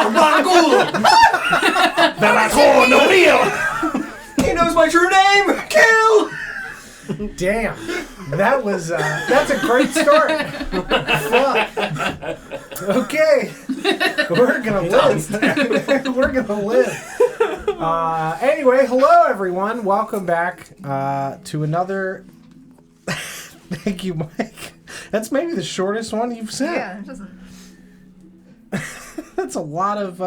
He knows my true name! Kill! Damn. That's a great start. Fuck. Okay. We're gonna live. We're gonna live. Anyway, hello everyone. Welcome back to another... Thank you, Mike. That's maybe the shortest one you've sent. Yeah, it doesn't... That's a lot of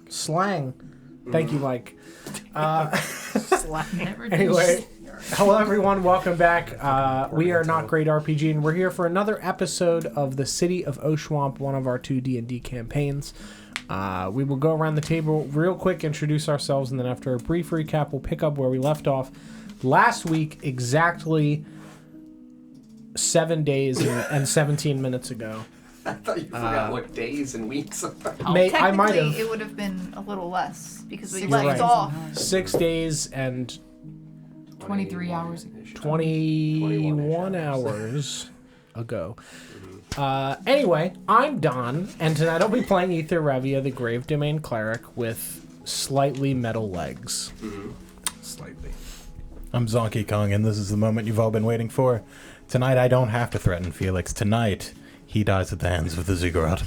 slang. Thank you, Mike. Anyway, hello everyone, welcome back. We are NotGreatRPG, and we're here for another episode of the City of Oshuamp, one of our 2 D&D campaigns. We will go around the table real quick, introduce ourselves, and then after a brief recap, we'll pick up where we left off last week, exactly 7 days and 17 minutes ago. I thought you forgot what days and weeks are. Technically, I might have. it would have been a little less because we You're left right. off. 6 days and 23 hours. 21 hours ago. Anyway, I'm Don, and tonight I'll be playing Ether Revia, the Grave Domain Cleric, with slightly metal legs. Slightly. I'm Zonky Kong, and this is the moment you've all been waiting for. Tonight I don't have to threaten Felix. Tonight, he dies at the hands of the ziggurat.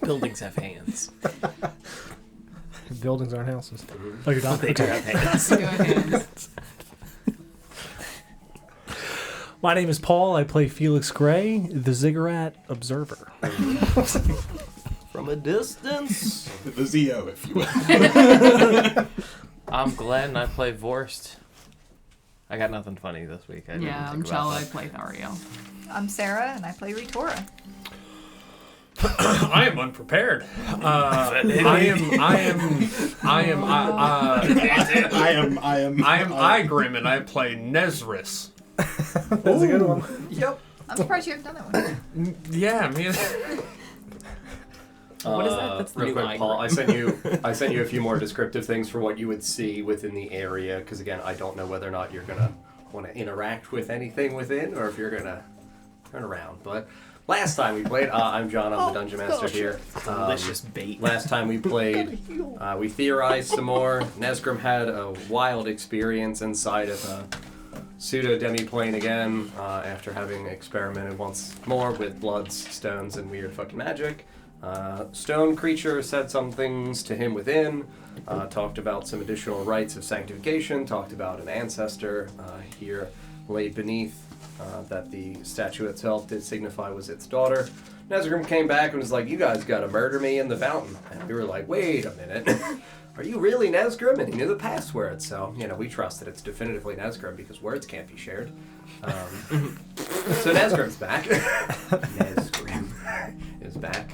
Buildings have hands. Buildings aren't houses. Oh, you're not. They do have hands. My name is Paul. I play Felix Gray, the Ziggurat Observer. From a distance. The Zio, if you will. I'm Glenn. I play Vorst. I got nothing funny this week. I'm Chell. I play Thario. I'm Sarah, and I play Retora. I am unprepared. I am Igrim, and I play Nesris. That's a good one. Yep. I'm surprised you haven't done that one. Yeah, man. What is that? That's the Real new quick, Paul. I sent you a few more descriptive things for what you would see within the area. Because again, I don't know whether or not you're gonna want to interact with anything within, or if you're gonna turn around. But last time we played, I'm John. I'm the Dungeon Master here. Delicious bait. Last time we played, we theorized some more. Nesgrim had a wild experience inside of a pseudo demi-plane again, after having experimented once more with bloods, stones, and weird fucking magic. Stone creature said some things to him within, talked about some additional rites of sanctification, talked about an ancestor here laid beneath that the statue itself did signify was its daughter. Nesgrim came back and was like, "You guys gotta murder me in the fountain." And we were like, "Wait a minute. Are you really Nesgrim?" And he knew the password, so, we trust that it's definitively Nesgrim because words can't be shared. So Nesgrim's back. Nesgrim is back.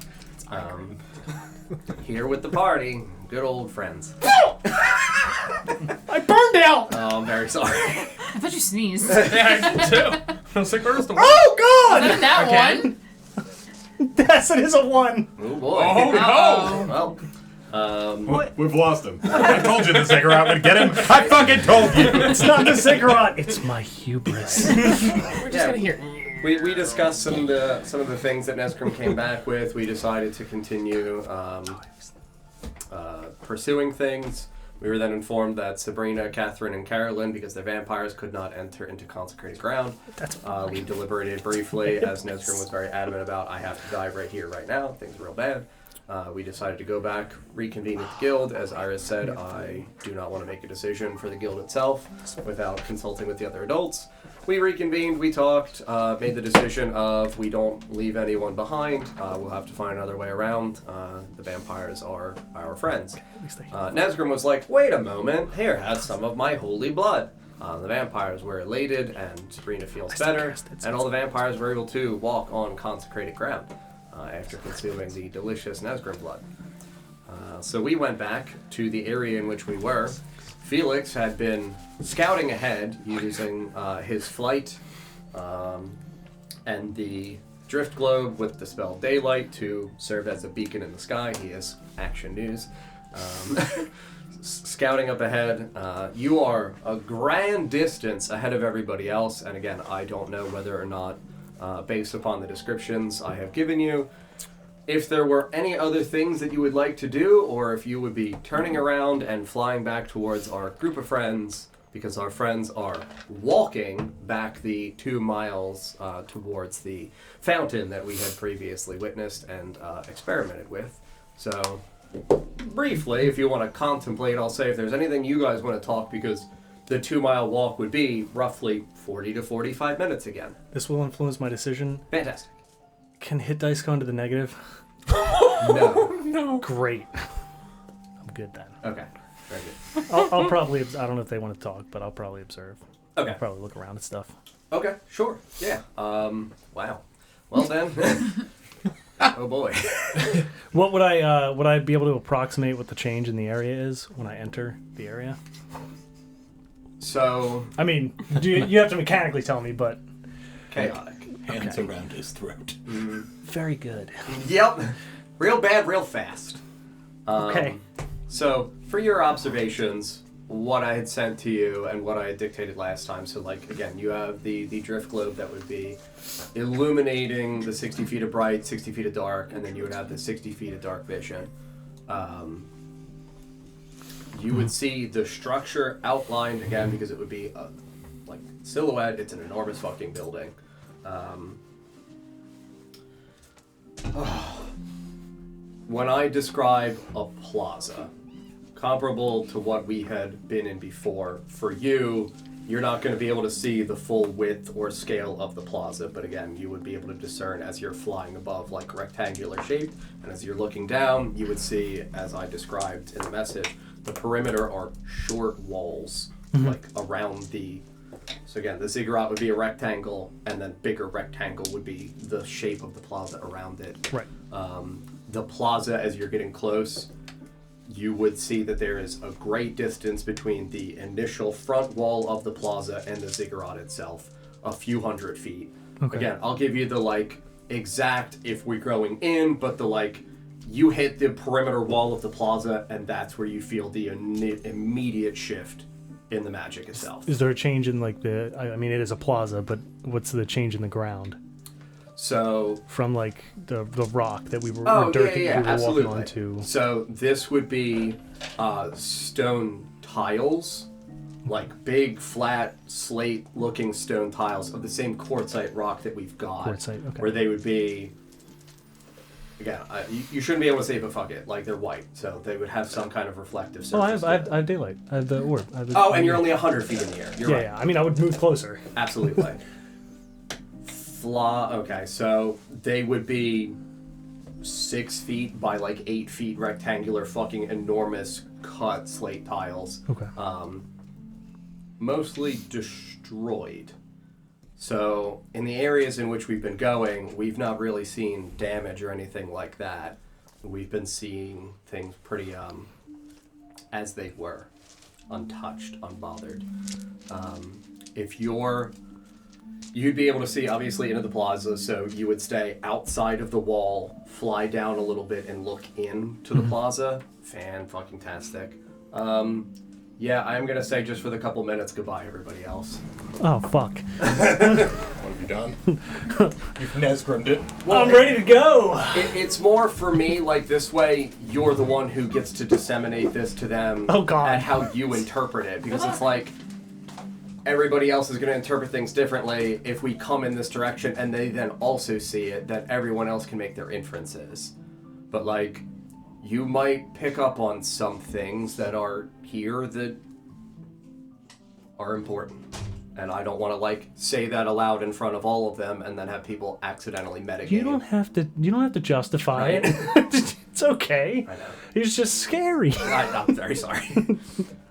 Here with the party, good old friends. I burned out! Oh, I'm very sorry. I thought you sneezed. Yeah, I did too. I was like, where's the one? Oh, God! Not that one. Yes, it is a 1. Oh, boy. Oh, no! Well, We've lost him. I told you the ziggurat would get him. I fucking told you. It's not the ziggurat. It's my hubris. We're just gonna hear. we discussed some of the things that Nesgrim came back with. We decided to continue pursuing things. We were then informed that Sabrina, Catherine, and Carolyn, because the vampires could not enter into consecrated ground. We deliberated briefly, as Nesgrim was very adamant about, I have to die right here, right now. Things are real bad. We decided to go back, reconvene with the guild. As Iris said, I do not want to make a decision for the guild itself without consulting with the other adults. We reconvened, we talked, made the decision of we don't leave anyone behind. We'll have to find another way around. The vampires are our friends. Nesgrim was like, wait a moment, here, have some of my holy blood. The vampires were elated, and Sabrina feels better, and all the vampires were able to walk on consecrated ground after consuming the delicious Nesgrim blood. So we went back to the area in which we were. Felix had been scouting ahead using his flight and the drift globe with the spell Daylight to serve as a beacon in the sky. He is Action News. Scouting up ahead. You are a grand distance ahead of everybody else, and again, I don't know whether or not, based upon the descriptions I have given you, if there were any other things that you would like to do, or if you would be turning around and flying back towards our group of friends, because our friends are walking back the 2 miles towards the fountain that we had previously witnessed and experimented with. So, briefly, if you want to contemplate, I'll say if there's anything you guys want to talk, because the 2 mile walk would be roughly 40 to 45 minutes again. This will influence my decision. Fantastic. Can hit dice go into the negative? No. Great. I'm good then. Okay. Very good. I'll probably, I don't know if they want to talk, but I'll probably observe. Okay. I'll probably look around at stuff. Okay, sure. Yeah. Wow. Well then. Oh boy. What would I be able to approximate what the change in the area is when I enter the area? So. I mean, you have to mechanically tell me, but Chaotic. Hands around his throat. very good. Yep. Real bad, real fast. Okay. So, for your observations, what I had sent to you and what I had dictated last time, so like, again, you have the drift globe that would be illuminating the 60 feet of bright, 60 feet of dark, and then you would have the 60 feet of dark vision. You would see the structure outlined, again, because it would be a, like, silhouette. It's an enormous fucking building. When I describe a plaza, comparable to what we had been in before, for you, you're not going to be able to see the full width or scale of the plaza, but again, you would be able to discern as you're flying above, like rectangular shape, and as you're looking down, you would see, as I described in the message, the perimeter are short walls, like around the... So again, the ziggurat would be a rectangle, and then bigger rectangle would be the shape of the plaza around it. Right. The plaza, as you're getting close, you would see that there is a great distance between the initial front wall of the plaza and the ziggurat itself, a few hundred feet. Okay. Again, I'll give you the, like, exact if we're going in, but the, like, you hit the perimeter wall of the plaza, and that's where you feel the immediate shift in the magic itself. Is there a change in, like, the... I mean, it is a plaza, but what's the change in the ground? So... From, like, the rock that we were... Oh, or dirt yeah, that we were absolutely. walking onto. So this would be stone tiles, like big, flat, slate-looking stone tiles of the same quartzite rock that we've got. Quartzite, okay. Where they would be... Again, you shouldn't be able to say, but fuck it. Like, they're white, so they would have some kind of reflective surface. Oh, I to have them. daylight. I have the orb. I have the, Oh, and you're only 100 feet in the air. You're yeah, right. yeah. I mean, I would move closer. Absolutely. Okay, so they would be 6 feet by like 8 feet rectangular, fucking enormous cut slate tiles. Okay. Mostly destroyed. So in the areas in which we've been going, we've not really seen damage or anything like that. We've been seeing things pretty as they were, untouched, unbothered. You'd be able to see, obviously, into the plaza, so you would stay outside of the wall, fly down a little bit, and look into the plaza. Fan-fucking-tastic. Yeah, I'm going to say just for the couple minutes, goodbye, everybody else. Oh, fuck. What have you done? You've Nesgrimmed it. Well, I'm ready to go! It's more for me, like, this way, you're the one who gets to disseminate this to them Oh, God. at how you interpret it, because it's like... Everybody else is going to interpret things differently. If we come in this direction and they then also see it, then everyone else can make their inferences. But, like, you might pick up on some things that are here that are important. And I don't want to, like, say that aloud in front of all of them and then have people accidentally metagame. You don't have to justify Right. it. It's okay. I know. It's just scary. I'm very sorry.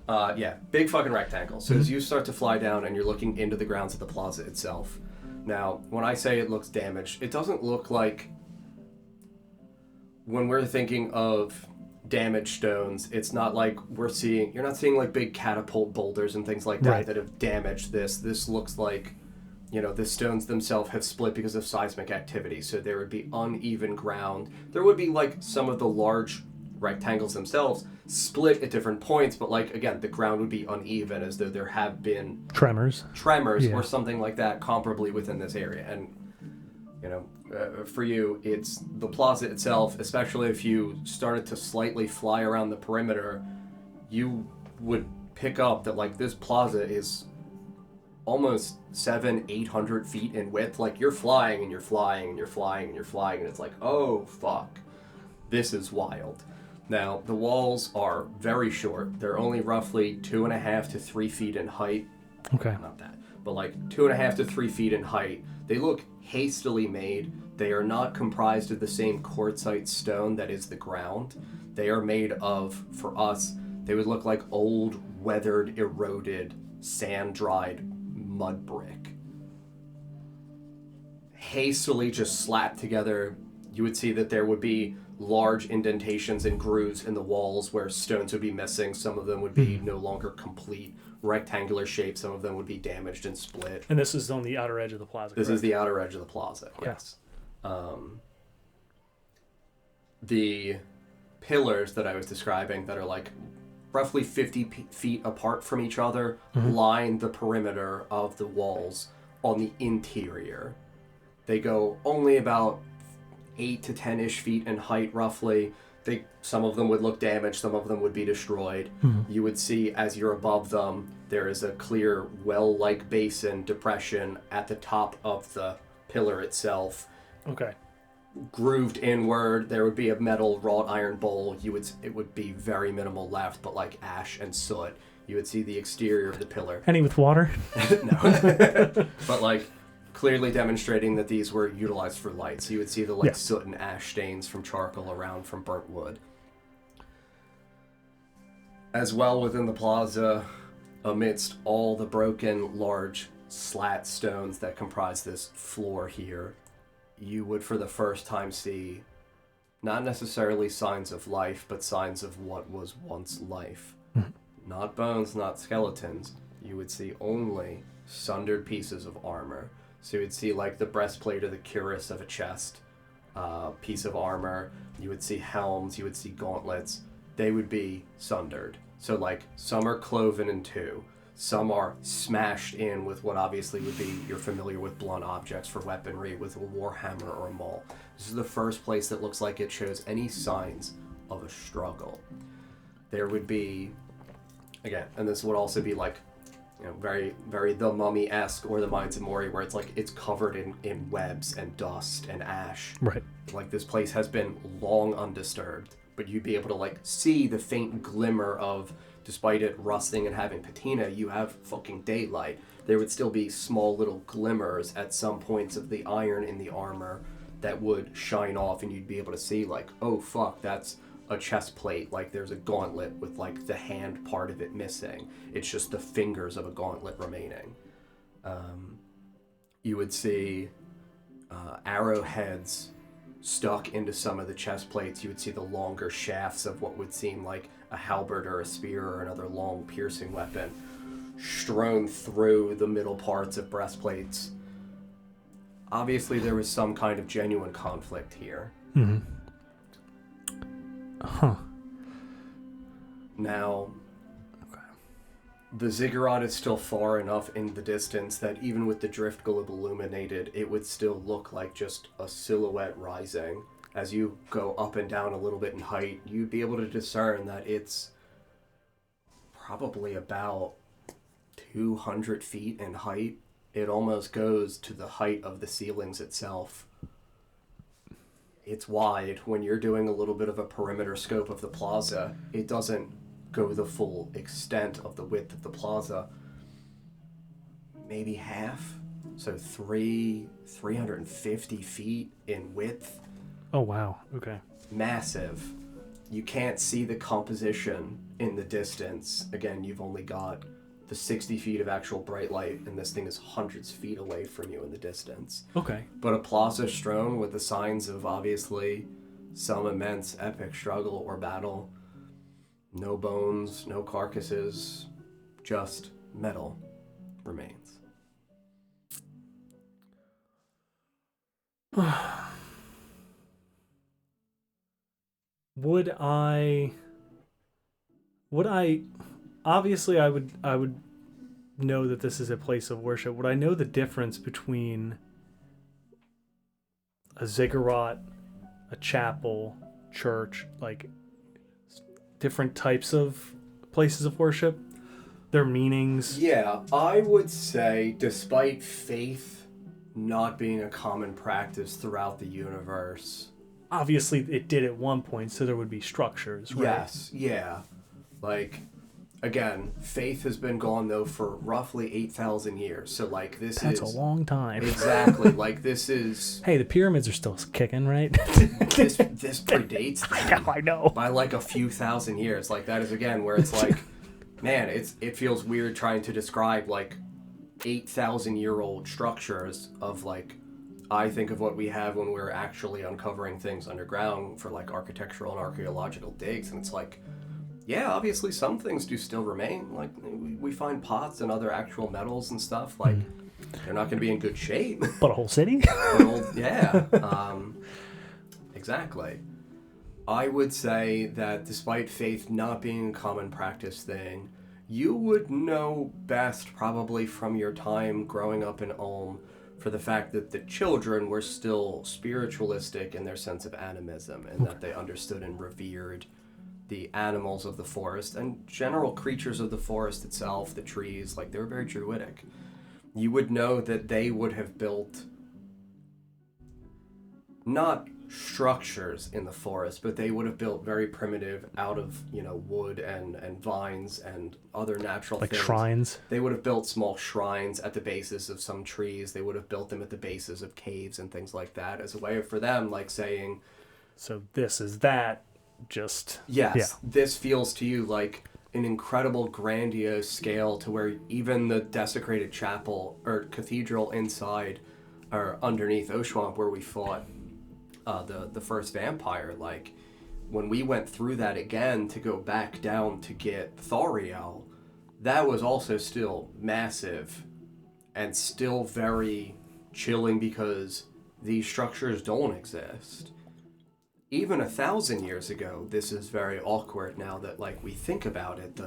Yeah, big fucking rectangle. So as you start to fly down and you're looking into the grounds of the plaza itself. Now, when I say it looks damaged, it doesn't look like... When we're thinking of damaged stones, it's not like you're not seeing like big catapult boulders and things like that Right. that have damaged this. This looks like, the stones themselves have split because of seismic activity. So there would be uneven ground. There would be like some of the large rectangles themselves split at different points, but like, again, the ground would be uneven as though there have been Tremors. tremors Yeah. or something like that comparably within this area. And For you, it's the plaza itself, especially if you started to slightly fly around the perimeter, you would pick up that, like, this plaza is almost 700-800 feet in width. Like, you're flying and you're flying and you're flying and you're flying, and it's like, oh, fuck. This is wild. Now, the walls are very short. They're only roughly 2.5 to 3 feet in height. Okay. Not that, but like 2.5 to 3 feet in height. They look hastily made. They are not comprised of the same quartzite stone that is the ground. They are made of, for us, they would look like old, weathered, eroded, sand-dried mud brick. Hastily just slapped together. You would see that there would be large indentations and grooves in the walls where stones would be missing. Some of them would be no longer complete rectangular shape. Some of them would be damaged and split. And this is on the outer edge of the plaza. This correct? is the outer edge of the plaza, yes. The pillars that I was describing that are like roughly 50 feet apart from each other line the perimeter of the walls on the interior. They go only about 8 to 10-ish feet in height, roughly. Some of them would look damaged, some of them would be destroyed. You would see, as you're above them, there is a clear well-like basin depression at the top of the pillar itself. Okay. Grooved inward, there would be a metal wrought iron bowl. It would be very minimal left, but like ash and soot. You would see the exterior of the pillar. Any with water? No. But like clearly demonstrating that these were utilized for light. So you would see the like soot and ash stains from charcoal around from burnt wood. As well within the plaza, amidst all the broken large slat stones that comprise this floor here, you would for the first time see not necessarily signs of life, but signs of what was once life. Not bones, not skeletons. You would see only sundered pieces of armor. So you would see like the breastplate or the cuirass of a chest, piece of armor. You would see helms, you would see gauntlets. They would be sundered. So like some are cloven in two. Some are smashed in with what obviously would be, you're familiar with blunt objects for weaponry, with a warhammer or a maul. This is the first place that looks like it shows any signs of a struggle. There would be, again, and this would also be like, very, very The Mummy-esque or the Mines of Mori, where it's like it's covered in webs and dust and ash. Right. Like this place has been long undisturbed, but you'd be able to like see the faint glimmer of, despite it rusting and having patina, you have fucking daylight. There would still be small little glimmers at some points of the iron in the armor that would shine off, and you'd be able to see like, oh fuck, that's a chest plate. Like there's a gauntlet with like the hand part of it missing. It's just the fingers of a gauntlet remaining. You would see arrowheads stuck into some of the chest plates. You would see the longer shafts of what would seem like a halberd or a spear or another long piercing weapon strewn through the middle parts of breastplates. Obviously there was some kind of genuine conflict here. Now, the ziggurat is still far enough in the distance that even with the drift globe illuminated, it would still look like just a silhouette rising. As you go up and down a little bit in height, you'd be able to discern that it's probably about 200 feet in height. It almost goes to the height of the ceilings itself. It's wide. When you're doing a little bit of a perimeter scope of the plaza, it doesn't go the full extent of the width of the plaza. Maybe half. So 350 feet in width. Oh, wow. Okay. Massive. You can't see the composition in the distance. Again, you've only got the 60 feet of actual bright light, and this thing is hundreds of feet away from you in the distance. Okay. But a plaza strewn with the signs of obviously some immense epic struggle or battle. No bones, no carcasses, just metal remains. Would I obviously I would know that this is a place of worship. Would I know the difference between a ziggurat, a chapel, church, like different types of places of worship, their meanings. Yeah, I would say, despite faith not being a common practice throughout the universe. Obviously, it did at one point, so there would be structures, right? Yes, yeah. Like, again, faith has been gone, though, for roughly 8,000 years. So, like, That's a long time. Exactly. Like, this is... Hey, the pyramids are still kicking, right? this predates them I know. by, like, a few thousand years. Like, that is, again, where it's like, man, it feels weird trying to describe, like, 8,000-year-old structures of, like... I think of what we have when we're actually uncovering things underground for like architectural and archaeological digs, and it's like, yeah, obviously some things do still remain. Like we find pots and other actual metals and stuff. Like they're not going to be in good shape. But a whole city? Exactly. I would say that despite faith not being a common practice thing, you would know best probably from your time growing up in Ulm for the fact that the children were still spiritualistic in their sense of animism, and that they understood and revered the animals of the forest and general creatures of the forest itself, the trees. Like, they were very druidic. You would know that they would have built not structures in the forest, but they would have built very primitive out of, wood and vines and other natural like things. shrines? They would have built small shrines at the bases of some trees. They would have built them at the bases of caves and things like that as a way of, for them, like saying... So this is that, just... Yes, yeah. This feels to you like an incredible grandiose scale to where even the desecrated chapel or cathedral inside or underneath Oshuamp where we fought the first vampire, like when we went through that again to go back down to get Thoriel, that was also still massive and still very chilling because these structures don't exist. Even 1,000 years ago, this is very awkward now that, like, we think about it.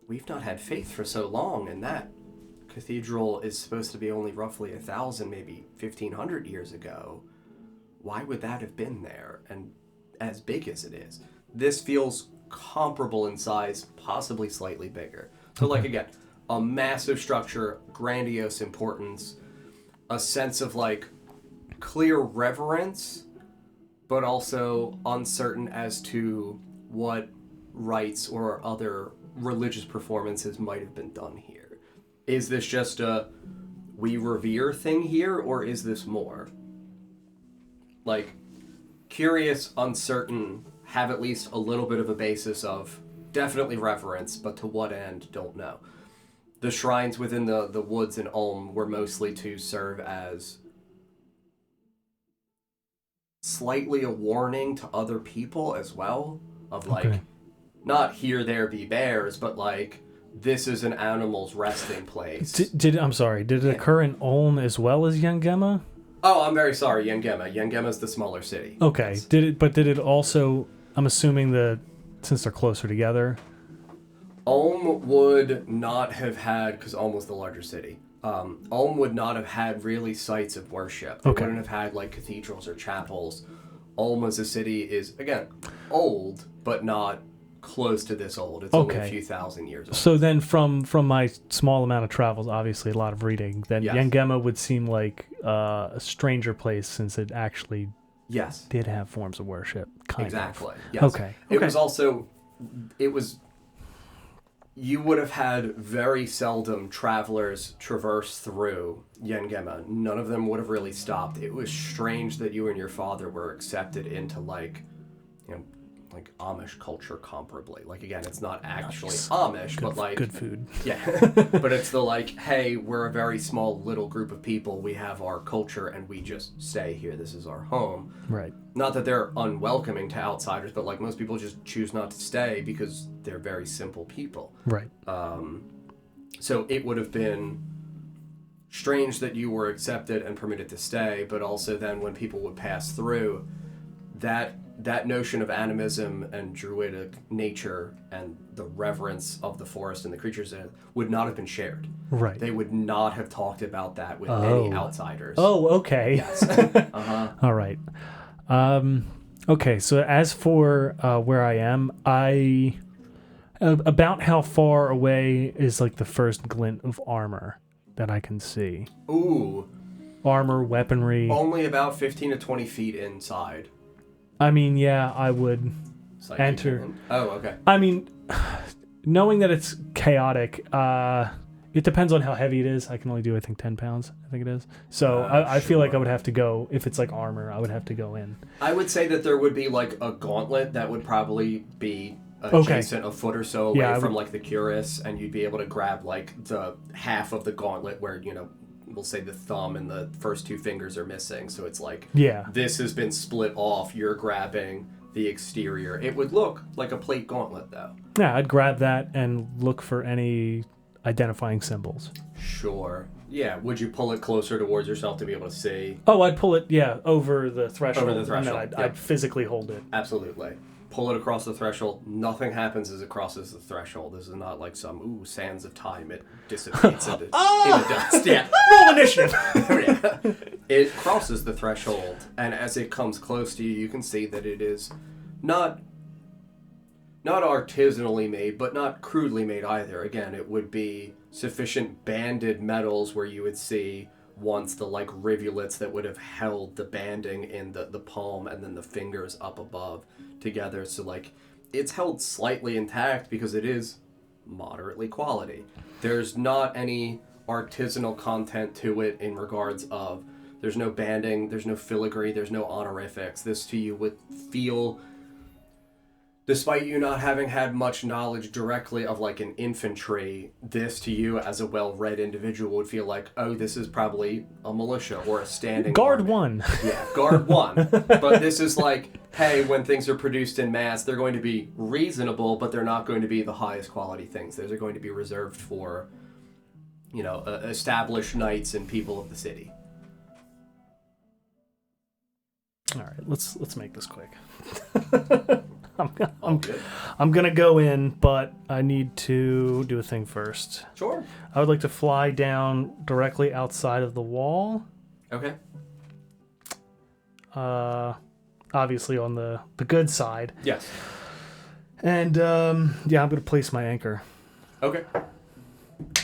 We've not had faith for so long, and that cathedral is supposed to be only roughly 1,000, maybe 1,500 years ago. Why would that have been there, and as big as it is? This feels comparable in size, possibly slightly bigger. So, like, again, a massive structure, grandiose importance, a sense of, like, clear reverence, but also uncertain as to what rites or other religious performances might have been done here. Is this just a we revere thing here, or is this more? Like, curious, uncertain, have at least a little bit of a basis of definitely reverence, but to what end, don't know. The shrines within the woods in Ulm were mostly to serve as slightly a warning to other people as well, of like, not here there be bears, but like, this is an animal's resting place. Did it occur in Ulm as well as Yangema? Oh, I'm very sorry, Yangema. Yangema's the smaller city. Okay. Yes. Did it also, I'm assuming since they're closer together? Ulm would not have had, because Ulm was the larger city, Ulm would not have had really sites of worship. They wouldn't have had like cathedrals or chapels. Ulm as a city is, again, old, but not close to this old. It's only a few thousand years old. So then from my small amount of travels, obviously a lot of reading, then Yangema would seem like a stranger place since it actually did have forms of worship. Exactly. Of. Yes. Okay. It was also, you would have had very seldom travelers traverse through Yangema. None of them would have really stopped. It was strange that you and your father were accepted into like Amish culture comparably. Like, again, it's not actually Amish, but like... Good food. Yeah. But it's the like, hey, we're a very small little group of people. We have our culture and we just stay here. This is our home. Right. Not that they're unwelcoming to outsiders, but like most people just choose not to stay because they're very simple people. Right. So it would have been strange that you were accepted and permitted to stay, but also then when people would pass through, that notion of animism and druidic nature and the reverence of the forest and the creatures in it would not have been shared. Right. They would not have talked about that with any outsiders. Oh, okay. Yes. Uh-huh. All right. Okay, so as for where I am, about how far away is like the first glint of armor that I can see? Ooh. Armor, weaponry. Only about 15 to 20 feet inside. I mean, yeah, I would enter. Oh, okay. I mean, knowing that it's chaotic, it depends on how heavy it is. I can only do, I think, 10 pounds, I think it is. So I feel like I would have to go, if it's like armor, I would have to go in. I would say that there would be like a gauntlet that would probably be adjacent a foot or so away from like the cuirass, and you'd be able to grab like the half of the gauntlet where, you know, we'll say the thumb and the first two fingers are missing. So it's like, this has been split off. You're grabbing the exterior. It would look like a plate gauntlet though. Yeah, I'd grab that and look for any identifying symbols. Sure. Yeah. Would you pull it closer towards yourself to be able to see? Oh, I'd pull it, over the threshold. Over the threshold. And then I'd physically hold it. Absolutely. Pull it across the threshold. Nothing happens as it crosses the threshold. This is not like some, sands of time. It dissipates into dust. Yeah. Roll initiative! Yeah. It crosses the threshold, and as it comes close to you, you can see that it is not artisanally made, but not crudely made either. Again, it would be sufficient banded metals where you would see once the like rivulets that would have held the banding in the palm and then the fingers up above together. So like it's held slightly intact because it is moderately quality. There's not any artisanal content to it in regards of there's no banding, there's no filigree, there's no honorifics. This to you would feel, despite you not having had much knowledge directly of like an infantry, this to you as a well-read individual would feel like, oh, this is probably a militia or a standing Guard army. one. Yeah, guard one. But this is like, hey, when things are produced in mass, they're going to be reasonable, but they're not going to be the highest quality things. Those are going to be reserved for, you know, established knights and people of the city. All right, let's make this quick. Good. I'm gonna go in, but I need to do a thing first. Sure. I would like to fly down directly outside of the wall. Okay. Obviously on the good side. Yes. And I'm gonna place my anchor. Okay.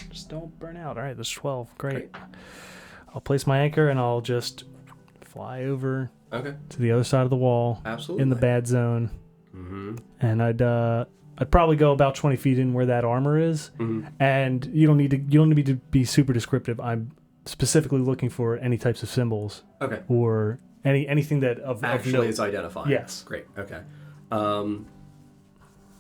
Just don't burn out. All right, this is 12. Great. I'll place my anchor and I'll just fly over to the other side of the wall. Absolutely. In the bad zone. Mm-hmm. And I'd probably go about 20 feet in where that armor is. Mm-hmm. And you don't need to be super descriptive. I'm specifically looking for any types of symbols. Okay. Or anything that actually is identifying. Yes. Great. Okay.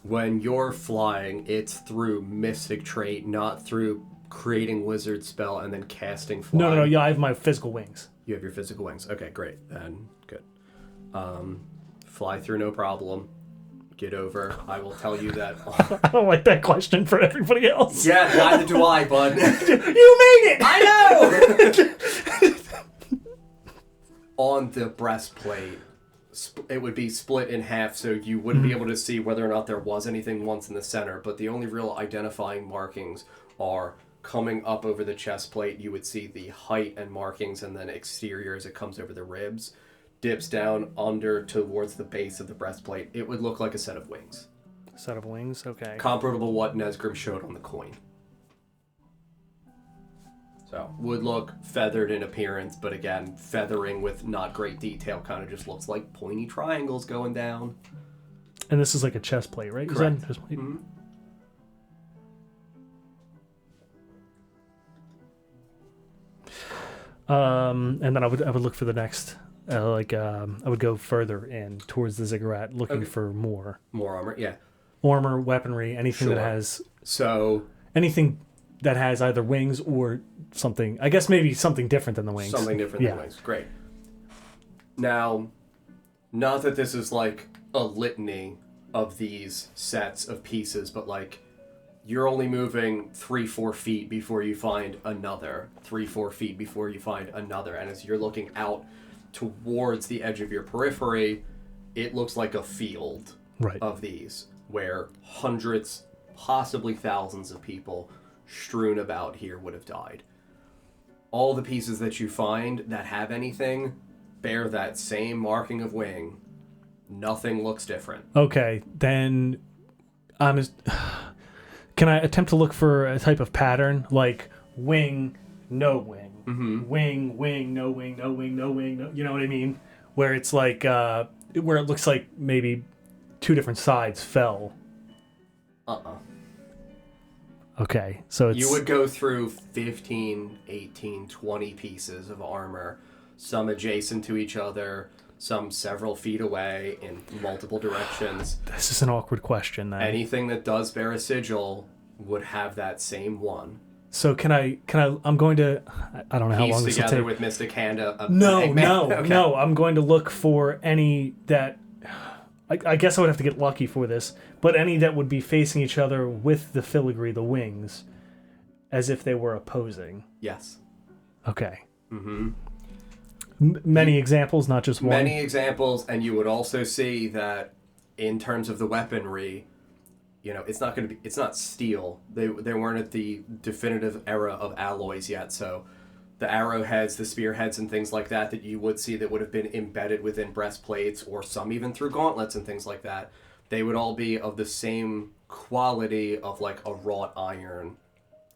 When you're flying, it's through mystic trait, not through creating wizard spell and then casting flying. No. Yeah, I have my physical wings. You have your physical wings. Okay, great. Then good. Fly through no problem. Get over. I will tell you that. I don't like that question for everybody else. Yeah, neither do I, bud. You made it! I know! On the breastplate, it would be split in half, so you wouldn't be able to see whether or not there was anything once in the center, but the only real identifying markings are coming up over the chest plate. You would see the height and markings, and then exterior as it comes over the ribs, dips down under towards the base of the breastplate. It would look like a set of wings. A set of wings? Okay. Comparable to what Nesgrim showed on the coin. So, would look feathered in appearance, but again, feathering with not great detail kind of just looks like pointy triangles going down. And this is like a chest plate, right? Correct. Is that a chest plate? Mm-hmm. And then I would look for the next, I would go further in towards the ziggurat, looking for more armor. Yeah, armor, weaponry, anything that has anything that has either wings or something. I guess maybe something different than the wings. Something different than wings. Great. Now, not that this is like a litany of these sets of pieces, but like you're only moving 3-4 feet before you find another, 3-4 feet before you find another, and as you're looking out towards the edge of your periphery, it looks like a field Right. of these, where hundreds, possibly thousands of people strewn about here would have died. All the pieces that you find that have anything bear that same marking of wing. Nothing looks different. Okay, then can I attempt to look for a type of pattern, like wing, no wing, wing, wing, no wing, no wing, no wing, no, you know what I mean? Where it's like, where it looks like maybe two different sides fell. Okay, so it's... You would go through 15, 18, 20 pieces of armor, some adjacent to each other, some several feet away in multiple directions. This is an awkward question, then. Anything that does bear a sigil would have that same one. So can I, I'm going to, I don't know how long this will together take. with Mystic Hand No, okay. I'm going to look for any that, I guess I would have to get lucky for this, but any that would be facing each other with the filigree, the wings, as if they were opposing. Yes. Okay. Many examples, not just one. Many examples, and you would also see that in terms of the weaponry, it's not steel. They weren't at the definitive era of alloys yet, so the arrowheads, the spearheads, and things like that you would see that would have been embedded within breastplates, or some even through gauntlets and things like that, they would all be of the same quality of like a wrought iron.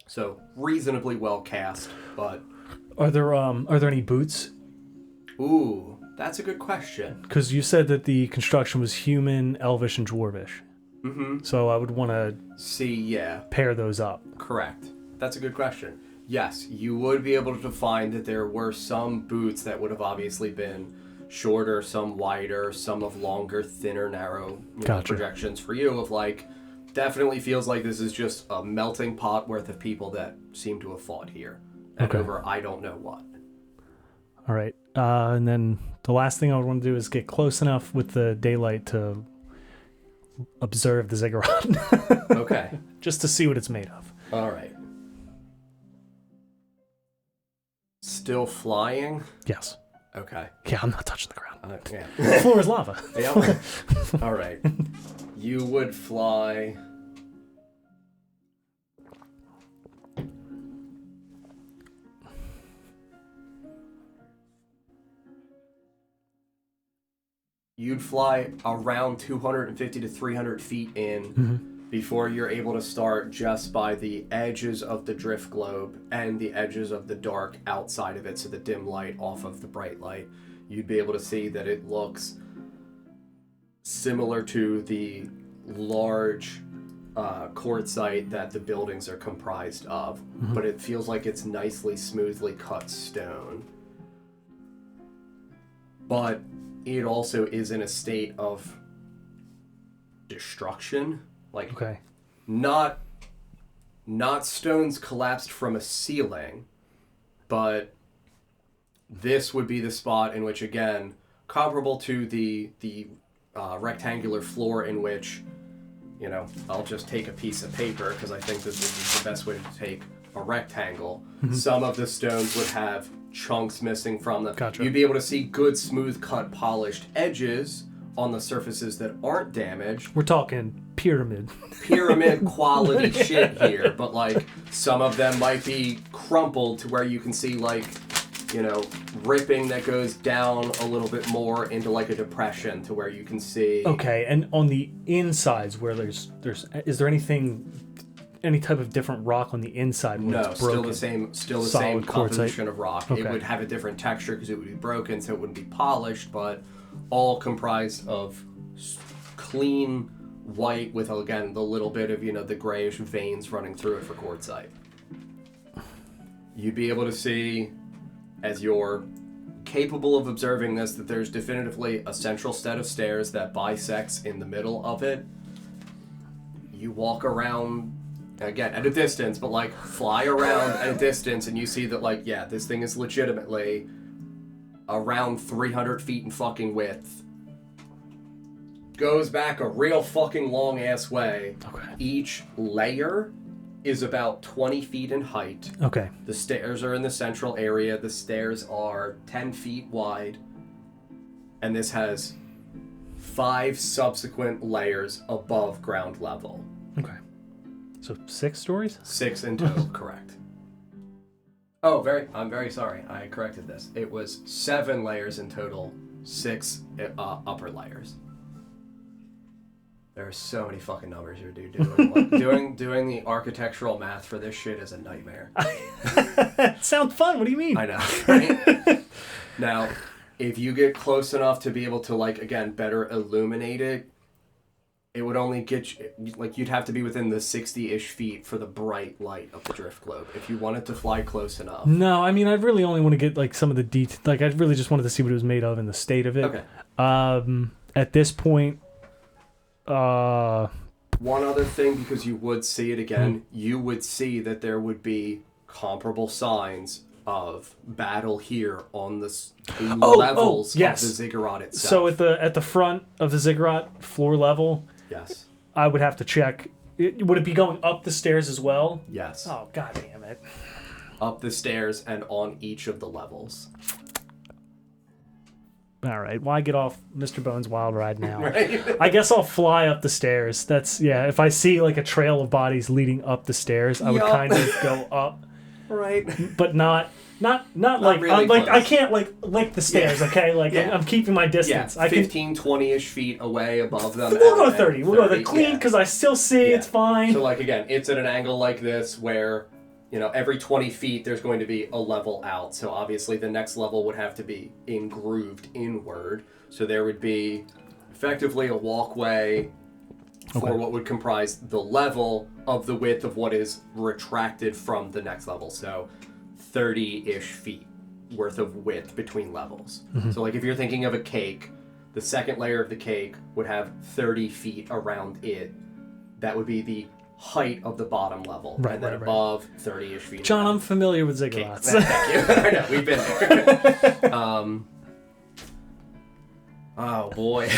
So reasonably well cast, but... Are there any boots? Ooh, that's a good question. Because you said that the construction was human, elvish, and dwarvish. So I would want to pair those up. Correct. That's a good question. Yes, you would be able to find that there were some boots that would have obviously been shorter, some wider, some of longer, thinner, narrow projections for you of like, definitely feels like this is just a melting pot worth of people that seem to have fought here. And over I don't know what. All right. And then the last thing I would want to do is get close enough with the daylight to observe the ziggurat. Okay. Just to see what it's made of. All right. Still flying? Yes. Okay. Yeah, I'm not touching the ground. Yeah. The floor is lava. Yep. All right. You would fly... You'd fly around 250 to 300 feet in before you're able to start just by the edges of the drift globe and the edges of the dark outside of it, so the dim light off of the bright light. You'd be able to see that it looks similar to the large quartzite that the buildings are comprised of, but it feels like it's nicely, smoothly cut stone. But it also is in a state of destruction. Like, not stones collapsed from a ceiling, but this would be the spot in which, again, comparable to the rectangular floor in which, I'll just take a piece of paper because I think this is the best way to take a rectangle. Some of the stones would have chunks missing from them. Gotcha. You'd be able to see good, smooth cut, polished edges on the surfaces that aren't damaged. We're talking pyramid Quality shit here, but like some of them might be crumpled to where you can see like, ripping that goes down a little bit more into like a depression to where you can see. Okay, and on the insides where is there any type of different rock on the inside when it's broken? still the Solid same composition quartzite. of rock. Okay. It would have a different texture because it would be broken, so it wouldn't be polished, but all comprised of clean white with, again, the little bit of, the grayish veins running through it for quartzite. You'd be able to see, as you're capable of observing this, that there's definitively a central set of stairs that bisects in the middle of it. You walk around, again, at a distance, but like fly around at a distance, and you see that, like, yeah, this thing is legitimately around 300 feet in fucking width. Goes back a real fucking long ass way. Okay. Each layer is about 20 feet in height. Okay. The stairs are in the central area. The stairs are 10 feet wide. And this has 5 subsequent layers above ground level. Okay. So 6 stories? 6 in total, correct. Oh, I'm very sorry. I corrected this. It was 7 layers in total, 6 upper layers. There are so many fucking numbers here, dude. Doing the architectural math for this shit is a nightmare. Sounds fun. What do you mean? I know, right? Now, if you get close enough to be able to, like, again, better illuminate it, it would only get you, like, you'd have to be within the 60-ish feet for the bright light of the drift globe if you wanted to fly close enough. No, I mean, I'd really only want to get, like, some of the details. Like, I really just wanted to see what it was made of and the state of it. Okay. At this point, one other thing, because you would see it again, you would see that there would be comparable signs of battle here on the levels yes. of the ziggurat itself. So at the front of the ziggurat floor level, yes, I would have to check. Would it be going up the stairs as well? Yes. Oh, god damn it. Up the stairs and on each of the levels. All right, why get off Mr. Bones' wild ride now? Right? I guess I'll fly up the stairs. That's, yeah, if I see like a trail of bodies leading up the stairs, I would kind of go up. Right. But not like really like close. I can't like the stairs, okay? Like I'm keeping my distance. Yeah, I can 15, 20-ish feet away above them. We'll go 30. We'll go 30 clean yeah. because I still see it's fine. So, like, again, it's at an angle like this where, you know, every 20 feet there's going to be a level out. So obviously the next level would have to be grooved inward. So there would be effectively a walkway for what would comprise the level of the width of what is retracted from the next level. So 30-ish feet worth of width between levels. So, like, if you're thinking of a cake, the second layer of the cake would have 30 feet around it. That would be the height of the bottom level. Right, and then right. above, 30-ish feet. John, around. I'm familiar with ziggurats. Thank you. I know, we've been there. Oh, boy.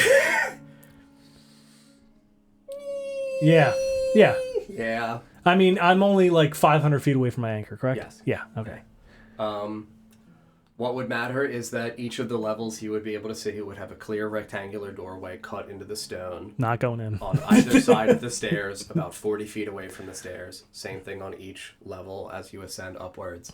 Yeah. Yeah. I mean, I'm only like 500 feet away from my anchor, correct? Yes. Yeah, okay. What would matter is that each of the levels you would be able to see would have a clear rectangular doorway cut into the stone. Not going in. On either side of the stairs, about 40 feet away from the stairs. Same thing on each level as you ascend upwards.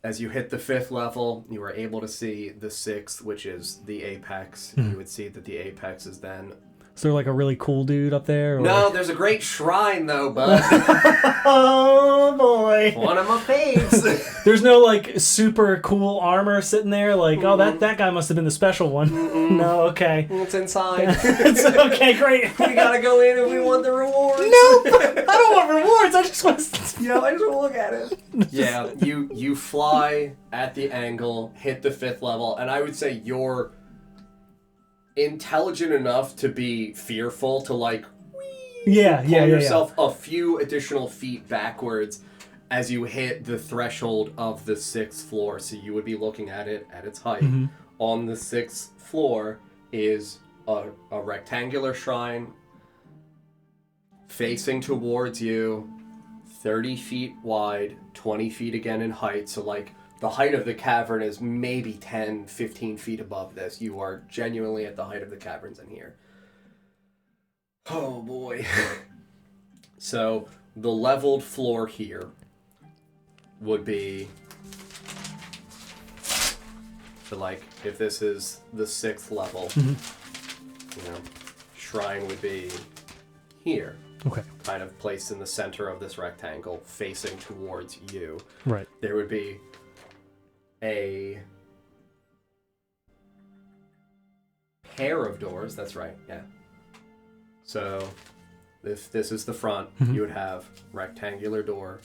As you hit the 5th level, you are able to see the 6th, which is the apex. You would see that the apex is then... Is there like a really cool dude up there? Or... No, there's a great shrine though, bud. Oh boy. One of my faves. There's no like super cool armor sitting there like, oh, that guy must have been the special one. No, okay. It's inside. It's okay, great. We gotta go in and we want the rewards. Nope. I don't want rewards. I just want to... Yeah, I just want to look at it. Yeah, you fly at the angle, hit the 5th level, and I would say you're intelligent enough to be fearful to like pull yourself a few additional feet backwards as you hit the threshold of the 6th floor. So you would be looking at it at its height. On the 6th floor is a rectangular shrine facing towards you, 30 feet wide, 20 feet again in height. So like the height of the cavern is maybe 10, 15 feet above this. You are genuinely at the height of the caverns in here. Oh boy. So the leveled floor here would be... So like, if this is the 6th level, you know, shrine would be here. Okay. Kind of placed in the center of this rectangle, facing towards you. Right. There would be a pair of doors. That's right, yeah. So if this is the front, you would have rectangular door,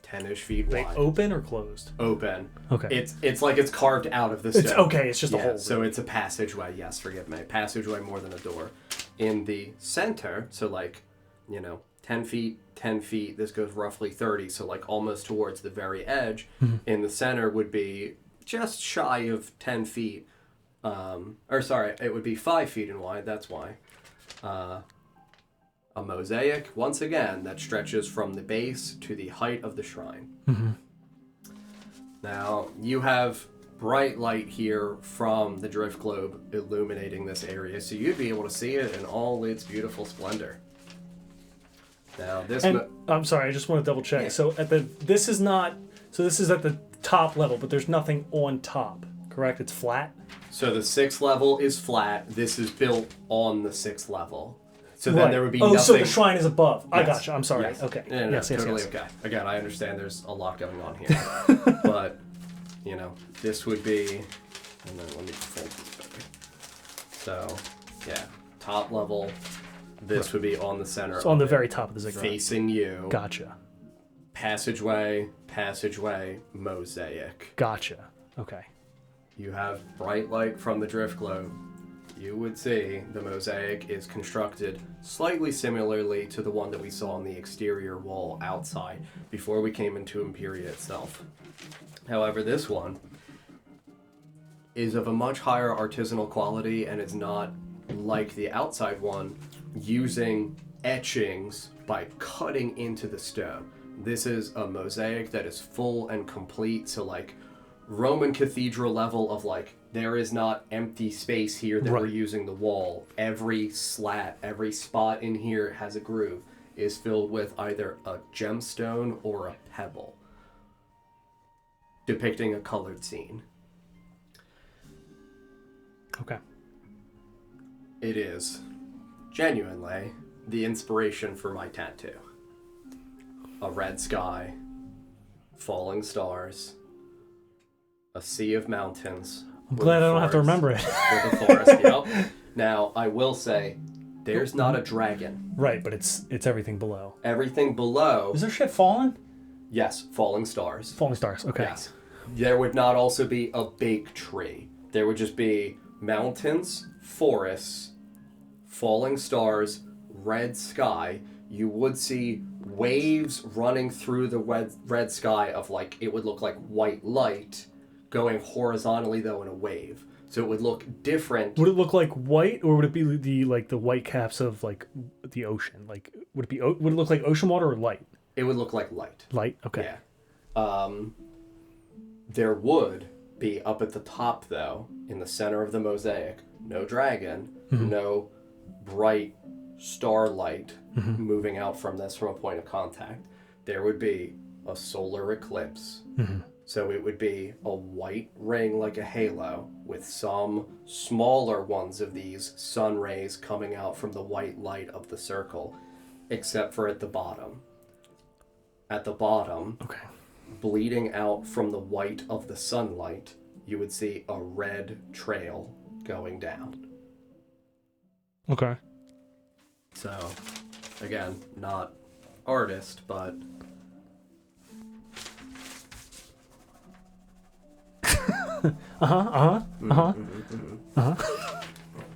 10-ish feet Wait, wide. open or closed? Open. Okay. It's like it's carved out of the stone. It's okay, it's just a hole. So it's a passageway, yes, forgive me. Passageway more than a door. In the center, so like, you know, 10 feet, 10 feet, this goes roughly 30, so like almost towards the very edge. In the center would be just shy of 10 feet. It would be 5 feet in wide, that's why. A mosaic, once again, that stretches from the base to the height of the shrine. Now, you have bright light here from the drift globe illuminating this area, so you'd be able to see it in all its beautiful splendor. Now this. And I'm sorry, I just want to double check. Yeah. So this is at the top level, but there's nothing on top. Correct? It's flat. So the 6th level is flat. This is built on the 6th level. So then there would be nothing. So the shrine is above. I Yes. gotcha. I'm sorry. Yes. Okay. No, yes, totally yes. okay. Again, I understand there's a lot going on here. But, this would be... And then let me fold this better. So, yeah. Top level. This would be on the center. So on the very top of the ziggurat. Facing you. Gotcha. Passageway, mosaic. Gotcha. Okay. You have bright light from the drift globe. You would see the mosaic is constructed slightly similarly to the one that we saw on the exterior wall outside before we came into Imperia itself. However, this one is of a much higher artisanal quality and is not like the outside one using etchings by cutting into the stone. This is a mosaic that is full and complete, so like Roman cathedral level of like, there is not empty space here that we're using the wall. Every slat, every spot in here has a groove, is filled with either a gemstone or a pebble, depicting a colored scene. Okay. It is genuinely the inspiration for my tattoo. A red sky, falling stars, a sea of mountains. I'm glad I don't have to remember it. With a forest, yep. Now, I will say, there's not a dragon. Right, but it's everything below. Everything below, Is there shit falling? yes, falling stars. Falling stars. Okay. Yes. There would not also be a big tree. There would just be mountains, forests, falling stars, red sky. You would see waves running through the red sky of like, it would look like white light going horizontally though in a wave. So it would look different. Would it look like white, or would it be the white caps of like the ocean? Like, would it look like ocean water or light? It would look like light. Light. Okay. Yeah. There would be up at the top though, in the center of the mosaic, no dragon, no bright starlight moving out from this from a point of contact. There would be a solar eclipse. So it would be a white ring like a halo with some smaller ones of these sun rays coming out from the white light of the circle, except for at the bottom. At the bottom, Okay. bleeding out from the white of the sunlight, you would see a red trail going down. Okay. So, again, not artist, but...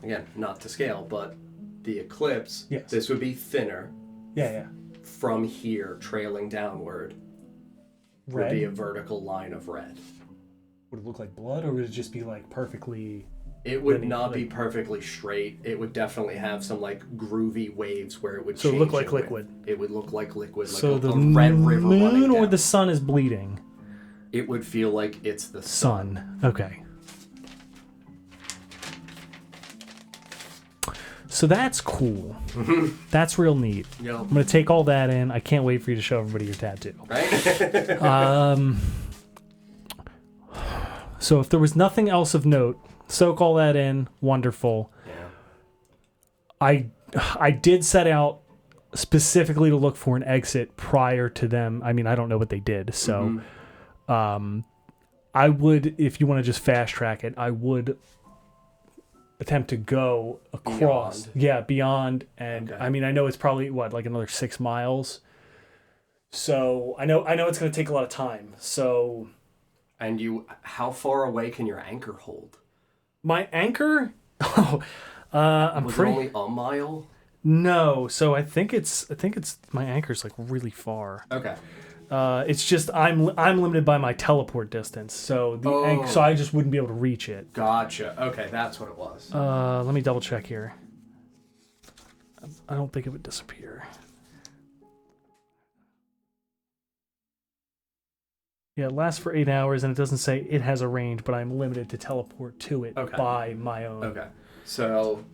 Again, not to scale, but the eclipse, Yes. this would be thinner Yeah. from here, trailing downward, would Red. be a vertical line of red. Would it look like blood, or would it just be like perfectly? It would Linear, not be like- perfectly straight. It would definitely have some like groovy waves where it would So it change look like in width. liquid. It would look like liquid, like So a the red river running moon or down. the sun is bleeding. It would feel like it's the sun. Sun. Okay. So that's cool. That's real neat. Yep. I'm gonna take all that in. I can't wait for you to show everybody your tattoo. Right? So if there was nothing else of note, soak all that in. Wonderful. Yeah. I did set out specifically to look for an exit prior to them. I mean, I don't know what they did, so I would, if you want to just fast track it, I would attempt to go across. Beyond. Yeah, beyond, and Okay. I mean, I know it's probably like another 6 miles. So I know it's going to take a lot of time. So And how far away can your anchor hold? my anchor, I'm Was pretty. it only a mile? No, so I think it's my anchor's like really far. Okay. It's just I'm limited by my teleport distance, so so I just wouldn't be able to reach it. Gotcha. Okay, that's what it was. Let me double check here. I don't think it would disappear. Yeah, it lasts for 8 hours, and it doesn't say it has a range, but I'm limited to teleport to it by my own. Okay. So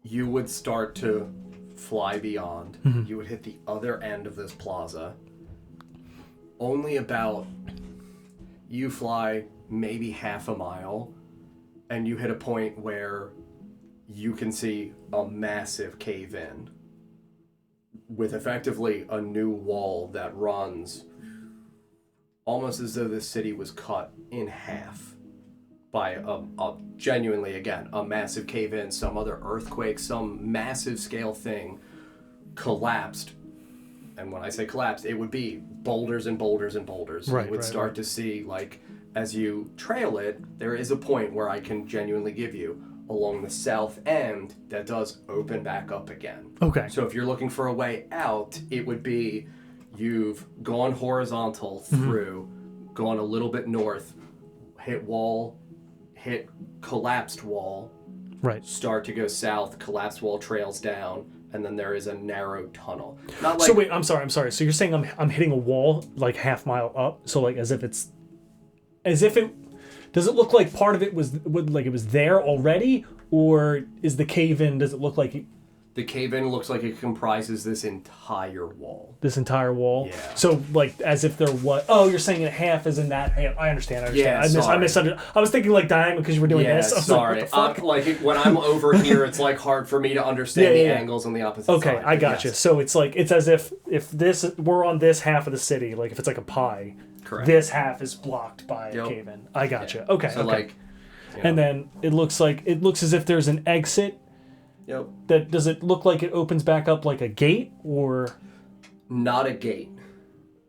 you would start to fly beyond. Mm-hmm. You would hit the other end of this plaza. Only about... You fly maybe half a mile, and you hit a point where you can see a massive cave-in with effectively a new wall that runs almost as though this city was cut in half by a genuinely, again, a massive cave-in, some other earthquake, some massive scale thing collapsed. And when I say collapsed, it would be boulders and boulders and boulders. Right, you would start to see, like, as you trail it, there is a point where I can genuinely give you along the south end that does open back up again. Okay. So if you're looking for a way out, it would be you've gone horizontal through, gone a little bit north, hit wall, hit collapsed wall, Right. start to go south, collapsed wall trails down, and then there is a narrow tunnel. Not like So wait, I'm sorry. So you're saying I'm hitting a wall like half mile up? So like as if it does it look like part of it was like it was there already, or is the cave in? Does it look like the cave-in looks like it comprises this entire wall. this entire wall? Yeah. So like as if there was. Oh, you're saying it half is in that half. I understand. Yeah, I sorry. misunderstood. I was thinking like diagonal because you were doing Yeah, this. I was sorry. Like, what the fuck? Like when I'm over here, it's like hard for me to understand the angles on the opposite side. Okay, I but got you. yes. So it's like it's as if this we're on this half of the city, like if it's like a pie, Correct. this half is blocked by Yep. a cave in. I got Yeah. you. Okay, So okay. like, you know, And then it looks as if there's an exit. yep. That does it look like it opens back up like a gate or? Not a gate.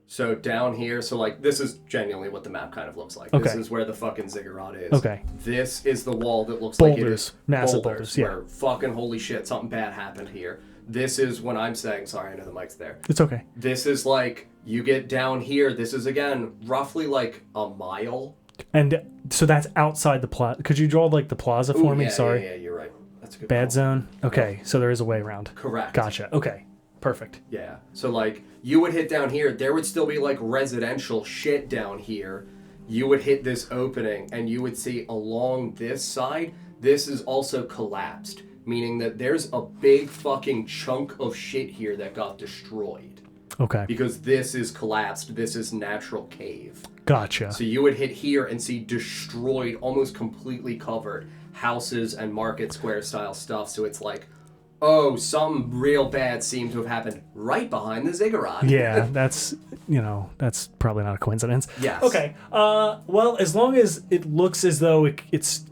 So down here, so like this is genuinely what the map kind of looks like. This Okay. is where the fucking ziggurat is. Okay. This is the wall that looks like it Boulders. is Massive boulders, yeah. Where fucking holy shit, something bad happened here. This is when I'm saying, sorry, I know the mic's there. It's okay. This is like, you get down here, this is again, roughly like a mile. And so that's outside the plaza. Could you draw like the plaza for Ooh, me? yeah, Sorry. Yeah, you're right. That's a good Bad call. zone. Okay, so there is a way around. Correct. Gotcha. Okay. Perfect. Yeah. So like you would hit down here, there would still be like residential shit down here. You would hit this opening and you would see along this side, this is also collapsed, meaning that there's a big fucking chunk of shit here that got destroyed. Okay. Because this is collapsed, this is natural cave. Gotcha. So you would hit here and see destroyed, almost completely covered houses and market square style stuff. So it's like, oh, some real bad seemed to have happened right behind the ziggurat. Yeah, that's probably not a coincidence. Yes. Okay. Well, as long as it looks as though it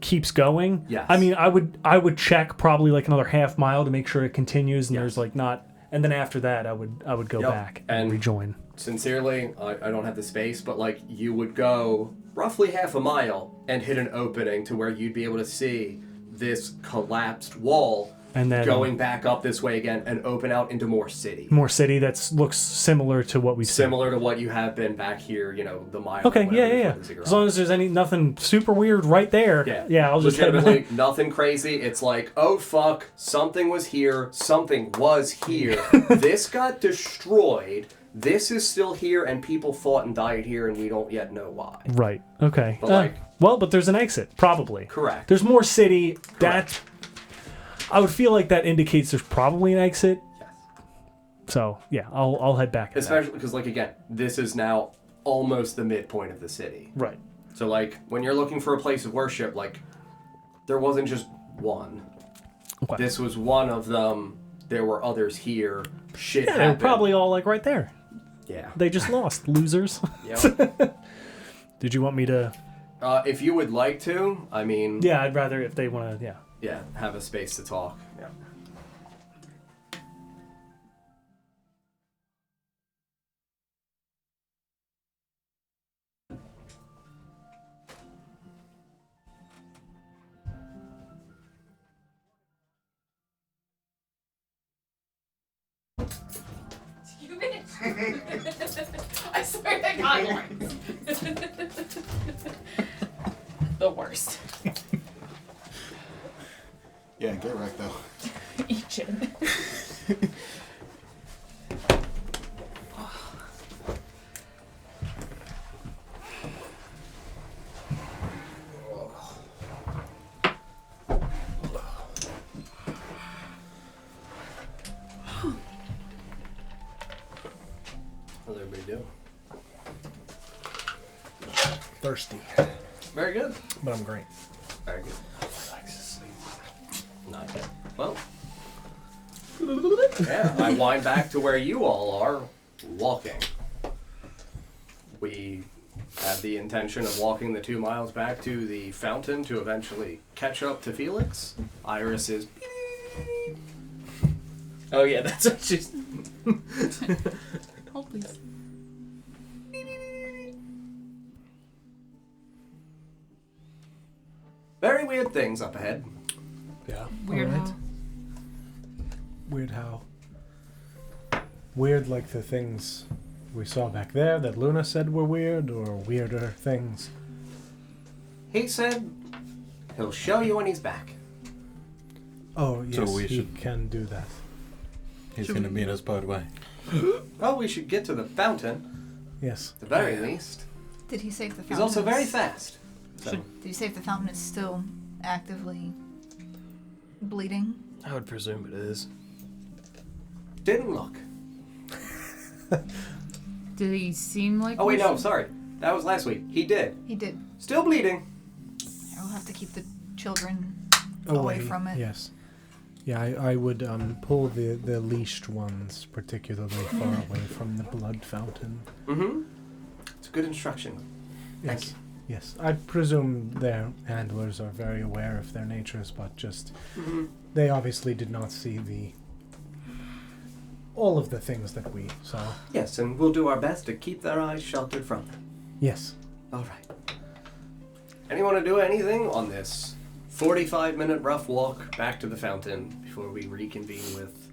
keeps going. Yes. I mean, I would check probably like another half mile to make sure it continues and Yes. there's like not. And then after that, I would go Yep. back and And- rejoin. Sincerely, I don't have the space, but like you would go roughly half a mile and hit an opening to where you'd be able to see this collapsed wall And then going back up this way again and open out into more city. more city that looks similar to what we've seen. Similar to what you have been back here, the mile. Okay, or whatever yeah. before the ziggurat. As long as there's nothing super weird right there. Yeah, I'll just head legitimately nothing crazy. It's like, oh fuck, something was here, something was here. This got destroyed. This is still here, and people fought and died here, and we don't yet know why. Right. Okay. But, but there's an exit probably. Correct. There's more city. I would feel like that indicates there's probably an exit. Yes. So yeah, I'll head back. Especially because, like, again, this is now almost the midpoint of the city. Right. So, like, when you're looking for a place of worship, like, there wasn't just one. Okay. This was one of them. There were others here. Shit Yeah, they're happened. probably all like right there. Yeah. They just lost, losers. Yep. Did you want me to? If you would like to, I mean... Yeah, I'd rather if they want to. Yeah. Yeah, have a space to talk. Yeah. You bitch. I swear to God. The worst. Yeah, get wrecked though. Eat chin. do. Thirsty, Very good. but I'm great. Very good. Not yet. Well. Yeah, I wind back to where you all are walking. We had the intention of walking the 2 miles back to the fountain to eventually catch up to Felix. Iris is. Oh yeah, that's what she's. Hold please. Very weird things up ahead. Yeah. Weird Alright. how. Weird how. Weird like the things we saw back there that Luna said were weird, or weirder things. He said he'll show you when he's back. Oh, yes, So we he should- can do that. He's going to meet us partway. Well, we should get to the fountain, Yes. at the very least. Did he say if the fountain? He's also very is- fast. So, Did he say if the fountain is still actively bleeding? I would presume it is. didn't look. Did he seem like? Oh wait, we no, should- sorry. That was last week. He did. He did. Still bleeding. I'll have to keep the children away from it. Yes. Yeah, I would pull the leashed ones particularly far away from the blood fountain. Mm-hmm. It's a good instruction. Thank Yes. Yes. I presume their handlers are very aware of their natures, but just Mm-hmm. they obviously did not see all of the things that we saw. Yes, and we'll do our best to keep their eyes sheltered from them. Yes. All right. Anyone to do anything on this 45-minute rough walk back to the fountain before we reconvene with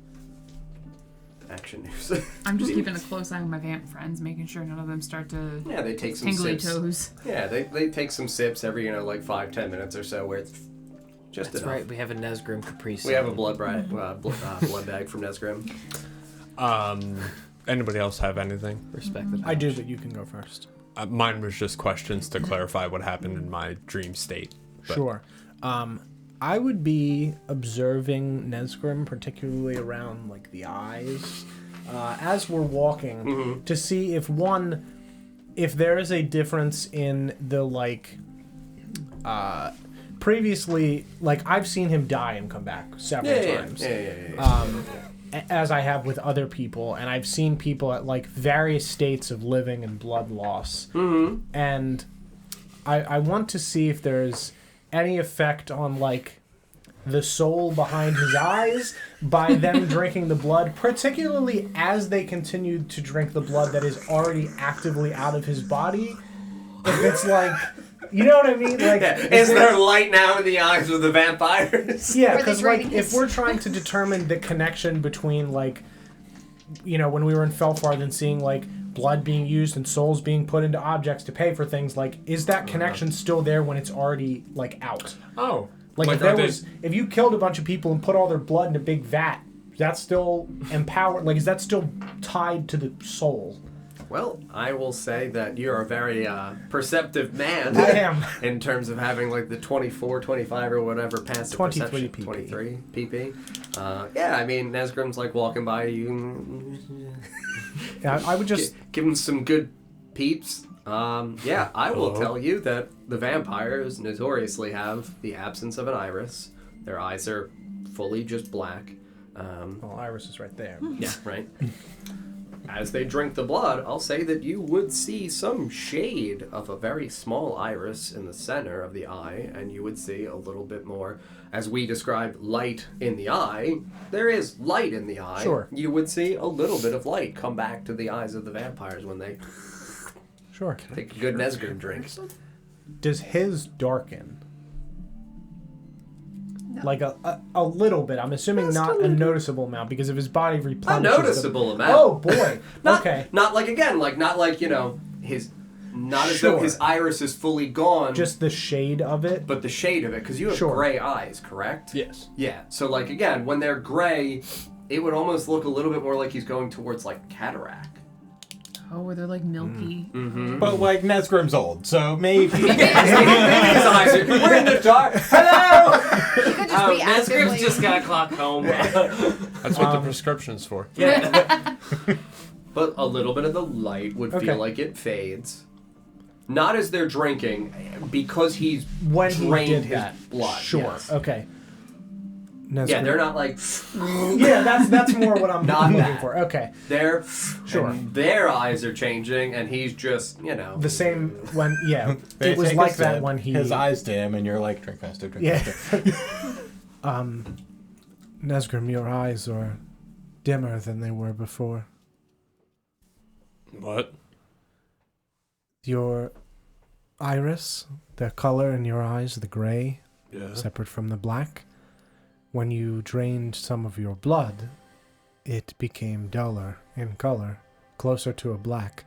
action news? I'm just keeping a close eye on my vamp friends, making sure none of them start to Yeah, they take some tingly sips. toes. Yeah, they take some sips every, like 5-10 minutes or so where it's just That's enough. right. We have a Nesgrim Caprice. We have a blood bag from Nesgrim. Anybody else have anything? Respect the I do, but you can go first. Mine was just questions to clarify what happened in my dream state. But Sure. I would be observing Nesgrim, particularly around like the eyes, as we're walking, to see if there is a difference in the previously, like I've seen him die and come back several times. Yeah. As I have with other people, and I've seen people at like various states of living and blood loss. Mm-hmm. And I want to see if there's any effect on like the soul behind his eyes by them drinking the blood, particularly as they continue to drink the blood that is already actively out of his body. If it's like, you know what I mean? Like, Is there light now in the eyes of the vampires? yeah, Are they because draining like his- if we're trying to determine the connection between like, when we were in Felfarth and seeing like blood being used and souls being put into objects to pay for things, like is that connection still there when it's already like out? oh, Like if are there was, if you killed a bunch of people and put all their blood in a big vat, that's still empowered. Like is that still tied to the soul? Well, I will say that you're a very perceptive man. I am. In terms of having like the 24, 25 or whatever passive 23 perception. PP. 23 PP. Yeah, I mean, Nesgrim's like walking by you. Yeah, I would just Give him some good peeps. Yeah, I will tell you that the vampires notoriously have the absence of an iris. Their eyes are fully just black. well, Iris is right there. Yeah, right. As they drink the blood, I'll say that you would see some shade of a very small iris in the center of the eye, and you would see a little bit more, as we describe light in the eye. There is light in the eye. Sure. You would see a little bit of light come back to the eyes of the vampires when they Sure. take a good Nesgrim drink. Does his darken? No. Like a little bit. I'm assuming Just not a a little. noticeable amount because if his body A replenishes. noticeable amount. Oh boy. Not, Okay. Not like, again, like, not like, his... Not as though Sure. his iris is fully gone. Just the shade of it. But the shade of it, because you have Sure. gray eyes, correct? yes. Yeah. So, like, again, when they're gray, it would almost look a little bit more like he's going towards, like, cataract. Oh, where they're like milky. Mm-hmm. But like Nesgrim's old, so maybe. Maybe his eyes are... We're in the dark. Hello! He could just be Nesgrim's actively. just got glaucoma. That's what the prescription's for. Yeah. But a little bit of the light would Okay. feel like it fades. Not as they're drinking, because he's When he drained did his that. blood. Sure. yes. Okay. Yeah, Nesgrim. they're not like... Yeah, that's more what I'm Not looking that. for. Okay. They're... Sure. And their eyes are changing, and he's just, The same when, yeah. They It was take like a that sip, when he... His eyes dim, and you're like, drink faster, drink Yeah. faster. Nesgrim, your eyes are dimmer than they were before. What? Your iris, the color in your eyes, the gray, Yeah. separate from the black. When you drained some of your blood, it became duller in color, closer to a black.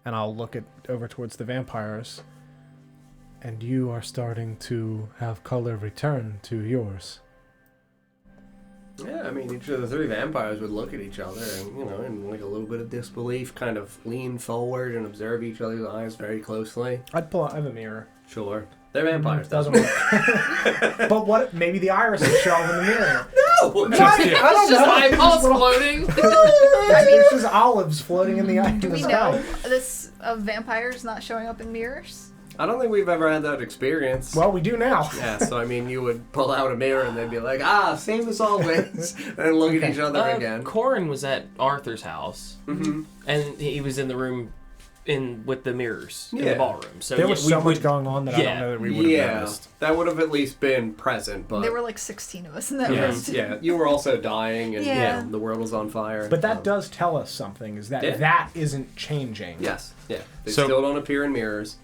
And I'll look over towards the vampires, and you are starting to have color return to yours. Yeah, I mean, each of the three vampires would look at each other and, in like a little bit of disbelief, kind of lean forward and observe each other's eyes very closely. I'd pull out, I have a mirror. Sure. They're vampires. Doesn't work. But what? Maybe the iris is shown in the mirror. No! I don't know. Eyeballs floating. I mean, it's just olives floating in the Do we sky. know this vampires not showing up in mirrors? I don't think we've ever had that experience. Well, we do now. Yeah, so I mean, you would pull out a mirror and they'd be like, same as always, and look at each other again. Corin was at Arthur's house, and he was in the room with the mirrors in Yeah. the ballroom. So There yeah, was we so much would- going on that I don't know that we would have Yeah, noticed. that would have at least been present, but There were like 16 of us in that yeah, room. yeah, you were also dying, and Yeah. the world was on fire. But that does tell us something, is that Yeah. that isn't changing. Yes, yeah, they So- still don't appear in mirrors.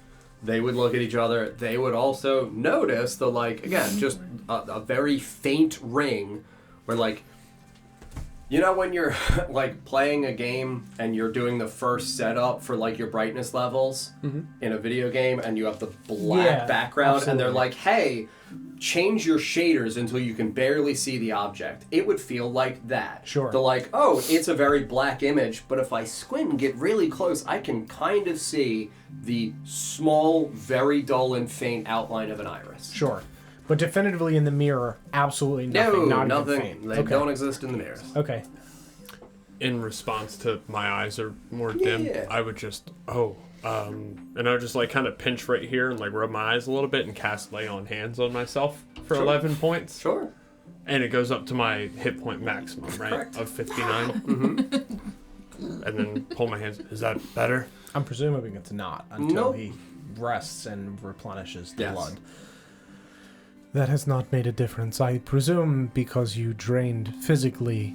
They would look at each other. They would also notice the, again, just a very faint ring where, when you're, playing a game and you're doing the first setup for, your brightness levels in a video game and you have the black Yeah, background and they're absolutely. like, hey, change your shaders until you can barely see the object. It would feel like that. Sure. It's a very black image, but if I squint and get really close, I can kind of see the small, very dull and faint outline of an iris. Sure. But definitively in the mirror, absolutely nothing. No, not nothing. Even faint. They Okay. don't exist in the mirrors. Okay. In response to my eyes are more dim, Yeah. I would just, and I would just kind of pinch right here and rub my eyes a little bit and cast lay on hands on myself for Sure. 11 points. Sure. And it goes up to my hit point maximum, right? Correct. Of 59. And then pull my hands. Is that better? I'm presuming it's not until Nope. he rests and replenishes the Yes. blood. That has not made a difference. I presume because you drained physically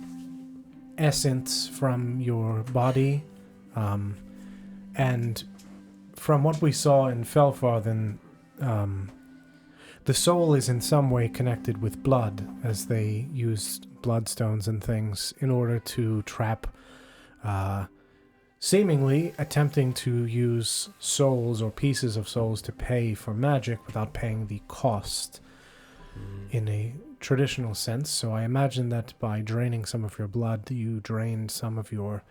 essence from your body, and from what we saw in Felfarthen, the soul is in some way connected with blood, as they used bloodstones and things in order to trap, seemingly attempting to use souls or pieces of souls to pay for magic without paying the cost in a traditional sense. So I imagine that by draining some of your blood, you drained some of your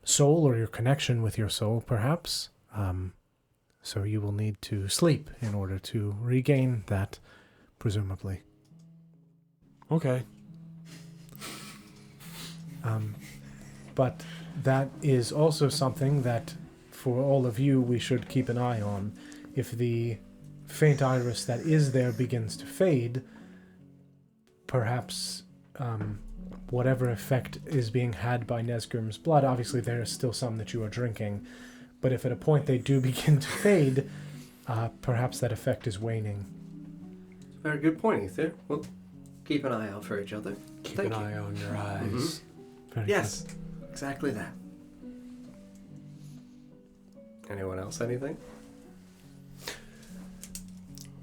soul or your connection with your soul, perhaps. So you will need to sleep in order to regain that, presumably. Okay. But that is also something that, for all of you, we should keep an eye on. If the faint iris that is there begins to fade, perhaps whatever effect is being had by Nesgrim's blood, obviously there is still some that you are drinking, but if at a point they do begin to fade, perhaps that effect is waning. Very good point, Ether. We'll keep an eye out for each other. Keep Thank an you. eye on your eyes. Very Yes, exactly that. Anyone else, anything?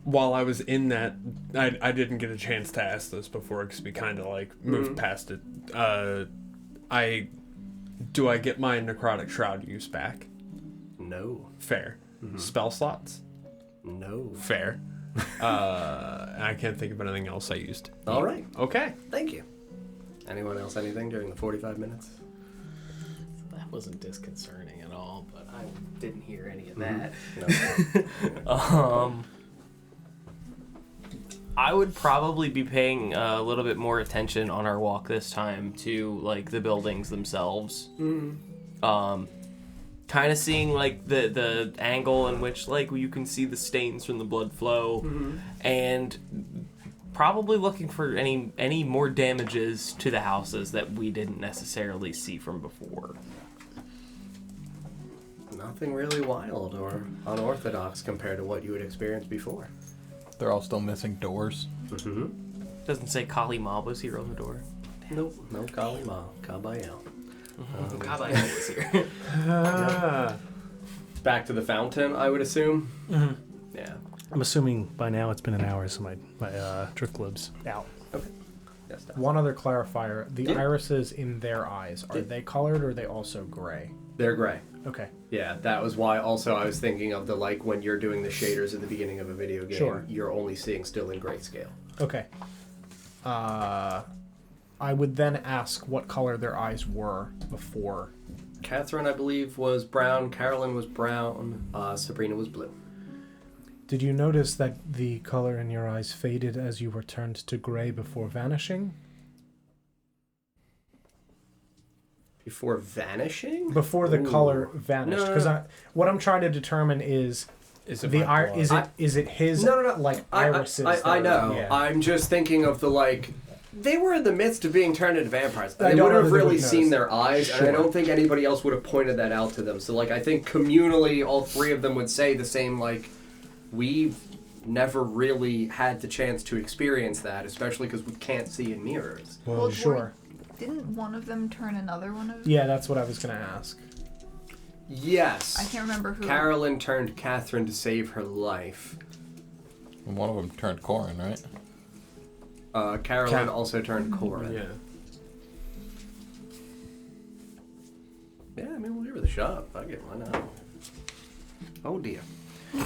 While I was in that, I didn't get a chance to ask this before because we kind of moved past it. Do I get my necrotic shroud use back? No. Fair. Spell slots? No. Fair. And I can't think of anything else I used. All right. Okay. Thank you. Anyone else, anything during the 45 minutes? That wasn't disconcerting at all, but I didn't hear any of that. No. I would probably be paying a little bit more attention on our walk this time to the buildings themselves. Kind of seeing like the angle in which like you can see the stains from the blood flow, and probably looking for any more damages to the houses that we didn't necessarily see from before. Nothing really wild or unorthodox compared to what you had experienced before. They're all still missing doors. Doesn't say Kali Ma was here on the door. Nope, no Kali Ma, Kabayel. Kali Ma was here. Back to the fountain, I would assume. Yeah. I'm assuming by now it's been an hour, so my drift globe's out. Okay. Yes, that's One other clarifier: the irises in their eyes, are they colored or are they also gray? They're gray. Okay. Yeah, that was why also I was thinking of the like when you're doing the shaders at the beginning of a video game, Sure. you're only seeing still in grayscale. Okay. I would then ask what color their eyes were before. Catherine, I believe, was brown. Carolyn was brown. Sabrina was blue. Did you notice that the color in your eyes faded as you were turned to gray before vanishing? Before vanishing? Before the Ooh. color vanished, because what I'm trying to determine is Is it the my blood? is it his No. like irises? I know. Yeah. I'm just thinking of the like. They were in the midst of being turned into vampires. I They don't would know have that they really would seen notice. their eyes, and I Sure. don't think anybody else would have pointed that out to them. So, like, I think communally, all three of them would say the same, like, we've never really had the chance to experience that, especially because we can't see in mirrors. Well, sure. Didn't one of them turn another one of? Yeah, that's what I was gonna ask. Yes. I can't remember who. Carolyn turned Catherine to save her life. And one of them turned Corin, right? Carolyn also turned Corin. Yeah. Yeah, I mean, we'll give her the shot. Fuck it, why not? Oh, dear.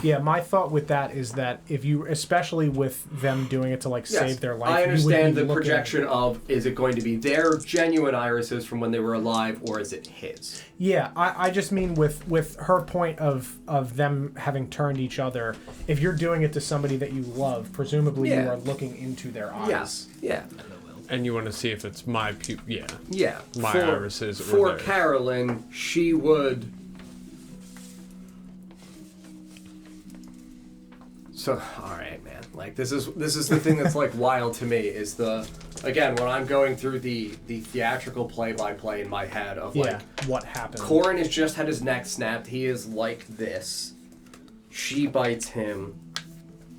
Yeah, my thought with that is that if you, especially with them doing it to like save their life, I you would understand be the looking- projection of, is it going to be their genuine irises from when they were alive, or is it his? Yeah, I just mean with her point of them having turned each other. If you're doing it to somebody that you love, presumably you Yeah. are looking into their eyes. Yes. Yeah. And you want to see if it's my yeah. Yeah. My irises or For theirs. Carolyn, she would... So, alright, man. Like, this is the thing that's, like, wild to me, is the... Again, when I'm going through the theatrical play-by-play in my head of, like... what happened? Corin has just had his neck snapped. He is like this. She bites him.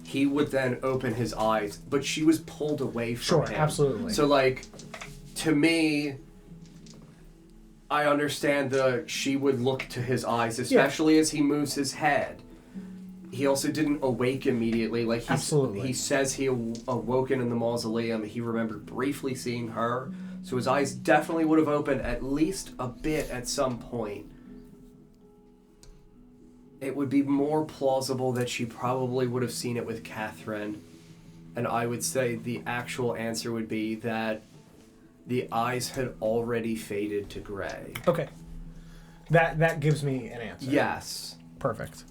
He would then open his eyes, but she was pulled away from him. Sure, absolutely. So, like, to me, I understand she would look to his eyes, especially as he moves his head. He also didn't awake immediately. Like, Absolutely. He says he awoken in the mausoleum. He remembered briefly seeing her. So his eyes definitely would have opened at least a bit at some point. It would be more plausible that she probably would have seen it with Catherine. And I would say the actual answer would be that the eyes had already faded to gray. Okay. That gives me an answer. Yes. Perfect.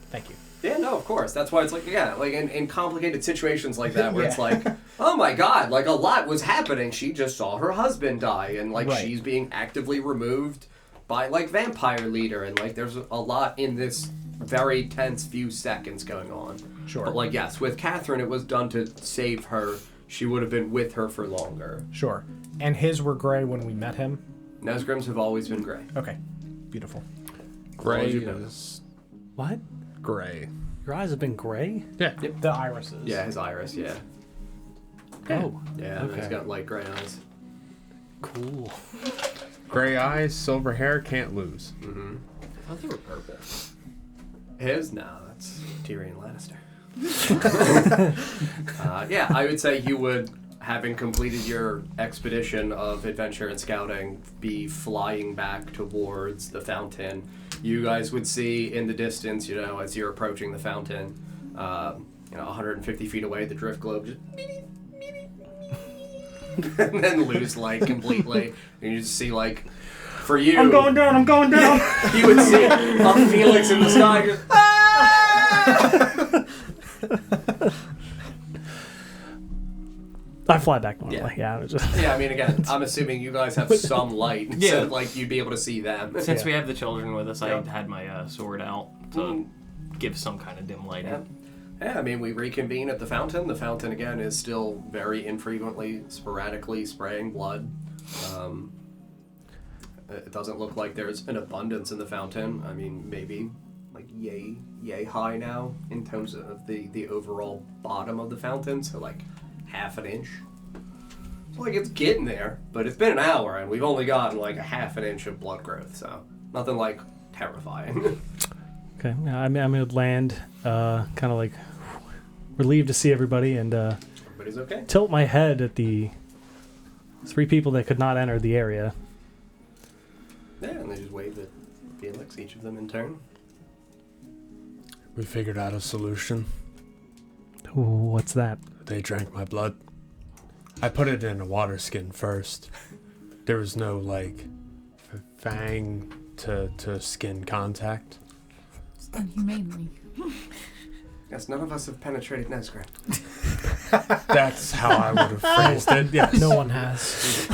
Thank you. Yeah, no, of course. That's why it's like, yeah, like in complicated situations like that where it's Yeah. like, oh my god, like a lot was happening. She just saw her husband die and like Right. she's being actively removed by like vampire leader and like there's a lot in this very tense few seconds going on. Sure. But like, yes, with Catherine it was done to save her. She would have been with her for longer. Sure. And his were gray when we met him? Nesgrims have always been gray. Okay. Beautiful. Gray as you know. is What? gray. Your eyes have been gray? Yeah. The irises. Yeah, his iris, yeah. Oh, Yeah, Okay. he's got light gray eyes. cool. Gray eyes, silver hair, can't lose. Mm-hmm. I thought they were purple. His? No, that's Tyrion Lannister. Yeah, I would say you would, having completed your expedition of adventure and scouting, be flying back towards the fountain. You guys would see in the distance, you know, as you're approaching the fountain, 150 feet away, the drift globe just and then lose light completely. And you just see, like, for you... I'm going down. You would see a Felix in the sky just... I fly back normally. Yeah. Yeah, I mean, again, I'm assuming you guys have some light, so like you'd be able to see them. Since we have the children with us, I had my sword out to give some kind of dim lighting. Yeah, I mean, we reconvene at the fountain. The fountain, again, is still very infrequently, sporadically spraying blood. It doesn't look like there's an abundance in the fountain. I mean, maybe like yay high now in terms of the overall bottom of the fountain, so like half an inch. So like it's getting there, but it's been an hour and we've only gotten like a half an inch of blood growth, so nothing like terrifying. Okay, I'm gonna land, kind of like relieved to see everybody, and Everybody's okay. tilt my head at the 3 people that could not enter the area. Yeah, and they just wave at Felix, each of them in turn. We figured out a solution. Ooh, what's that? They drank my blood. I put it in a water skin first. There was no, like, fang to skin contact. Inhumanely. Yes, none of us have penetrated Nesgrim. That's how I would have phrased it. Yes. No one has.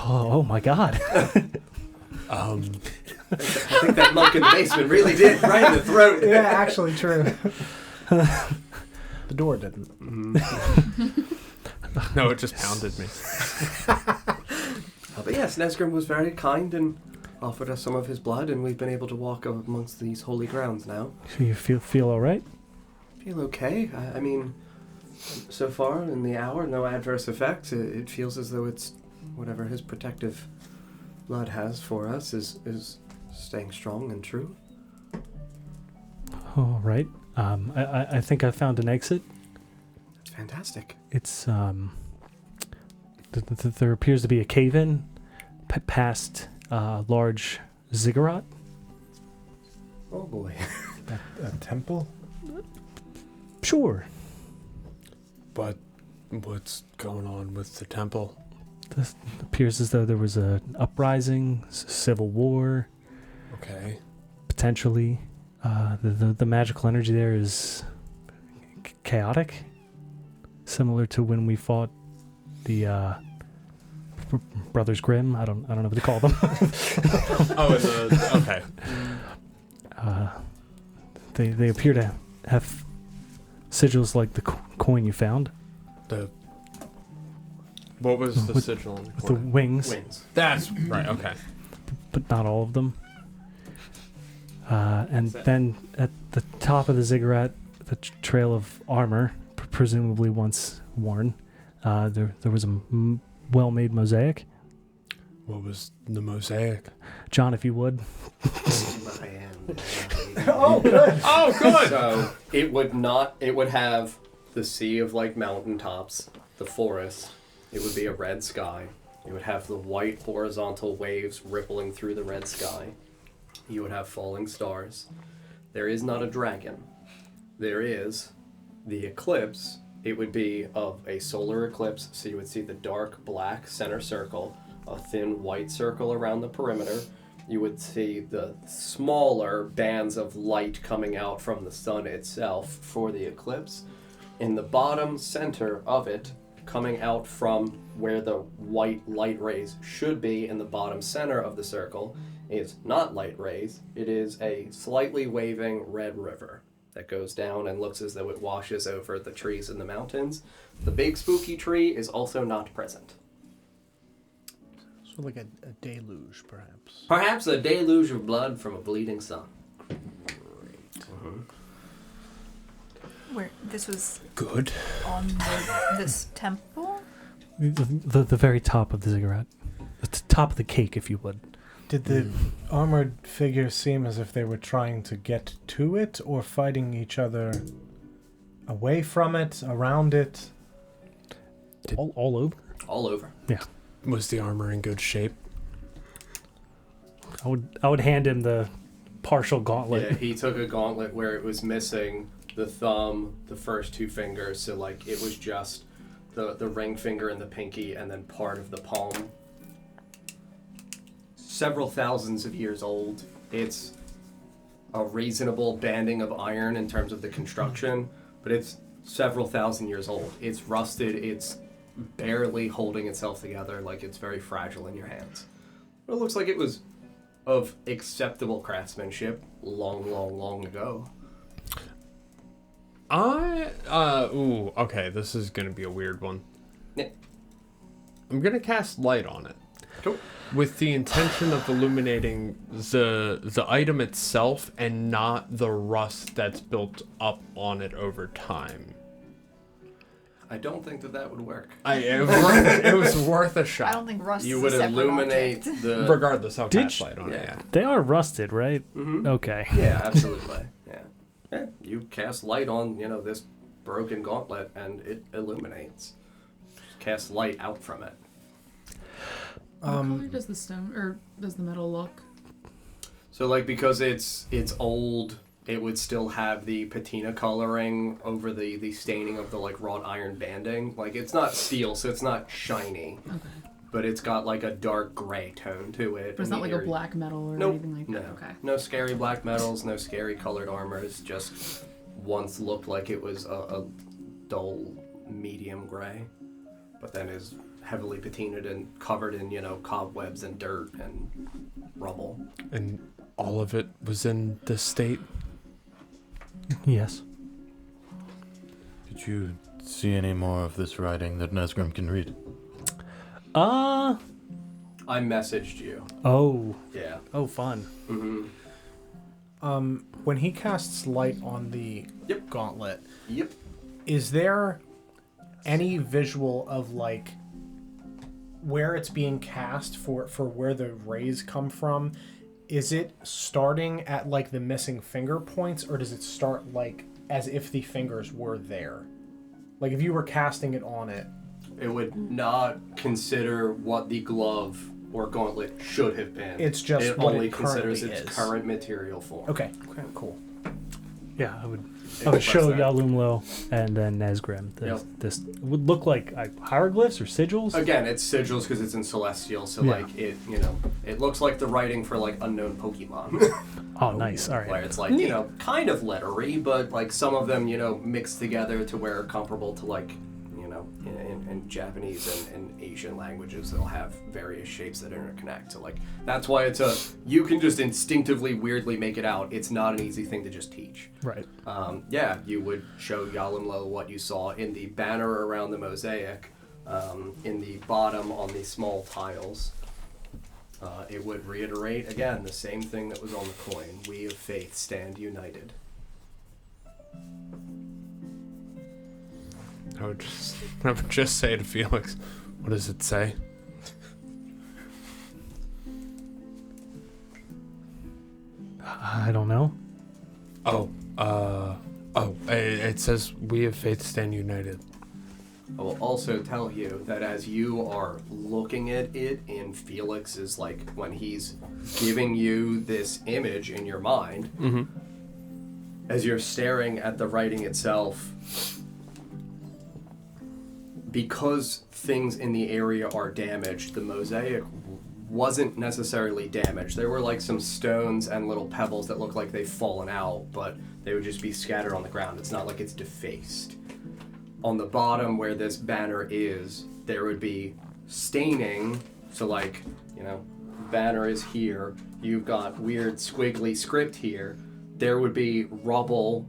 Oh my God. I think that monk in the basement really did right in the throat. Yeah, actually true. The door didn't. No, it just pounded me. But yes, Nesgrim was very kind and offered us some of his blood, and we've been able to walk amongst these holy grounds now. So you feel all right? Feel okay. I mean, so far in the hour, no adverse effects. It feels as though it's whatever his protective blood has for us is staying strong and true. All right. I think I found an exit. It's fantastic. It's there appears to be a cave-in past large ziggurat. Oh boy. A temple? Sure. But what's going on with the temple? This appears as though there was an uprising, civil war, Okay. potentially. The magical energy there is chaotic, similar to when we fought the Brothers Grimm. I don't know what to call them. Okay. They appear to have sigils like the coin you found. What was the With- sigil? With the wings, That's right. Okay. but not all of them. And then at the top of the ziggurat, the trail of armor, presumably once worn, there was a well-made mosaic. What was the mosaic? John, if you would. Oh, good. Oh, good. So it would have the sea of like mountaintops, the forest. It would be a red sky. It would have the white horizontal waves rippling through the red sky. You would have falling stars. There is not a dragon. There is the eclipse. It would be of a solar eclipse, so you would see the dark black center circle, a thin white circle around the perimeter. You would see the smaller bands of light coming out from the sun itself for the eclipse. In the bottom center of it, coming out from where the white light rays should be in the bottom center of the circle, is not light rays. It is a slightly waving red river that goes down and looks as though it washes over the trees in the mountains. The big spooky tree is also not present. So like a deluge, perhaps. Perhaps a deluge of blood from a bleeding sun. Where this was Good. on this temple? The very top of the ziggurat. The top of the cake, if you would. Did the armored figures seem as if they were trying to get to it or fighting each other away from it, around it? All over? All over. Yeah. Was the armor in good shape? I would hand him the partial gauntlet. Yeah, he took a gauntlet where it was missing the thumb, the first 2 fingers, so like it was just the ring finger and the pinky and then part of the palm. Several thousands of years old. It's a reasonable banding of iron in terms of the construction, but it's several thousand years old. It's rusted. It's barely holding itself together. Like, it's very fragile in your hands. But it looks like it was of acceptable craftsmanship long ago. Okay, this is gonna be a weird one. Yeah. I'm gonna cast light on it. Cool. With the intention of illuminating the item itself and not the rust that's built up on it over time. I don't think that would work. It was worth a shot. I don't think rust You is would a separate illuminate object. the... Regardless, I'll Did cast you- light on it. Yeah. Yeah. They are rusted, right? Mhm. Okay. Yeah, absolutely. Yeah. You cast light on, this broken gauntlet, and it illuminates. Just cast light out from it. What color does the stone or does the metal look? So, like, because it's old, it would still have the patina coloring over the staining of the, like, wrought iron banding. Like, it's not steel, so it's not shiny. Okay. But it's got, like, a dark gray tone to it. But it's in not the like a area. black metal or Nope. anything like No. that. Okay. No scary black metals, no scary colored armors. Just once looked like it was a dull medium gray, but then is heavily patinaed and covered in, cobwebs and dirt and rubble. And all of it was in this state. Yes. Did you see any more of this writing that Nesgrim can read? I messaged you. Oh. Yeah. Oh, fun. Mm-hmm. When he casts light on the gauntlet, Yep. is there any visual of like where it's being cast for where the rays come from? Is it starting at like the missing finger points, or does it start like as if the fingers were there? Like if you were casting it on it. It would not consider what the glove or gauntlet should have been. It's just it what only it considers currently its is. current material form. Okay, cool. Yeah, I would Express show that. Yalumlo and then Nesgrim. This would look like hieroglyphs or sigils. Again, it's sigils because it's in Celestial, so Yeah. like it looks like the writing for like unknown Pokemon. Oh, nice. All right. Where it's like, kind of lettery, but like some of them, mixed together to where comparable to like, in Japanese and Asian languages, they'll have various shapes that interconnect. So like, that's why you can just instinctively weirdly make it out. It's not an easy thing to just teach. Right. You would show Yalimlo what you saw in the banner around the mosaic, in the bottom on the small tiles. It would reiterate, again, the same thing that was on the coin. We of faith stand united. I would just say to Felix, what does it say? I don't know. It says we of faith stand united. I will also tell you that as you are looking at it in Felix's, like, when he's giving you this image in your mind, as you're staring at the writing itself, because things in the area are damaged, the mosaic wasn't necessarily damaged. There were like some stones and little pebbles that look like they've fallen out, but they would just be scattered on the ground. It's not like it's defaced. On the bottom where this banner is, there would be staining. So like, banner is here. You've got weird squiggly script here. There would be rubble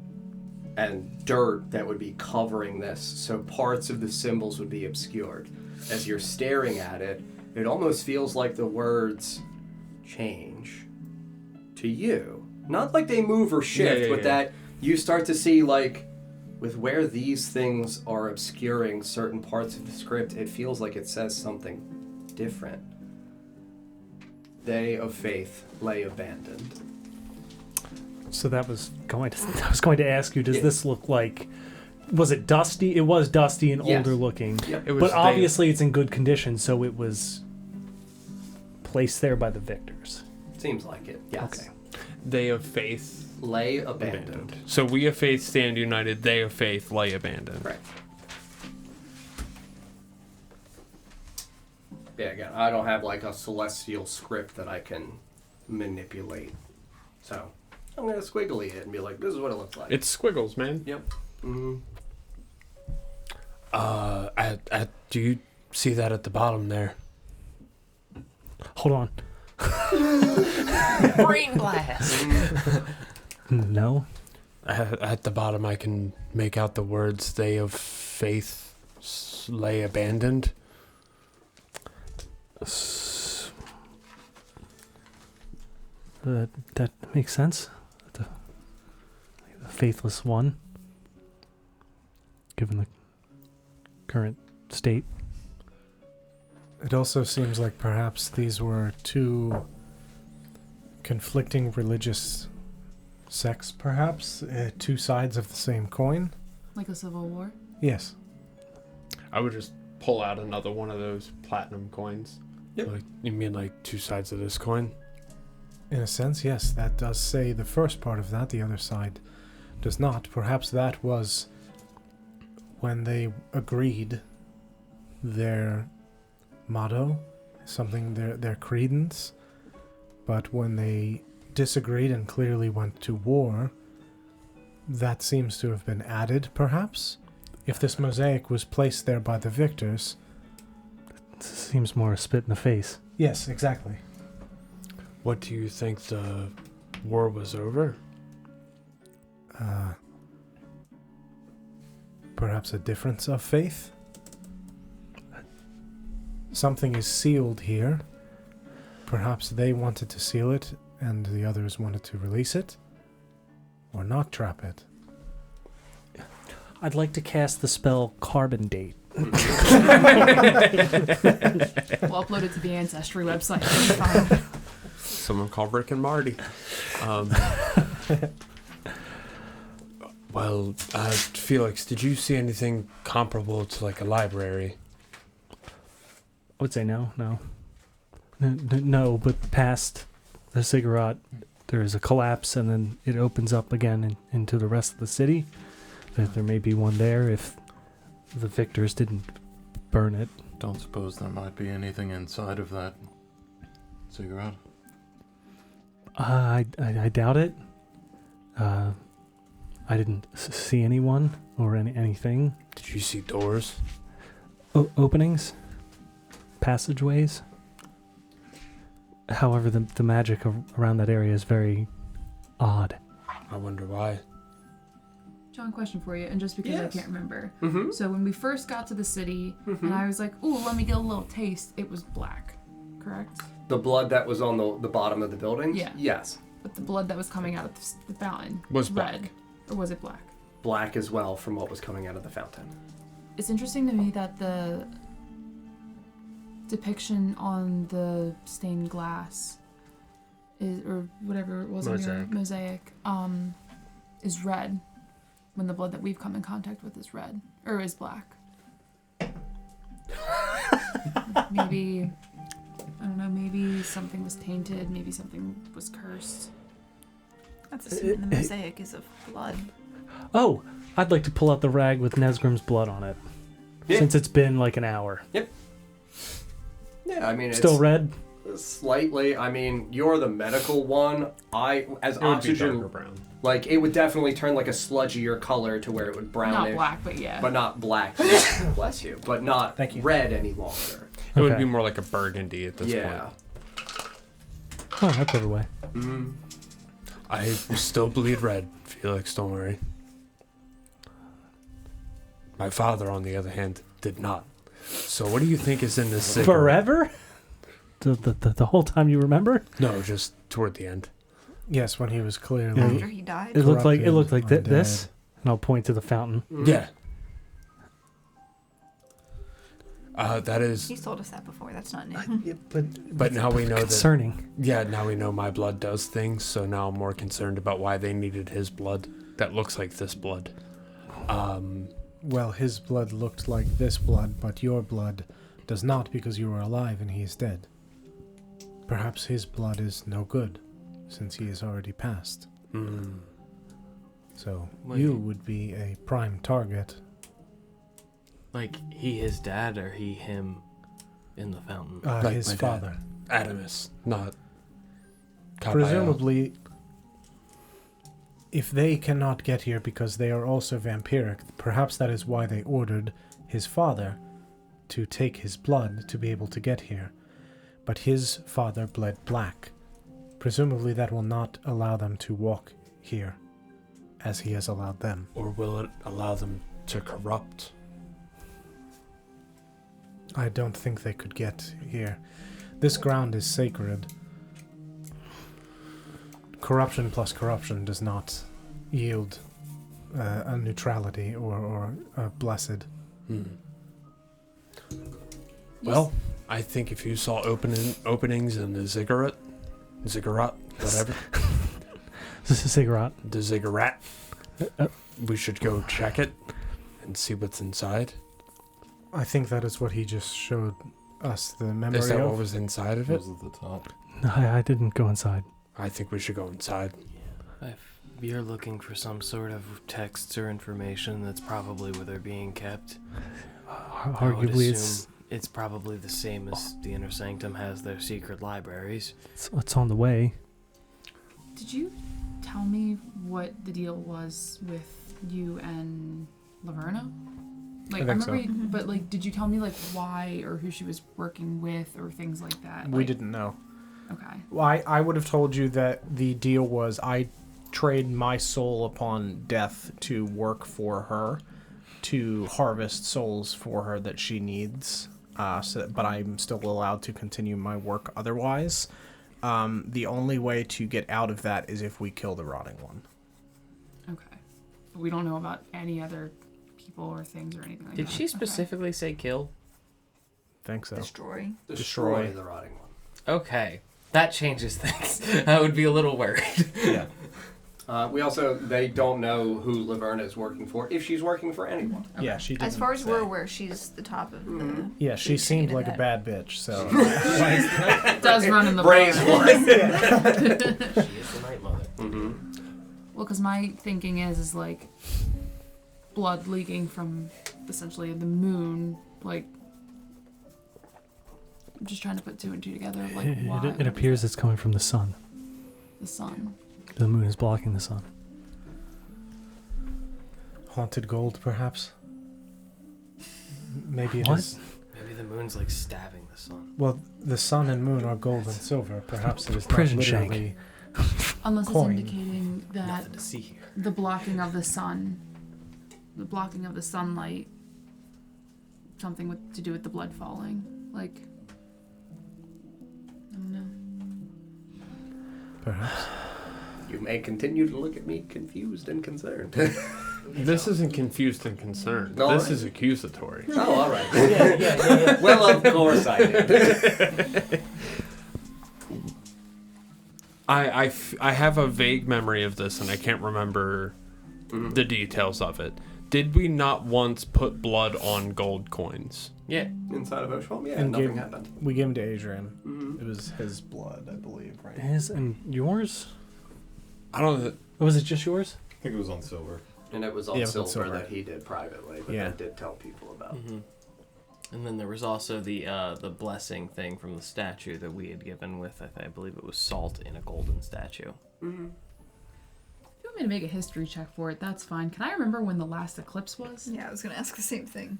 and dirt that would be covering this, so parts of the symbols would be obscured. As you're staring at it, it almost feels like the words change to you. Not like they move or shift, but that you start to see, like, with where these things are obscuring certain parts of the script, it feels like it says something different. They of faith lay abandoned. So I was going to ask you, does this look like, was it dusty? It was dusty and Yes. older looking. Yep. It was But obviously it's in good condition, so it was placed there by the victors. Seems like it, yes. Okay. They of faith Lay abandoned. So we of faith stand united, they of faith lay abandoned. Right. Yeah, again, I don't have like a celestial script that I can manipulate. So I'm going to squiggly it and be like, this is what it looks like. It's squiggles, man. Yep. Mm-hmm. Do you see that at the bottom there? Hold on. Brain blast. No. At the bottom, I can make out the words, "They of faith lay abandoned." That makes sense. The faithless one, given the current state. It also seems like perhaps these were two conflicting religious sects, perhaps? Two sides of the same coin? Like a civil war? Yes. I would just pull out another one of those platinum coins. Yep. Like, you mean like two sides of this coin? In a sense, yes. That does say the first part of that, the other side does not. Perhaps that was when they agreed their motto, something their credence, but when they disagreed and clearly went to war, that seems to have been added, perhaps? If this mosaic was placed there by the victors... It seems more a spit in the face. Yes, exactly. What do you think the war was over? Perhaps a difference of faith? Something is sealed here. Perhaps they wanted to seal it and the others wanted to release it? Or not trap it? I'd like to cast the spell Carbon Date. We'll upload it to the Ancestry website. Fine. Someone called Rick and Marty. Well, Felix, did you see anything comparable to like a library? I would say no. No, but past the ziggurat, there is a collapse, and then it opens up again into the rest of the city. There may be one there if the victors didn't burn it. Don't suppose there might be anything inside of that ziggurat? I doubt it. I didn't see anyone or anything. Did you see doors? Openings? Passageways? However, the magic around that area is very odd. I wonder why. John, question for you, and just because I Yes. can't remember. Mm-hmm. So when we first got to the city, and I was like, ooh, let me get a little taste, it was black, correct? The blood that was on the bottom of the building? Yeah. Yes. But the blood that was coming out of the fountain Was red. black. Or was it black? Black as well from what was coming out of the fountain. It's interesting to me that the depiction on the stained glass is, or whatever it was on your mosaic, is red, when the blood that we've come in contact with is red, or is black. Maybe, I don't know, maybe something was tainted, maybe something was cursed. That's assuming the mosaic is of blood. Oh, I'd like to pull out the rag with Nesgrim's blood on it. Yeah. Since it's been like an hour. Yeah, I mean, Still it's red? slightly. I mean, you're the medical one. As It would be oxygen, darker brown. like it would definitely turn like a sludgier color to where it would brownish. Not black, but yeah. But not black. Bless you. But not Thank you. red any longer. It would Okay. be more like a burgundy at this Yeah. point. Oh, that's over way. Mm-hmm. I still bleed red, Felix, don't worry. My father, on the other hand, did not. So what do you think is in this cigarette? Forever? The whole time you remember? No, just toward the end. Yes, when he was clearly... After he died. It looked like Corrupted, this, and I'll point to the fountain. Yeah. That is... He's told us that before. That's not new. But now we know that... Concerning. Yeah, now we know my blood does things, so now I'm more concerned about why they needed his blood. That looks like this blood. Well, his blood looked like this blood, but your blood does not because you are alive and he is dead. Perhaps his blood is no good, since he is already passed. So, Wait. you would be a prime target. Like, he his dad or he him in the fountain? Like His my dad. father. Adamus, not... Kabael. Presumably, if they cannot get here because they are also vampiric, perhaps that is why they ordered his father to take his blood to be able to get here. But his father bled black. Presumably that will not allow them to walk here, as he has allowed them. Or will it allow them to corrupt? I don't think they could get here. This ground is sacred. Corruption plus corruption does not yield a neutrality or a blessed. Well, I think if you saw openings in the ziggurat, whatever, This is a cigarette. the ziggurat, we should go check it and see what's inside. I think that is what he just showed us, the memory Is that of. what was inside of it? Those at the top. No, I didn't go inside. I think we should go inside. If you're looking for some sort of texts or information, that's probably where they're being kept. I would Arguably, assume it's probably the same as the Inner Sanctum has their secret libraries. it's on the way. Did you tell me what the deal was with you and Laverna? Like, I think so. remember, but like, did you tell me like why or who she was working with or things like that? We Like, didn't know. Okay. Well, I would have told you that the deal was I trade my soul upon death to work for her, to harvest souls for her that she needs. But I'm still allowed to continue my work otherwise. The only way to get out of that is if we kill the rotting one. Okay. But we don't know about any other people or things or anything like Did that. she specifically say kill? Think so. Destroy. Destroy. the rotting one. Okay. That changes things. I would be a little worried. Yeah. They don't know who Laverna is working for, if she's working for anyone. Yeah, she didn't As far as say. we're aware, she's the top of the. Yeah, she food seemed chain like in a that. bad bitch, so. It does run in the Brains blood. She is the Night Mother. Mm-hmm. Well, because my thinking is like blood leaking from essentially the moon. Like, I'm just trying to put two and two together. Of, like, why It appears it's coming from the sun. the sun. The moon is blocking the sun. Haunted gold, perhaps? Maybe it What? is. Maybe the moon's like stabbing the sun. Well, the sun and moon are gold and silver. Perhaps it is not Prison shank. literally. Unless Coin. it's indicating that Nothing to see here. the blocking of the sun, the blocking of the sunlight, something to do with the blood falling. Like, I don't know. Perhaps. You may continue to look at me confused and concerned. This isn't confused and concerned. All This right. is accusatory. Oh, all right. Yeah. Well, of course I did. I have a vague memory of this, and I can't remember the details of it. Did we not once put blood on gold coins? Yeah. Inside of Oshuamp? Yeah, And nothing gave- happened. We gave him to Adrian. Mhm. It was his blood, I believe, right? His and yours? I don't know. Or was it just yours? I think it was on silver. And it was Yeah, all it was all silver silver. that he did privately, but Yeah. then did tell people about. Mm-hmm. And then there was also the blessing thing from the statue that we had given with, I believe it was salt in a golden statue. Mm-hmm. If you want me to make a history check for it, that's fine. Can I remember when the last eclipse was? Yeah, I was gonna ask the same thing.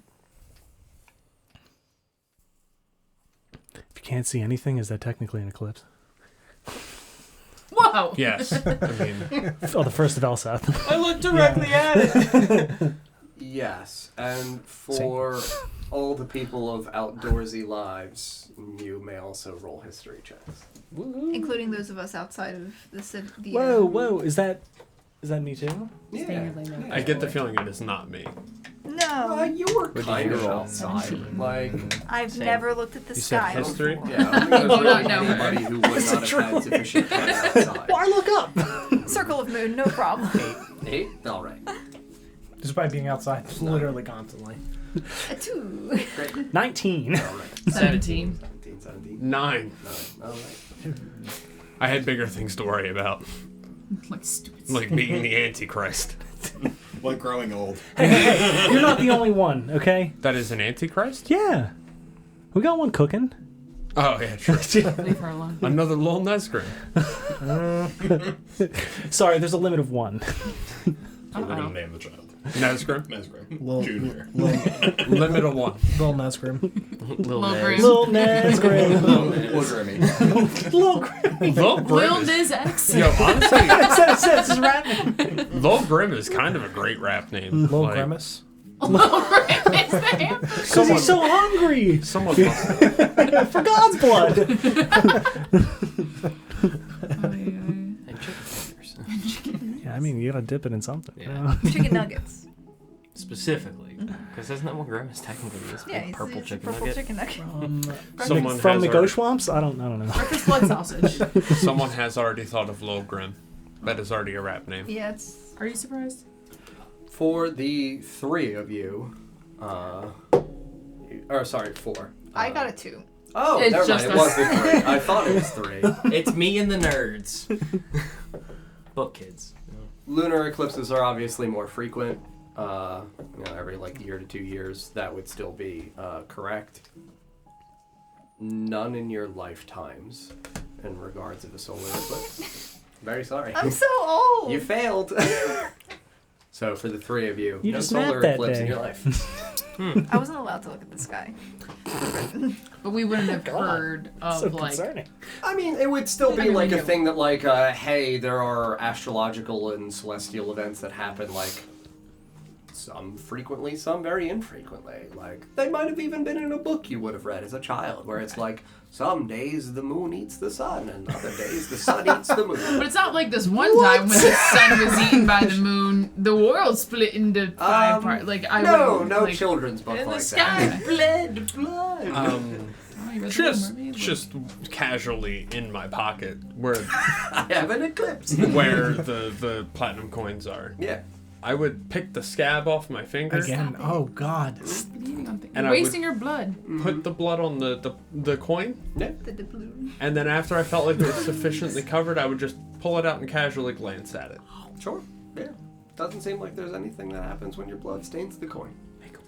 If you can't see anything, is that technically an eclipse? Whoa! Yes. I mean, Oh, the first of Elseth. I looked directly at it! Yes, and for all the people of outdoorsy lives, you may also roll history checks. Including those of us outside of the city. Whoa! Is that me too? Yeah. I get the feeling it is not me. No, You were did kind you of roll? outside. Like, I've Same. never looked at the You said sky history? before. yeah, I don't think there's Oh, really no. anybody who would not have had sufficient time outside. Why look up? Circle of moon, no problem. 8? All right. Despite being outside literally constantly. A 2. 19. All right. 17. 17. 9. All right. I had bigger things to worry about, Like stupid. like meeting the Antichrist. Like growing old. Hey, you're not the only one, okay? That is an Antichrist? Yeah. We got one cooking. Oh, yeah, true. Leave her alone. Another little Nesgrim. Sorry, there's a limit of one. So we're going to name the child. Nesgrim. Junior. Limit of 1. Little Nesgrim. Little Grim. Little Nesgrim. Lil Grim. Lil Niz X. Yo, honestly, That's his rap name. Lil Grim is kind of a great rap name. Little Like, Grimace. Lil Grim is the hamburger. Because he's so hungry. Someone For God's blood. And chicken fingers. Yeah, I mean, you gotta dip it in something. Yeah. Chicken nuggets. Specifically. Because isn't that what Grimace technically is? Yeah, A purple it's a chicken purple nugget? chicken nugget. Someone From has the Oshwamps? I don't know. Breakfast blood sausage. Someone has already thought of Lil Grim. That is already a rap name. Yeah, it's. Are you surprised? For the 3 of you, or sorry, 4. I got a 2. Oh, It's never mind. just It us. was the 3. I thought it was 3. It's me and the nerds. Book kids. Lunar eclipses are obviously more frequent. Every year to 2 years, that would still be correct. None in your lifetimes, in regards of a solar eclipse. Very sorry. I'm so old. You failed. So for the 3 of you, You no just solar napped that eclipse day. in your life. I wasn't allowed to look at the sky. But we wouldn't have heard of So like. concerning. I mean, it would still be I mean, like we a do. thing that hey, there are astrological and celestial events that happen some frequently, some very infrequently. They might have even been in a book you would have read as a child, where it's some days the moon eats the sun, and other days the sun eats the moon. But it's not like this one time when the sun was eaten by the moon, the world split into 5 parts. No children's book In the like sky, that. blood. Oh, you read the Little Mermaid? Just casually in my pocket where I have an eclipse. where the platinum coins are. Yeah. I would pick the scab off my finger, Again. Oh, God. Bleeding on things. And You're I wasting your blood. put the blood on the coin, Yeah. The doubloon. and then after I felt like it was sufficiently covered, I would just pull it out and casually glance at it. Sure. Yeah. Doesn't seem like there's anything that happens when your blood stains the coin. Make a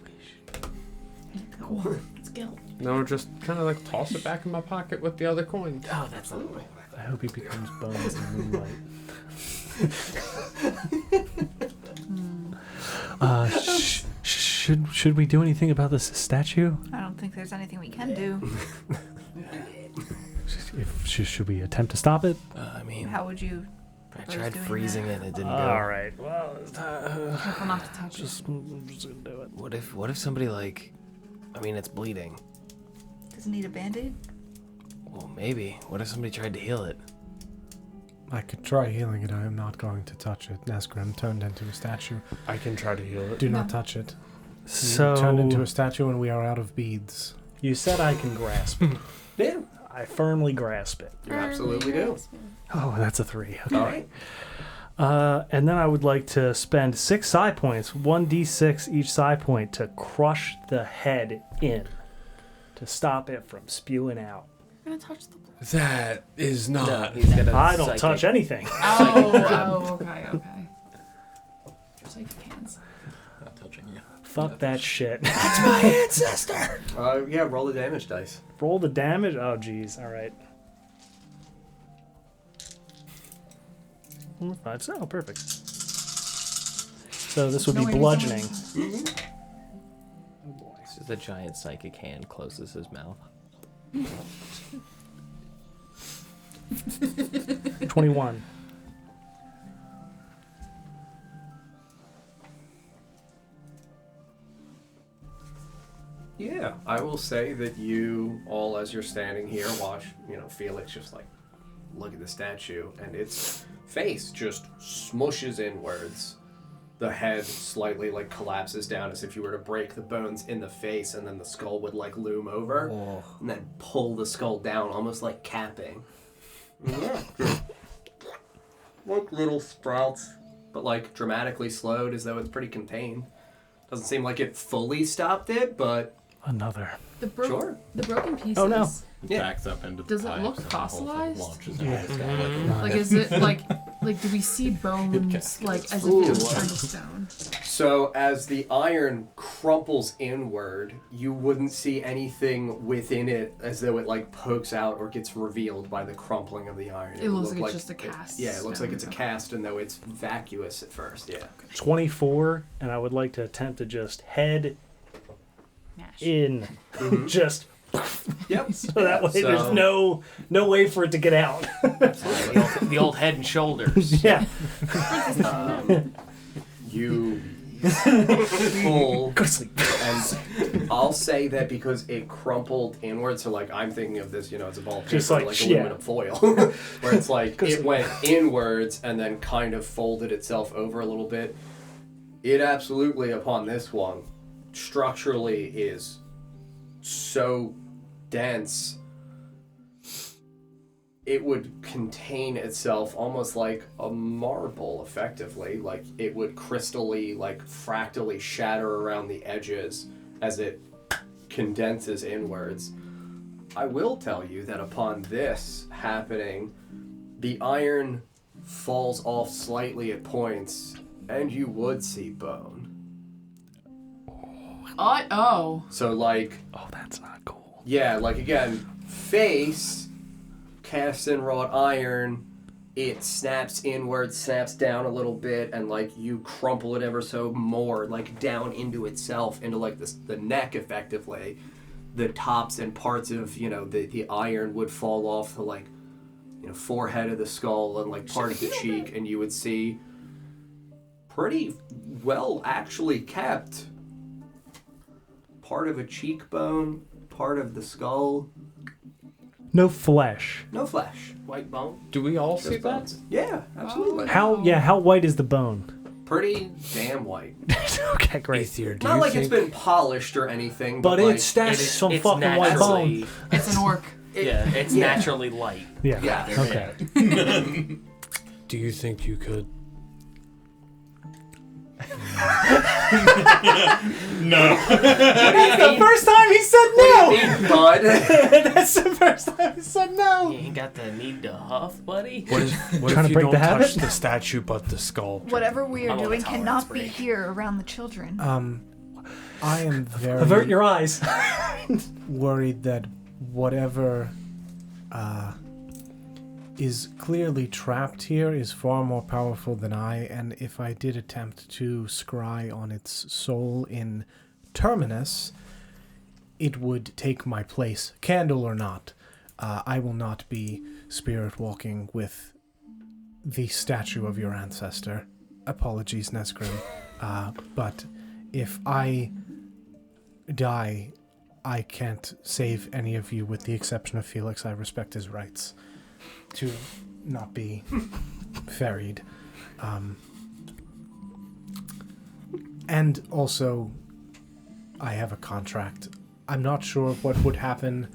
wish. It's guilt. No, just kind of toss it back in my pocket with the other coin. Oh, that's not the way. I hope he becomes bones in moonlight. Should we do anything about this statue? I don't think there's anything we can do. Should we attempt to stop it? I mean, How would you? I propose tried doing freezing it and it didn't go. All right. Well, Careful not to touch it. I'm just gonna do it. What if somebody it's bleeding. Does it need a band-aid? Well, maybe. What if somebody tried to heal it? I could try healing it. I am not going to touch it. Nesgrim turned into a statue. I can try to heal it. Do No. not touch it. So Turned into a statue and we are out of beads. you said I can grasp it. Yeah. I firmly grasp it. You absolutely do. Oh, that's a 3. Okay. All right. And then I would like to spend 6 psi points, 1d6 each psi point, to crush the head in, to stop it from spewing out. You're gonna touch the blood. That is No, not. he's got a I don't psychic- touch anything. Okay. Just like hands. Not touching you. Fuck that shit. Yeah, roll the damage dice. Roll the damage. Oh, geez. All right. 4, 5, 6. Oh, perfect. So this would be bludgeoning. Oh boy. This is a giant psychic hand closes his mouth. 21. Yeah, I will say that you all, as you're standing here, watch, Felix just look at the statue, and its face just smushes inwards. The head slightly collapses down as if you were to break the bones in the face, and then the skull would loom over, and then pull the skull down, almost like capping. Yeah, little sprouts, but dramatically slowed, as though it's pretty contained. Doesn't seem like it fully stopped it, but Another. sure. The broken pieces. Oh, no. Yeah. Backs up into the Does it pipes look and the whole thing fossilized? launches Yeah. out. Like, is it like Like, do we see bones, like, as if Ooh. it was turned to stone? So as the iron crumples inward, you wouldn't see anything within it as though it like pokes out or gets revealed by the crumpling of the iron. It looks would like look it's just a cast. Yeah, it looks like it's a stone. cast, and though it's vacuous at first. Yeah. 24, and I would like to attempt to just head Mash. in. Just Yep. so that way there's no way for it to get out. The old head and shoulders. Yeah. You pull, and I'll say that because it crumpled inward, so like I'm thinking of this, it's a ball of paper, Just like, aluminum foil, where it's like it went inwards and then kind of folded itself over a little bit. It absolutely, upon this one, structurally is so dense it would contain itself almost like a marble, effectively. Like it would crystally, like fractally shatter around the edges as it condenses inwards. I will tell you that upon this happening, the iron falls off slightly at points, and you would see bone. Oh. So like... Oh, that's not cool. Yeah, like again, face... cast in wrought iron, it snaps inward, snaps down a little bit, and like you crumple it ever so more, like down into itself, into like this, the neck effectively. The tops and parts of, the iron would fall off the like, forehead of the skull and like part of the cheek, and you would see pretty well actually kept part of a cheekbone, part of the skull. No flesh. No flesh. White bone. Do we all see Just that? bones. Yeah, absolutely. How white is the bone? Pretty damn white. Okay, great. Aether, do Not you like think... it's been polished or anything, But like, it's that's some it's fucking white naturally- bone. It's an orc. It's yeah. naturally light. Yeah. Yeah. Okay. Do you think you could... No. That's the first time he said no. Bud. That's the first time he said no. You ain't got the need to huff, buddy. What Trying if to you break don't the habit? touch the statue but the skull? Whatever we are I want a doing tolerance cannot be break. here around the children. I am very Avert your eyes. worried that whatever is clearly trapped here is far more powerful than I, and if I did attempt to scry on its soul in Terminus, it would take my place, candle or not. I will not be spirit walking with the statue of your ancestor. Apologies, Nesgrim. But if I die, I can't save any of you with the exception of Felix. I respect his rights to not be ferried. And also, I have a contract. I'm not sure what would happen.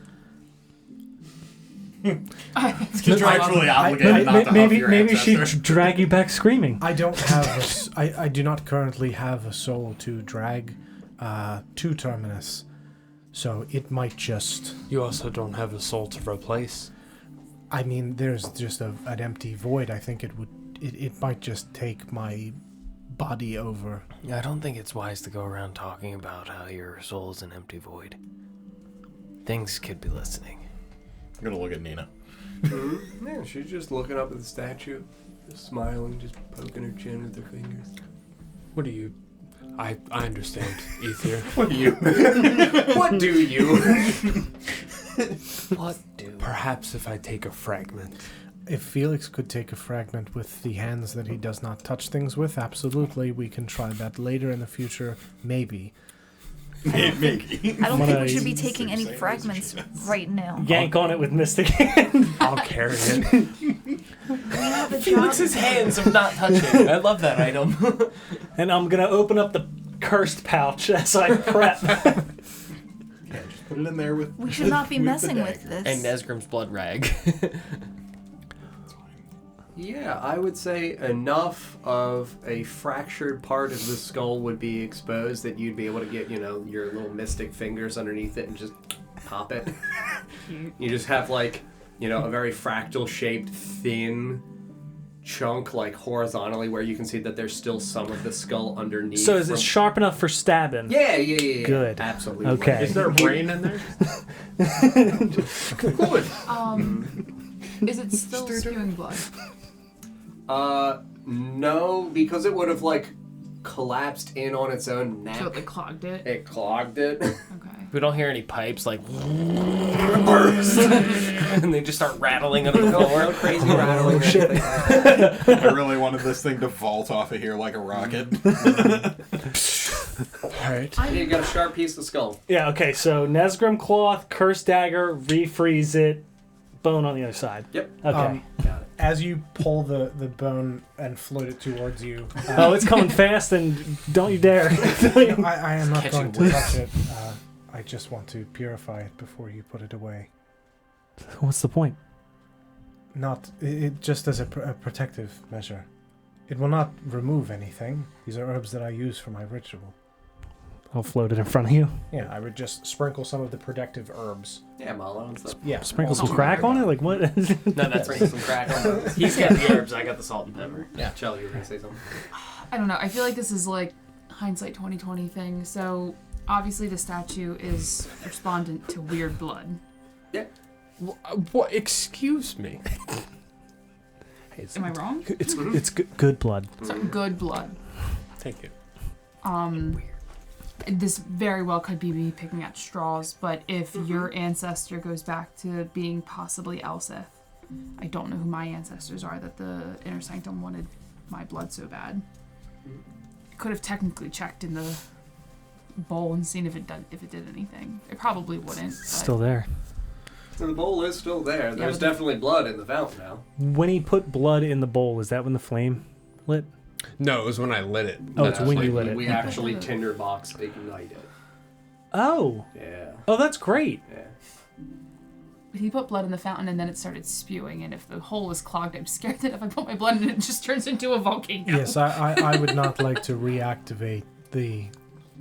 Contractually obligated not to huff your maybe she'd ancestor. drag you back screaming. I don't have I do not currently have a soul to drag to Terminus, so it might just... You also don't have a soul to replace. I mean, there's just an empty void. I think it might just take my body over. I don't think it's wise to go around talking about how your soul is an empty void. Things could be listening. I'm gonna look at Nina. Yeah, she's just looking up at the statue, just smiling, just poking her chin with her fingers. What do you... I understand, Aether. What do you? What do you? What do? Perhaps if I take a fragment. If Felix could take a fragment with the hands that he does not touch things with, absolutely, we can try that later in the future, maybe. Maybe. I don't think gonna- we should be taking any fragments right now. Yank on it with Mystic Hand. I'll carry it. We have a job. Felix's hands of not touching. I love that item. And I'm gonna open up the cursed pouch as I prep. Yeah, just put it in there with. We should not be with the messing with dagger. this. And Nesgrim's blood rag. Yeah, I would say enough of a fractured part of the skull would be exposed that you'd be able to get, your little mystic fingers underneath it and just pop it. You just have a very fractal shaped, thin chunk like horizontally where you can see that there's still some of the skull underneath. So is it sharp enough for stabbing? Yeah. Good. Absolutely. Okay. Is there brain in there? Good. Is it still spewing blood? No, because it would have like collapsed in on its own neck. So it like clogged it? It clogged it. Okay. We don't hear any pipes like and they just start rattling under the floor. Crazy rattling. shit. I really wanted this thing to vault off of here like a rocket. Alright. You got a sharp piece of skull. Yeah, okay, so Nesgrim cloth, curse dagger, refreeze it, bone on the other side. Yep. Okay. Got it. As you pull the bone and float it towards you, Oh, it's coming fast, and don't you dare. I am not Catching going to whiffs. touch it. I just want to purify it before you put it away. What's the point? It just as a protective measure. It will not remove anything. These are herbs that I use for my ritual. I'll float it in front of you. Yeah, I would just sprinkle some of the protective herbs. Yeah, mallow and stuff. Yeah, Sprinkle some also- crack on it? Like what? No, that's Sprinkle some crack on those. He's got the herbs, I got the salt and pepper. Yeah, Chell, you were gonna say something. I don't know. I feel like this is like hindsight 2020 thing. So obviously the statue is respondent to weird blood. What? Excuse me. Am I wrong? It's good blood. Sorry, good blood. Thank you. This very well could be me picking at straws, but if your ancestor goes back to being possibly Elseth, I don't know who my ancestors are that the Inner Sanctum wanted my blood so bad. I could have technically checked in the bowl and seen if it did anything. It probably wouldn't. But Still there. So the bowl is still there. There's but- definitely blood in the fountain now. When he put blood in the bowl, is that when the flame lit? No, it was when I lit it. Oh, it's when you Like, lit it. we actually tinderbox ignited. Oh. Yeah. Oh, that's great. Yeah. he put blood in the fountain and then it started spewing, and if the hole was clogged, I'm scared that if I put my blood in it, it just turns into a volcano. Yes, I would not like to reactivate the...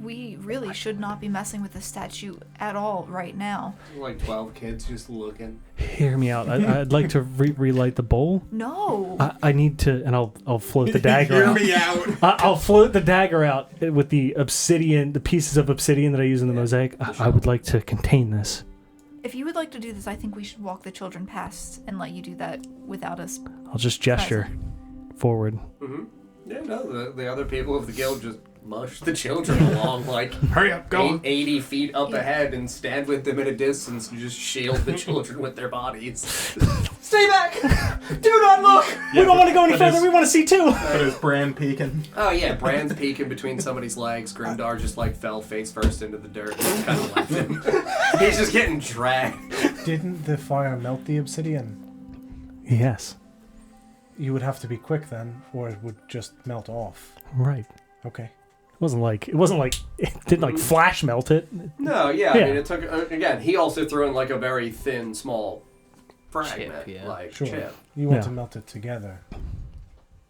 We really should not be messing with the statue at all right now. Like 12 kids just looking. Hear me out. I'd like to relight the bowl. No. I need to, and I'll float the dagger out. Hear me out. I'll float the dagger out with the obsidian, the pieces of obsidian that I use in the mosaic. I would like to contain this. If you would like to do this, I think we should walk the children past and let you do that without us. I'll just gesture forward. Mm-hmm. Yeah, no, the other people of the guild just mush the children along like Hurry up, go. 80 feet up ahead and stand with them at a distance and just shield the children with their bodies. Stay back! Do not look! We don't want to go any further. We want to see too. But is Bran peeking? Oh yeah, Bran's peeking between somebody's legs. Grimdar just like fell face first into the dirt and kind of left him. He's just getting dragged. Didn't the fire melt the obsidian? Yes. You would have to be quick then, or it would just melt off. Right. Okay. It wasn't like it didn't like flash melt it. No, yeah, Yeah. I mean it took again. He also threw in like a very thin, small fragment, Chip, yeah. like Sure. chip. You want Yeah. to melt it together,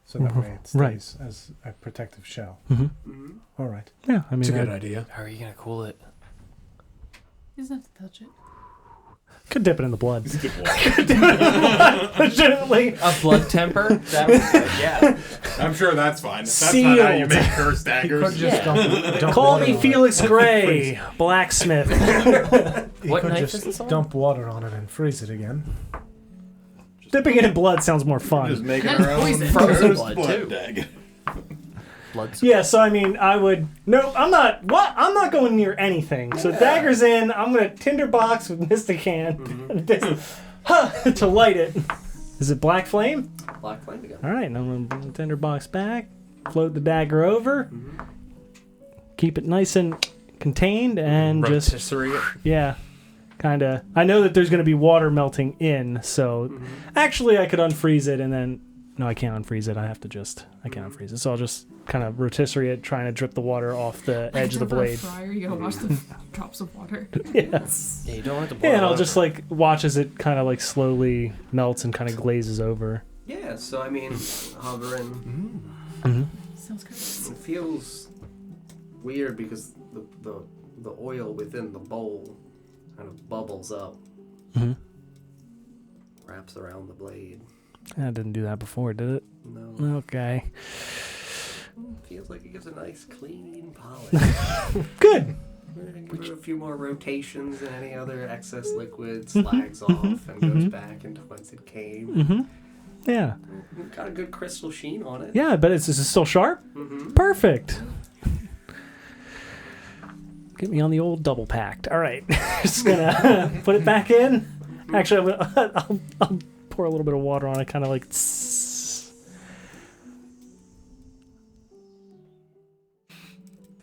so that way it Right. stays as a protective shell. Mm-hmm. Mm-hmm. All right. Yeah, I mean, It's a good idea. How are you gonna cool it? He doesn't have to touch it. could dip it in the blood. Legitimately. A blood temper? That was yeah. I'm sure that's fine. That's not how you Sealed. make curse You could daggers. just dump Call water me on Felix it. Gray, blacksmith. You What could knife just is this on? dump water on it and freeze it again. Dipping it in blood sounds more Just fun. making And our own poison. Frozen cursed blood, too. dagger. Blood. Yeah, so I mean, I would. No, I'm not. What? I'm not going near anything. So dagger's in. I'm gonna tinderbox with Mystic Hand to light it. Is it black flame? Black flame again. All right, and I'm gonna tinderbox back, float the dagger over, keep it nice and contained, and just Rotisserie it. yeah, kind of. I know that there's gonna be water melting in, so actually I could unfreeze it and then. No, I can't unfreeze it. I have to just. I can't unfreeze it. So I'll just kind of rotisserie it, trying to drip the water off the edge of the blade. Fryer, you gotta watch the drops of water. Yes. Yeah, you don't have to boil Yeah, and it I'll over. just like watch as it kind of like slowly melts and kind of glazes over. Yeah, so I mean, hovering. Sounds good. It feels weird because the oil within the bowl kind of bubbles up, Mhm. wraps around the blade. That didn't do that before, did it? No. Okay. Feels like it gives a nice clean polish. Good. Give it a few more rotations and any other excess liquid slags off and goes back into whence it came. Mm-hmm. Yeah. Got a good crystal sheen on it. Yeah, but is it still sharp? Mm-hmm. Perfect. Get me on the old double packed. All right. Just gonna put it back in. Actually, I'll pour a little bit of water on it, kind of like.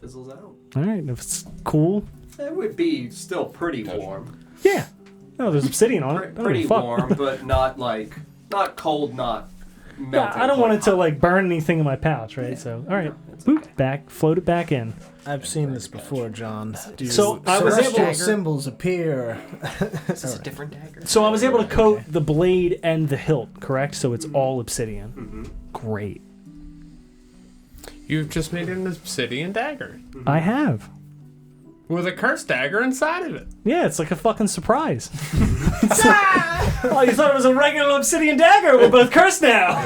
Fizzles out. All right, if it's cool. It would be still pretty warm. Yeah. No, there's obsidian on it. Pretty warm, but not cold, not melting. Yeah, I don't want it to like burn anything in my pouch, right? So, all right, boop, back, float it back in. I've seen this before, John. So I was able celestial symbols appear. Is this a different dagger? So I was able to coat the blade and the hilt, correct? So it's all obsidian. Mm-hmm. Great. You've just made an obsidian dagger I have. with a cursed dagger inside of it. Yeah, it's like a fucking surprise. Oh, you thought it was a regular obsidian dagger? We're both cursed now.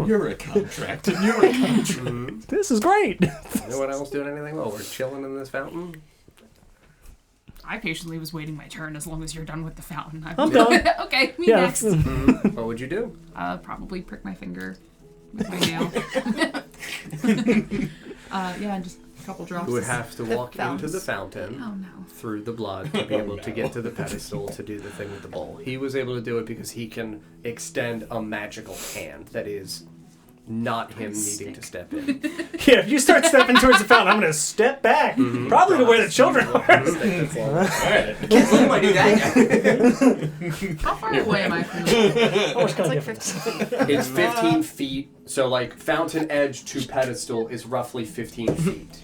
You're a contract, and you're a contract. This is great. Anyone else doing anything while we're chilling in this fountain? I patiently was waiting my turn as long as you're done with the fountain. I'm done. Okay, me Yeah. next. What would you do? Probably prick my finger with my nail. Yeah, and just a couple drops. You would have to walk into fountains. the fountain Oh no. through the blood to be able to get to the pedestal to do the thing with the bowl. He was able to do it because he can extend a magical hand that is not him needing to step in. Yeah, if you start stepping towards the fountain, I'm going to step back. Probably to where the children are. Kids love my new dagger. How far away am I from the How much can I It's get like for this? 15 feet. It's 15 feet, so like fountain edge to pedestal is roughly 15 feet.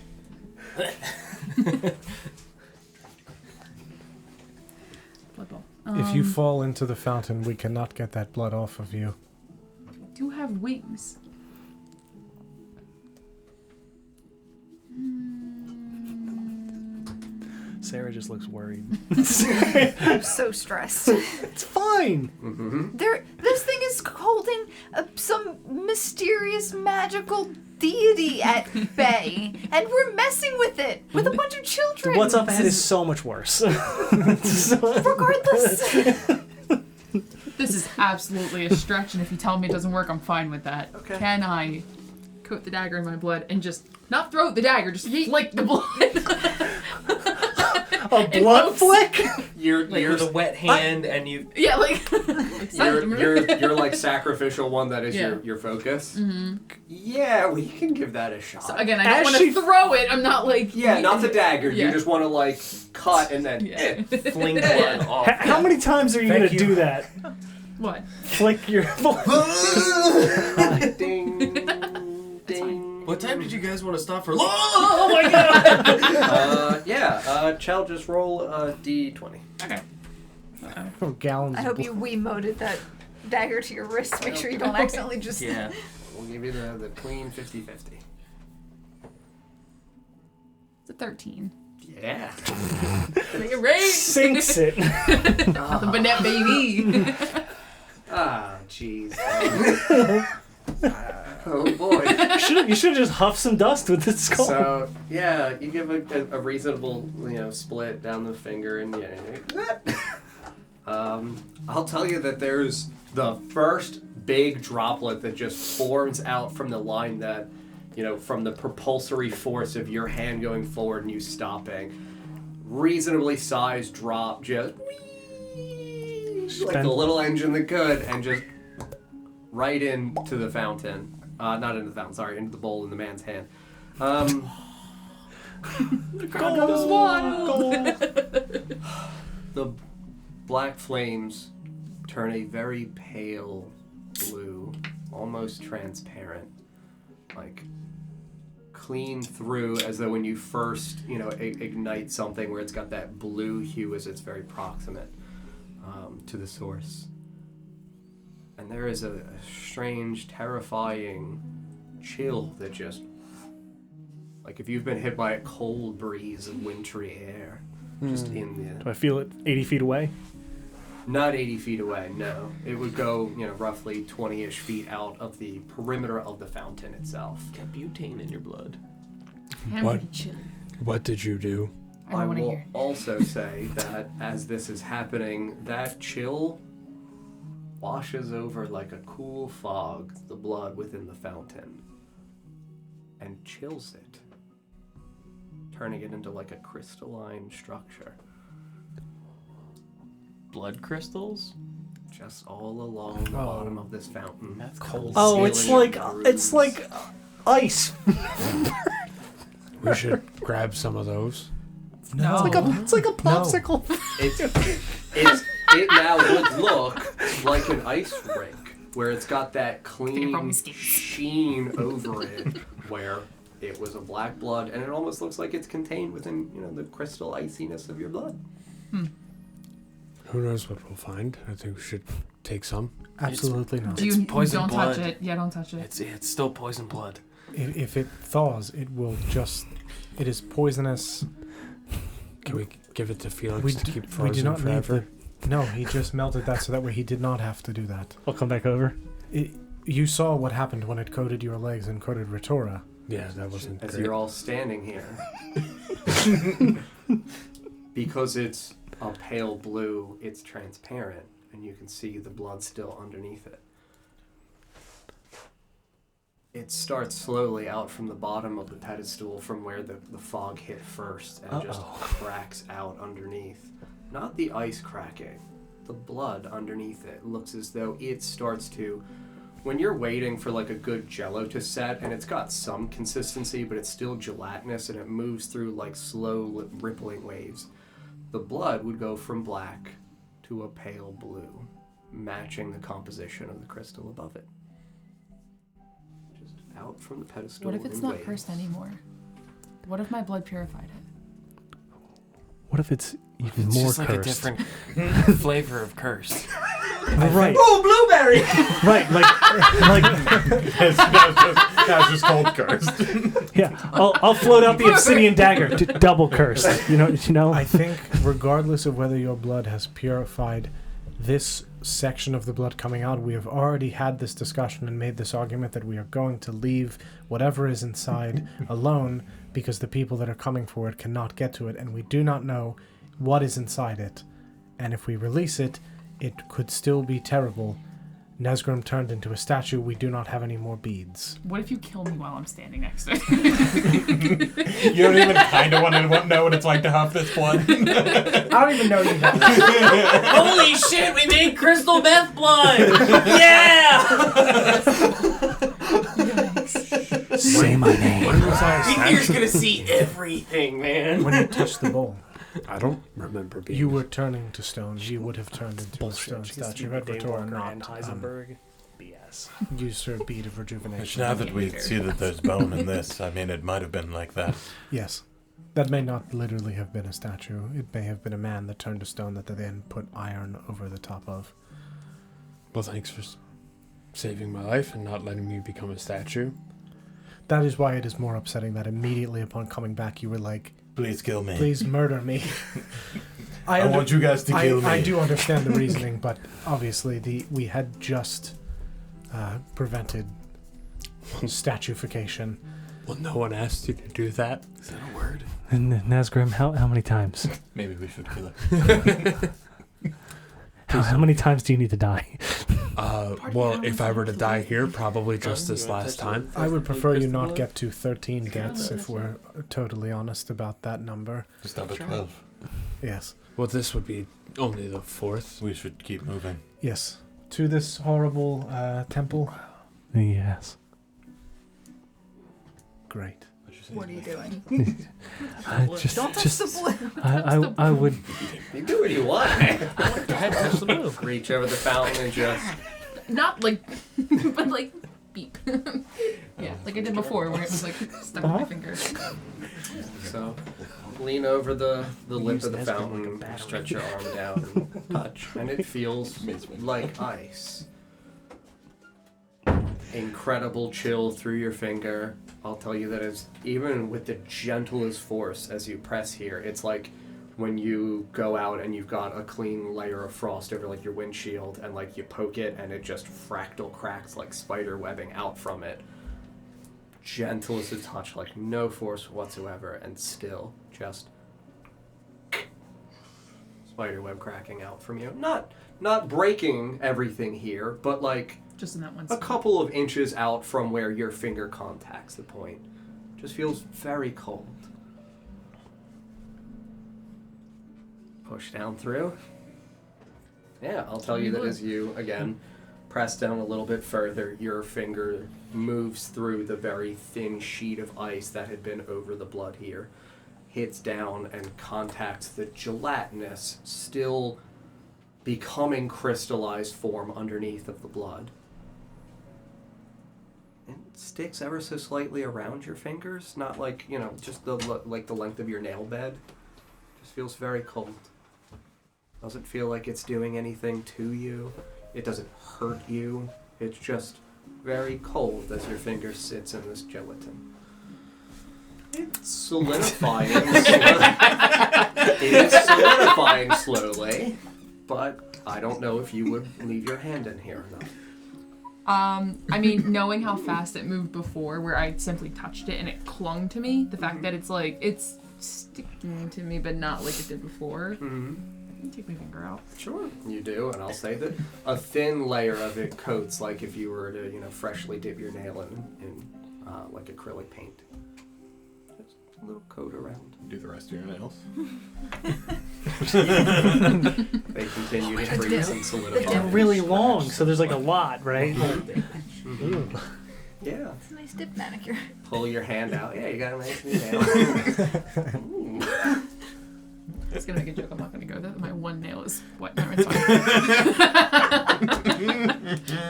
blood bowl? If you fall into the fountain, we cannot get that blood off of you. I do have wings. Sarah just looks worried. I'm so stressed. It's fine. This thing is holding some mysterious magical deity at bay, and we're messing with it with a bunch of children. What's up ahead is so much worse. Regardless. This is absolutely a stretch, and if you tell me it doesn't work, I'm fine with that. Okay. Can I coat the dagger in my blood and just not throw the dagger, just flick the blood? A blood flick? You're with a wet hand, and you. Yeah, like. You're like sacrificial one that is Yeah. your focus. Mm-hmm. Yeah, we can give that a shot. So again, I don't want to throw it. I'm not like. Yeah, not the dagger. Yeah. You just want to like cut and then Fling blood off. How many times are you going to do that? What? Flick your ding, ding. What time did you guys want to stop for? Oh my god! Chell, just roll a d20. Okay. Oh, gallons I of hope blood. you Wiimoted that dagger to your wrist. Make sure you don't accidentally just. Yeah. We'll give you the clean 50-50. It's a 13. Yeah. Take it right. Sinks it. Nothing but that baby. Ah, jeez. Oh boy. You should have just huffed some dust with this skull. So yeah, you give a reasonable split down the finger and I'll tell you that there's the first big droplet that just forms out from the line that from the propulsory force of your hand going forward and you stopping. Reasonably sized drop, just like the little engine that could, and just right into the fountain. Not into the fountain, sorry, into the bowl in the man's hand. The crowd goes wild. The black flames turn a very pale blue, almost transparent, like clean through, as though when you first, ignite something where it's got that blue hue as it's very proximate to the source. And there is a strange, terrifying chill that just, like if you've been hit by a cold breeze of wintry air, just in the... Do I feel it 80 feet away? Not 80 feet away, no. It would go, roughly 20-ish feet out of the perimeter of the fountain itself. Got butane in your blood. I'm What? pretty chill. What did you do? I don't want to will hear. also say that as this is happening, that chill washes over like a cool fog the blood within the fountain and chills it, turning it into like a crystalline structure. Blood crystals? Just all along the bottom of this fountain. That's cold. Oh, it's like ice. We should grab some of those. No. It's like a popsicle. It now would look like an ice rink, where it's got that clean sheen over it, where it was a black blood, and it almost looks like it's contained within, the crystal iciness of your blood. Who knows what we'll find? I think we should take some. Absolutely not. It's poison don't blood. touch it. Yeah, don't touch it. It's still poison blood. If it thaws, it will just... It is poisonous. Can we give it to Felix to keep frozen we do not forever? No, he just melted that so that way he did not have to do that. I'll come back over. You saw what happened when it coated your legs and coated Ritora. Yeah, that wasn't As great. you're all standing here, because it's a pale blue, it's transparent, and you can see the blood still underneath it. It starts slowly out from the bottom of the pedestal from where the fog hit first and just cracks out underneath. Not the ice cracking, the blood underneath it looks as though it starts to... When you're waiting for like a good jello to set and it's got some consistency but it's still gelatinous and it moves through like slow rippling waves, the blood would go from black to a pale blue, matching the composition of the crystal above it. Just out from the pedestal. What if it's in not waves. cursed anymore? What if my blood purified it? What if it's even It's more just like cursed? a different flavor of cursed. Right. Oh, blueberry! Right, That was just cold cursed. yeah. I'll float out the obsidian dagger to double cursed. You know. I think regardless of whether your blood has purified this section of the blood coming out, we have already had this discussion and made this argument that we are going to leave whatever is inside alone because the people that are coming for it cannot get to it, and we do not know what is inside it. And if we release it, it could still be terrible. Nesgrim turned into a statue. We do not have any more beads. What if you kill me while I'm standing next to it? You don't even kind of want to know what it's like to huff this blood. I don't even know you guys. Holy shit, we made crystal meth blood! Yeah! Say my name. When was I You're gonna see everything, man. When you touched the bowl, I don't remember being... you were turning to stone. You would have turned into a stone statue had Ritora not Heisenberg. BS. used her bead of rejuvenation. Which now that we see that there's bone in this, I mean, it might have been like that. Yes. That may not literally have been a statue. It may have been a man that turned to stone that they then put iron over the top of. Well, thanks for saving my life and not letting me become a statue. That is why it is more upsetting that immediately upon coming back you were like, Please kill me. please murder me. I want you guys to kill me. I do understand the reasoning, but obviously we had just prevented statuification. Well, no one asked you to do that. Is that a word? Nesgrim, how many times? Maybe we should kill it. How many times do you need to die? Well, if I were to die here, probably just this last time. I would prefer you not get to 13 deaths if we're totally honest about that number. Just number 12. Yes. Well, this would be only the 4th. We should keep moving. Yes. To this horrible temple. Yes. Great. What are you doing? Just, Don't touch the blood. I would. You do what you want. Go ahead, touch the move. Reach over the fountain and just... Not like, but like, beep. Yeah, like I did before where it was like stuck in my fingers. So, lean over the lip of the fountain, stretch your arm down and touch, and it feels like ice. Incredible chill through your finger. I'll tell you that it's even with the gentlest force as you press here, it's like when you go out and you've got a clean layer of frost over like your windshield and like you poke it and it just fractal cracks like spider webbing out from it. Gentle as a touch, like no force whatsoever, and still just spider web cracking out from you. Not breaking everything here, but like Just in that one a spot. couple of inches out from where your finger contacts the point. Just feels very cold. Push down through. Yeah, I'll tell you that as you, again, press down a little bit further, your finger moves through the very thin sheet of ice that had been over the blood here, hits down and contacts the gelatinous, still becoming crystallized form underneath of the blood. And it sticks ever so slightly around your fingers, not like, just the length of your nail bed. Just feels very cold. Doesn't feel like it's doing anything to you. It doesn't hurt you. It's just very cold as your finger sits in this gelatin. It's solidifying. It is solidifying slowly, but I don't know if you would leave your hand in here or not. I mean, knowing how fast it moved before, where I simply touched it and it clung to me, the fact that it's like, it's sticking to me, but not like it did before. Take my finger out. Sure, you do, and I'll say that a thin layer of it coats like if you were to, freshly dip your nail in like acrylic paint. Just a little coat around. Do the rest of your nails. They continue to freeze and solidify. They're really long, so there's like a lot, right? Yeah. It's a nice dip manicure. Pull your hand out. Yeah, you got a nice new nail. Ooh. I was gonna make a joke. I'm not gonna go there. My one nail is what? No, it's fine.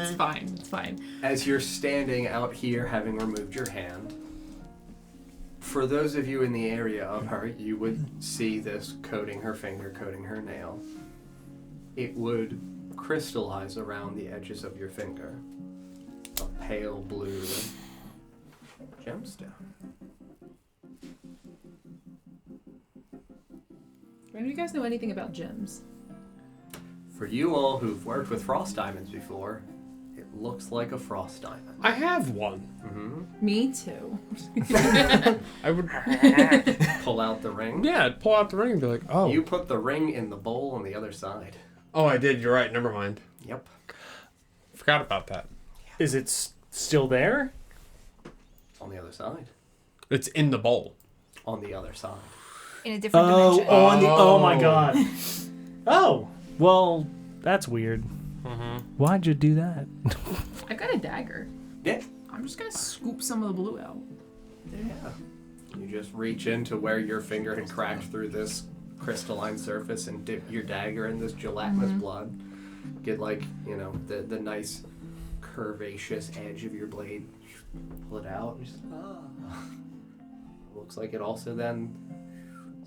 It's fine. It's fine. As you're standing out here, having removed your hand, for those of you in the area of her, you would see this coating her finger, coating her nail. It would crystallize around the edges of your finger. A pale blue gemstone. Do you guys know anything about gems? For you all who've worked with frost diamonds before, it looks like a frost diamond. I have one. Mm-hmm. Me too. I would Pull out the ring. Yeah, I'd pull out the ring and be like, oh. You put the ring in the bowl on the other side. Oh, I did. You're right. Never mind. Yep. Forgot about that. Is it still there? On the other side. It's in the bowl. On the other side. In a different dimension. Oh my god. Oh, well, that's weird. Why'd you do that? I got a dagger. Yeah. I'm just gonna scoop some of the blue out. Yeah. You just reach into where your finger had cracked through this crystalline surface and dip your dagger in this gelatinous blood. Get the nice curvaceous edge of your blade. Pull it out and just looks like it also then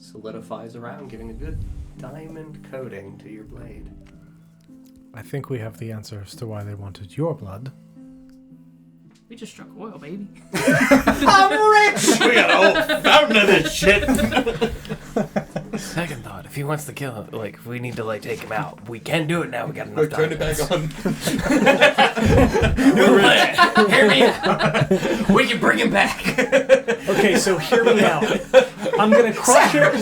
solidifies around, giving a good diamond coating to your blade. I think we have the answer as to why they wanted your blood. We just struck oil, baby. I'm rich! We got a whole fountain of this shit. Second thought, if he wants to kill him, if we need to take him out, we can do it now. We got enough time. Turn it back on. Hear me out. We can bring him back. Okay, so hear me out. I'm gonna crush it.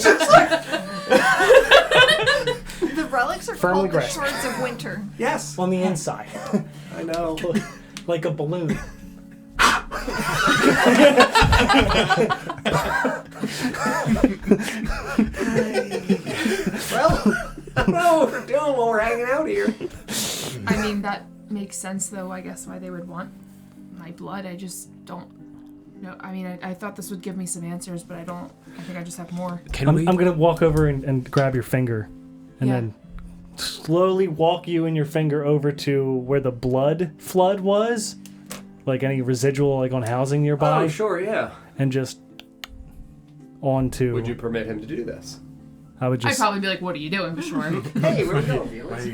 The relics are Firmly called the grasp. shards of winter. Yes! On the inside. I know. Like a balloon. Well, I don't know what we're doing while we're hanging out here. I mean, that makes sense, though, I guess, why they would want my blood. I just don't know. I mean, I thought this would give me some answers, but I don't. I think I just have more. I'm gonna walk over and grab your finger. And then slowly walk you and your finger over to where the blood flood was. Like any residual, on housing nearby. Oh, sure, yeah. And just onto... Would you permit him to do this? I would just... I'd probably be like, what are you doing, for sure? Hey, where are we going, Felix?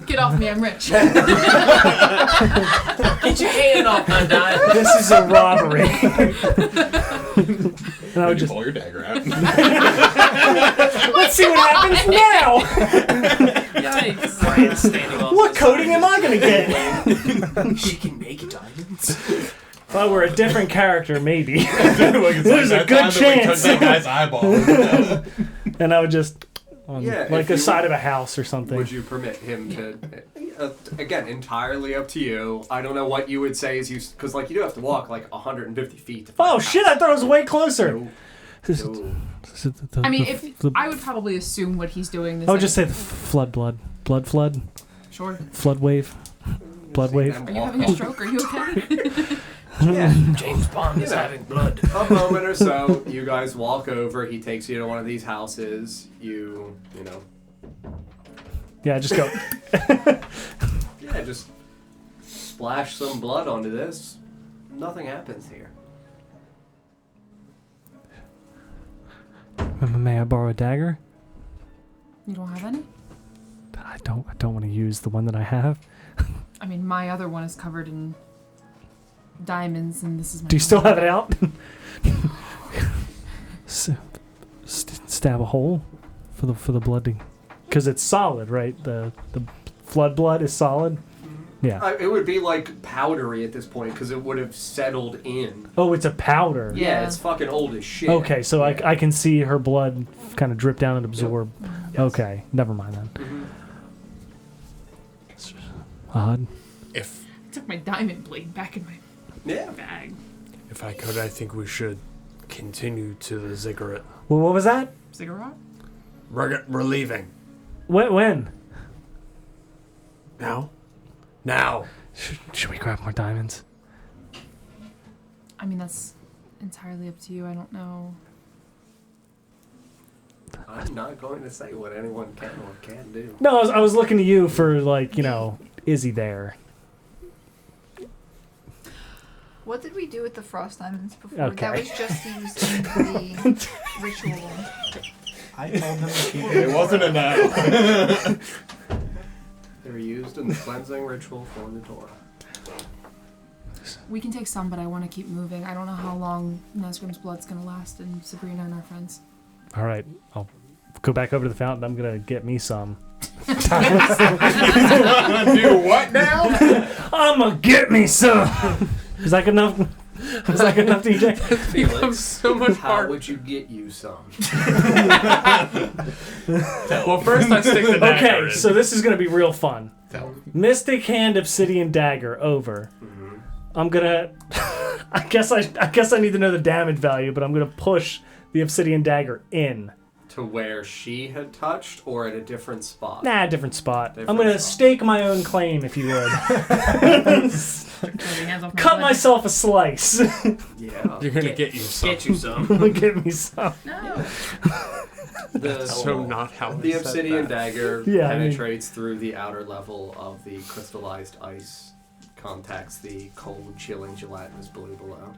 Get off me, I'm rich. Get your hand off my dime. This is a robbery. And I would just... pull your dagger out. Let's see what Yikes. Brian standing off. What the coating side. am I gonna get? She can make diamonds. If I were a different character, maybe. There's a good chance. That guy's eyeball. And I would just on Yeah, like if the you side would- of a house or something. Would you permit him to? Again, entirely up to you. I don't know what you would say is you, because like you do have to walk like 150 feet. To find Oh the shit! house. I thought it was way closer. No. No. I mean, if I would probably assume what he's doing. Is I would like- just say the flood, blood flood, Sure. flood wave, blood See wave. them Are you walk having a up. stroke? Are you okay? Yeah. James Bond is You know. having blood. A moment or so, you guys walk over. He takes you to one of these houses. You know, Yeah, just go. yeah, just splash some blood onto this. Nothing happens here. May I borrow a dagger? You don't have any? I don't want to use the one that I have. I mean, my other one is covered in diamonds, and this is my. Do you still have it out? Stab a hole for the blood to, because it's solid, right? The flood blood is solid. Yeah. It would be like powdery at this point because it would have settled in. Oh, it's a powder. Yeah, Yeah. it's fucking old as shit. Okay, so Yeah. I can see her blood kind of drip down and absorb. Yes. Okay, never mind then. Mhm. Odd. If I took my diamond blade back in my Yeah. bag. I could, I think we should continue to the ziggurat. Well, what was that? Cigarette? We're leaving. When? Now? Now! Should we grab more diamonds? I mean, that's entirely up to you. I don't know. I'm not going to say what anyone can or can't do. No, I was looking to you for like, is he there? What did we do with the frost diamonds before? Okay. That was just used in the ritual. I told him to keep It wasn't enough. They were used in the cleansing ritual for the Torah. We can take some, but I want to keep moving. I don't know how long Nesgrim's blood's gonna last, and Sabrina and our friends. All right, I'll go back over to the fountain. I'm gonna get me some. Do what now? I'm gonna get me some. Is that good enough? Is that good enough, DJ? Felix, so much how would you get you some? Well, first I stick the dagger Okay, in. so this is gonna be real fun. Tell me. Mystic Hand, Obsidian Dagger, over. Mm-hmm. I'm gonna. I guess I need to know the damage value, but I'm gonna push the Obsidian Dagger in. To where she had touched or at a different spot? Nah, different spot. I'm Different gonna spot. stake my own claim, if you would. Hands off my Cut blade. myself a slice. Yeah. You're gonna get you some. Get you some. Give me some. No. So not how The I said obsidian that. dagger Yeah, I mean- penetrates through the outer level of the crystallized ice, contacts the cold, chilling, gelatinous blue below.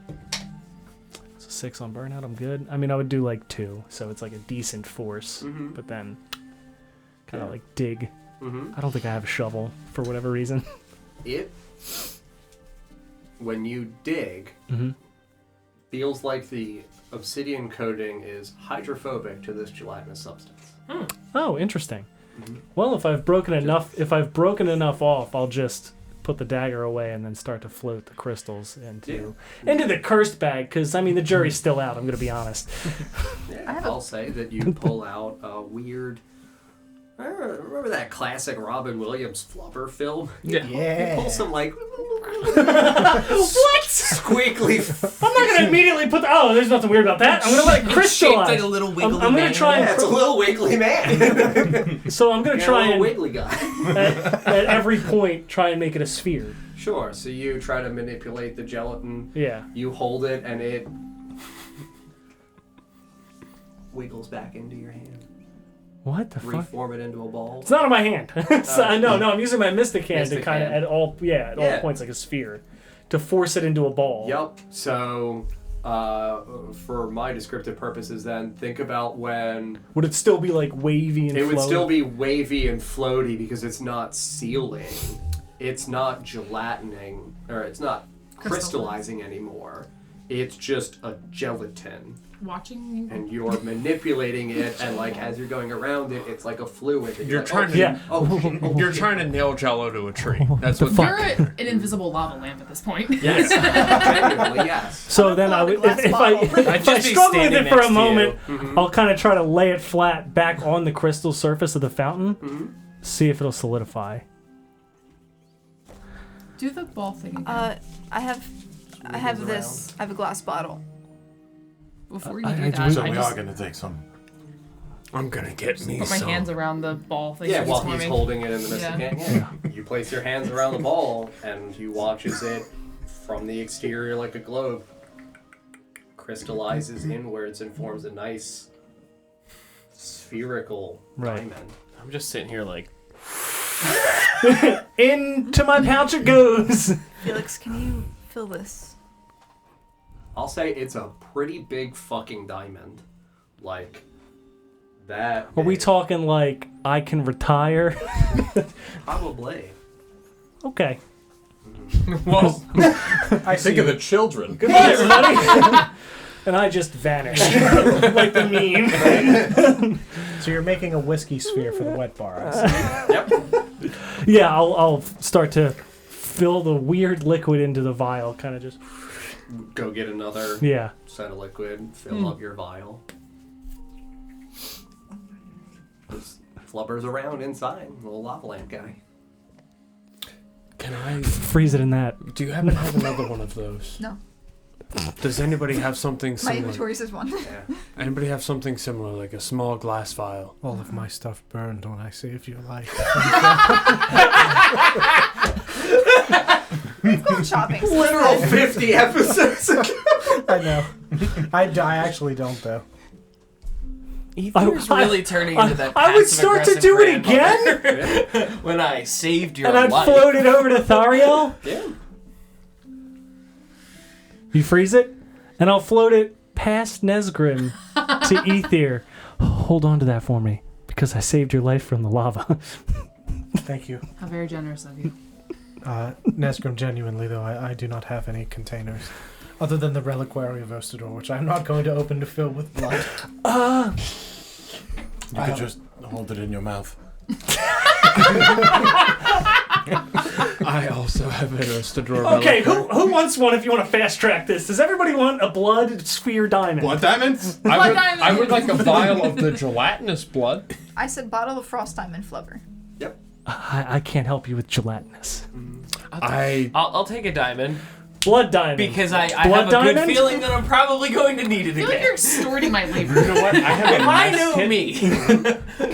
It's a 6 on burnout. I'm good. I mean, I would do like 2, so it's like a decent force. Mm-hmm. But then, kind of Yeah. like dig. Mm-hmm. I don't think I have a shovel for whatever reason. It, when you dig, Mm-hmm. feels like the obsidian coating is hydrophobic to this gelatinous substance. Oh, interesting. Mhm. Well, if I've broken enough off, I'll just put the dagger away and then start to float the crystals into the cursed bag. Because I mean, the jury's still out. I'm gonna be honest. Yeah, I'll say that you pull out a weird. Remember that classic Robin Williams flubber film? Yeah. You pull some like What? squeakly. I'm not gonna immediately put. There's nothing weird about that. I'm gonna let it crystallize. Shaped like a little wiggly I'm gonna man. try Yeah, it's a little wiggly man. So I'm gonna Yeah, a try little and wiggly guy. at every point try and make it a sphere. Sure. So you try to manipulate the gelatin. Yeah. You hold it, and it wiggles back into your hand. What the fuck? Reform it into a ball. It's not on my hand. No, I'm using my mystic hand to Mystic kind of hand. at all points like a sphere to force it into a ball. Yep. So, for my descriptive purposes, then think about when Would it still be like wavy and it would flowy? still be wavy and floaty because it's not sealing, it's not gelatining, or it's not crystallizing anymore. It's just a gelatin. Watching you. And you're manipulating it, and like as you're going around it, it's like a fluid. And You're like, trying oh, to shit. Oh, shit. Oh, you're shit. trying to nail Jello to a tree. That's what You're an invisible lava lamp at this point. Yes, genuinely, yes. So then I would, if I struggle with it for a moment, I'll kind of try to lay it flat back on the crystal surface of the fountain, see if it'll solidify. Do the ball thing again. I have this. I have a glass bottle. Before you do that, So I we just are going to take some. I'm gonna get me put my some. hands around the ball thing. Yeah, she's while forming. he's holding it in the mystic Yeah. hand. Yeah. You place your hands around the ball, and you watch as it, from the exterior like a globe, crystallizes inwards and forms a nice spherical diamond. I'm just sitting here like... Into my pouch it goes! Felix, can you fill this? I'll say it's a pretty big fucking diamond. Like, that. Are we big. talking like I can retire? Probably. Okay. Well, I think of the children. Goodbye, everybody! And I just vanish. Like the meme. So you're making a whiskey sphere for the wet bar. I see. Yep. Yeah, I'll start to fill the weird liquid into the vial, kind of just... Go get another Yeah. set of liquid, fill up your vial. Just flubbers around inside, little lava lamp guy. Can I? Freeze it in that. Do you happen to have another one of those? No. Does anybody have something My similar? inventory says one. Yeah. Anybody have something similar, like a small glass vial? All of my stuff burned when I saved your life. We've gone shopping. since Literal then. 50 episodes ago. I know. I actually don't, though. Ether's really turning into that I would start to do it again, when I saved your and I'd life. float it over to Thariel. Yeah. You freeze it, and I'll float it past Nesgrim to Ether. Hold on to that for me, because I saved your life from the lava. Thank you. How very generous of you. Nesgrim, genuinely, though, I do not have any containers. Other than the reliquary of Ostador, which I'm not going to open to fill with blood. You could just hold it in your mouth. I also have an Ostador Okay, reliquary. who wants one if you want to fast track this? Does everybody want a blood sphere diamond? Blood diamonds? I would like a vial of the gelatinous blood. I said bottle of frost diamond flubber. Yep. I can't help you with gelatinous. I'll take a diamond. Blood diamond. Because I Blood have a diamond? good feeling that I'm probably going to need it I feel like again. you're extorting my labor. You know what? I have a If I mess knew kit. me.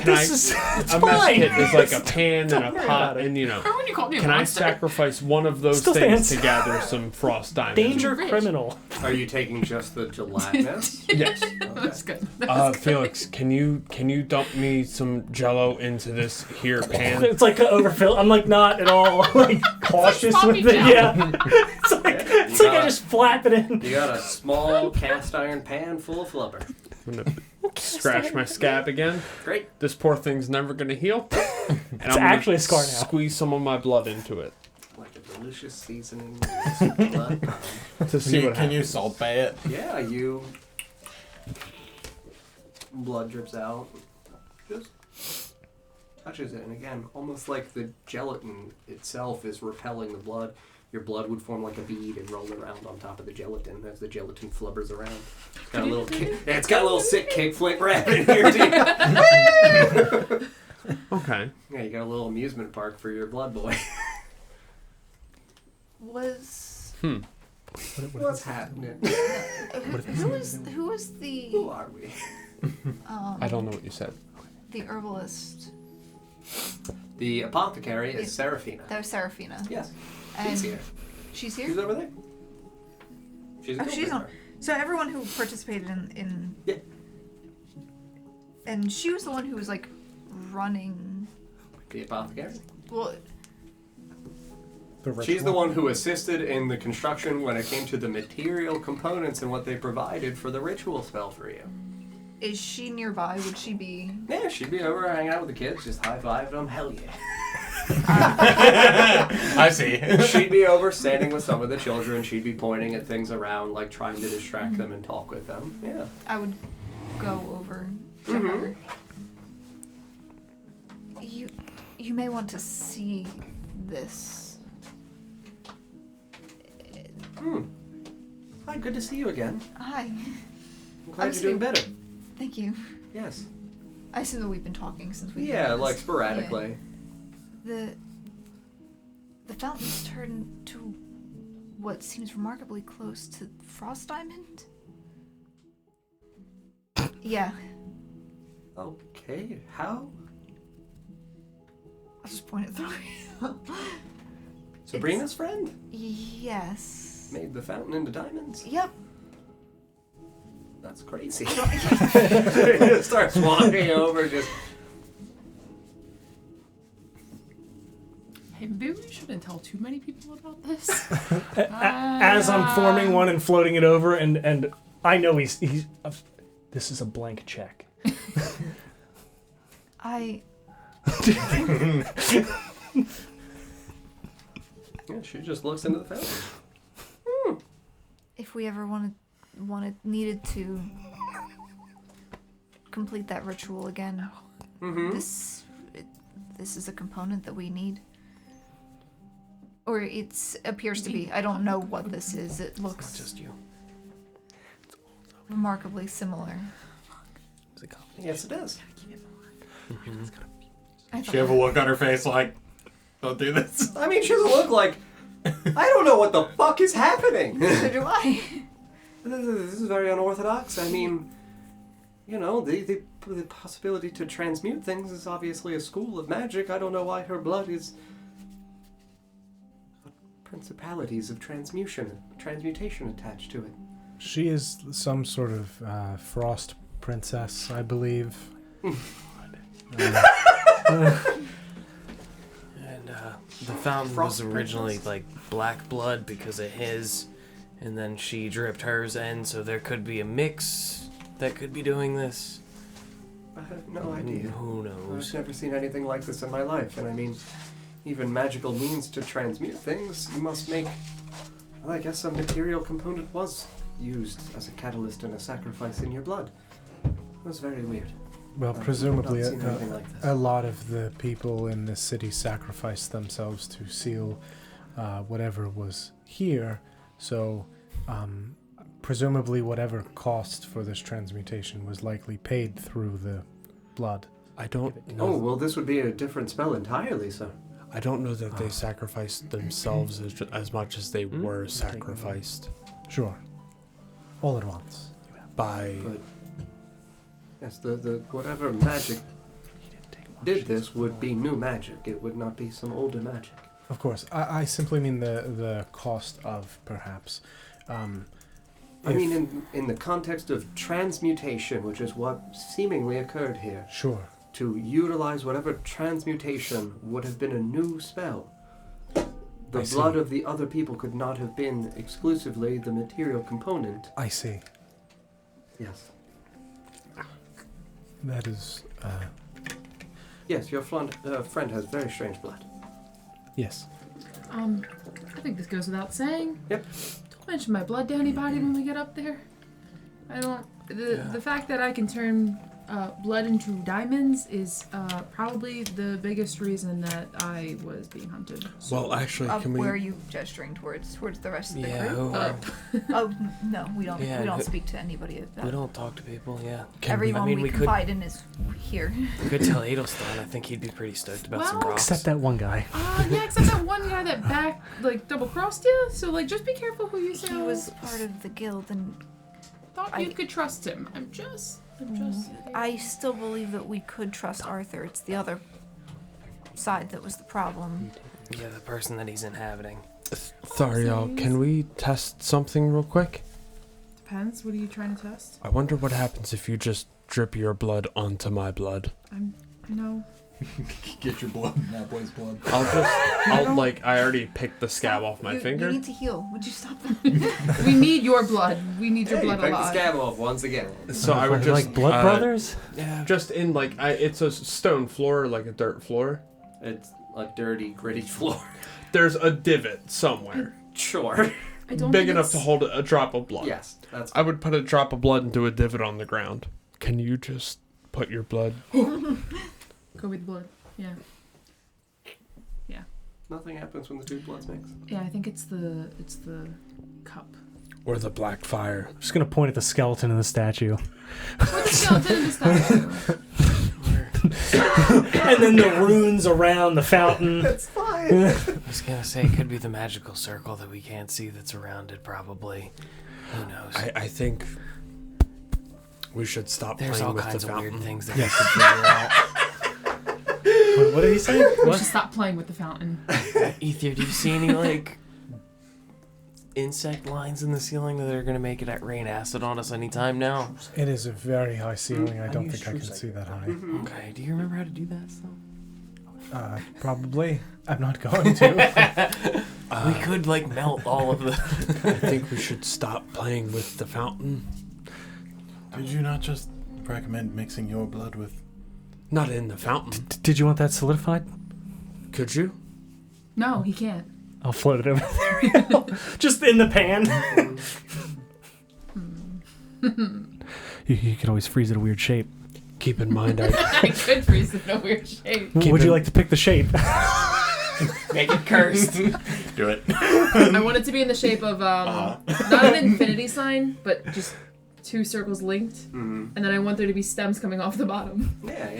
It's A mess fine. kit is like a pan and a worry pot, about it. and Remember when you called me a can I monster? sacrifice one of those Still things stands. to gather some frost diamonds? Danger Rich. criminal. Are you taking just the gelatinous? Yes. That's good. Felix, can you dump me some Jello into this here pan? It's like overfill. I'm like not at all like cautious sloppy with it. Joe. Yeah. It's like I just flap it in. You got a small cast iron pan full of flubber. I'm gonna scratch my scab again. Great. This poor thing's never gonna heal. And It's I'm gonna actually a scar now. Squeeze some of my blood into it Like a delicious seasoning. with blood. to see what Can you happens. salt bay it? Yeah, you. Blood drips out. Just touches it, and again, almost like the gelatin itself is repelling the blood. Your blood would form like a bead and roll around on top of the gelatin as the gelatin flubbers around. It's got a little, it's got a little sick kick flip rap in here too. Okay. Yeah, you got a little amusement park for your blood boy. Was What's happening? who was the Who are we? I don't know what you said. the herbalist? The apothecary is Seraphina. That was Seraphina. Yes, And she's here. She's She's here. over there. She's a Oh, she's on. go-getter. So everyone who participated in Yeah. and she was the one who was like running. The apothecary. Well, She's the one who assisted in the construction when it came to the material components and what they provided for the ritual spell for you. is she nearby? Would she be? Yeah, she'd be over hanging out with the kids, just high-fiving them. Hell yeah. I see. She'd be over standing with some of the children. She'd be pointing at things around, like trying to distract them and talk with them. Yeah. I would go over to her. You may want to see this. Hi, good to see you again. Hi. I'm glad you're doing better. Thank you. Yes. I assume that we've been talking since we. Yeah, like sporadically. Yeah. The fountain's turned to what seems remarkably close to Frost Diamond. Yeah. Okay, how? I'll just point it through. Sabrina's friend? Yes. Made the fountain into diamonds? Yep. That's crazy. Starts walking over, just. Hey, maybe we shouldn't tell too many people about this. As I'm forming one and floating it over, and I know he's this is a blank check. Yeah, she just looks into the fountain. If we ever needed to complete that ritual again, this is a component that we need. Or it appears to be. I don't know what this is. It looks It's not just you. remarkably similar. Yes, it is. She have a look on her face like, don't do this. I mean, she doesn't look like. I don't know what the fuck is happening. So do I. This is very unorthodox. I mean, you know, the possibility to transmute things is obviously a school of magic. I don't know why her blood is principalities of transmutation attached to it. She is some sort of frost princess, I believe. And the fountain was originally like black blood because of his, and then she dripped hers in, so there could be a mix that could be doing this. I have no idea. Who knows? I've never seen anything like this in my life, and I mean, even magical means to transmute things, you must make. Well, I guess a material component was used as a catalyst and a sacrifice in your blood. It was very weird. Well, I've presumably not seen anything like this. a lot of the people in this city sacrificed themselves to seal whatever was here. So, presumably whatever cost for this transmutation was likely paid through the blood. I don't know. Oh, well, this would be a different spell entirely, sir. I don't know that they sacrificed themselves as much as they were sacrificed Sure. All at once. by. But yes, the whatever magic did this would be new magic. It would not be some older magic. Of course. I simply mean the cost of, perhaps. I mean, in the context of transmutation, which is what seemingly occurred here, Sure. to utilize whatever transmutation would have been a new spell. The I see. blood of the other people could not have been exclusively the material component. I see. Yes. That is, Yes, your friend has very strange blood. yes. I think this goes without saying. Yep. Don't mention my blood to anybody when we get up there. I don't. The fact that I can turn blood into diamonds is probably the biggest reason that I was being hunted. So, Well, actually, can we? Where are you gesturing towards the rest of the Yeah, group? Oh no, we don't. Yeah, we don't who- speak to anybody of that. We don't talk to people, yeah. Everyone I mean, we we could- confide in is here. We could tell Edelstein. I think he'd be pretty stoked about some Well, rocks. Except that one guy. yeah, except that one guy that double crossed you. So just be careful who you say. He was part of the guild, and Thought you could trust him. I'm just. I still believe that we could trust Arthur. It's the other side that was the problem. Yeah, the person that he's inhabiting. Sorry, y'all. Can we test something real quick? Depends. What are you trying to test? I wonder what happens if you just drip your blood onto my blood. No. Get your blood in that boy's blood. I already picked the scab off my finger. You need to heal. Would you stop that? We need your blood. We need your Hey, blood pick the alive. scab off once again. So I would just like Blood Brothers. Yeah. just in it's a stone floor, like a dirt floor. It's a dirty, gritty floor. There's a divot somewhere. Sure. I don't Big think enough it's- to hold a drop of blood. Yes, that's. I would put a drop of blood into a divot on the ground. Can you just put your blood? Go with blood. Yeah. Nothing happens when the two bloods mix. Yeah, I think it's the cup. Or the black fire. I'm just gonna point at the skeleton in the statue. Put the skeleton in the statue. And then the runes around the fountain. It's fine. I was gonna say it could be the magical circle that we can't see that's around it. Probably. Who knows? I think we should stop There's playing all with kinds the of fountain. weird things that we could figure out. What did he say? We should stop playing with the fountain. Ether, do you see any like insect lines in the ceiling that are gonna make it rain acid on us anytime now? It is a very high ceiling. I don't think I can see that high. Okay. Do you remember how to do that stuff? Probably. I'm not going to. We could like melt all of the. I think we should stop playing with the fountain. Did you not just recommend mixing your blood with... Not in the fountain. Did you want that solidified? Could you? No, he can't. I'll float it over there. Just in the pan. You could always freeze it a weird shape. Keep in mind, I I could freeze it in a weird shape. Would you like to pick the shape? Make it cursed. Do it. I want it to be in the shape of not an infinity sign, but just two circles linked, and then I want there to be stems coming off the bottom. Yeah.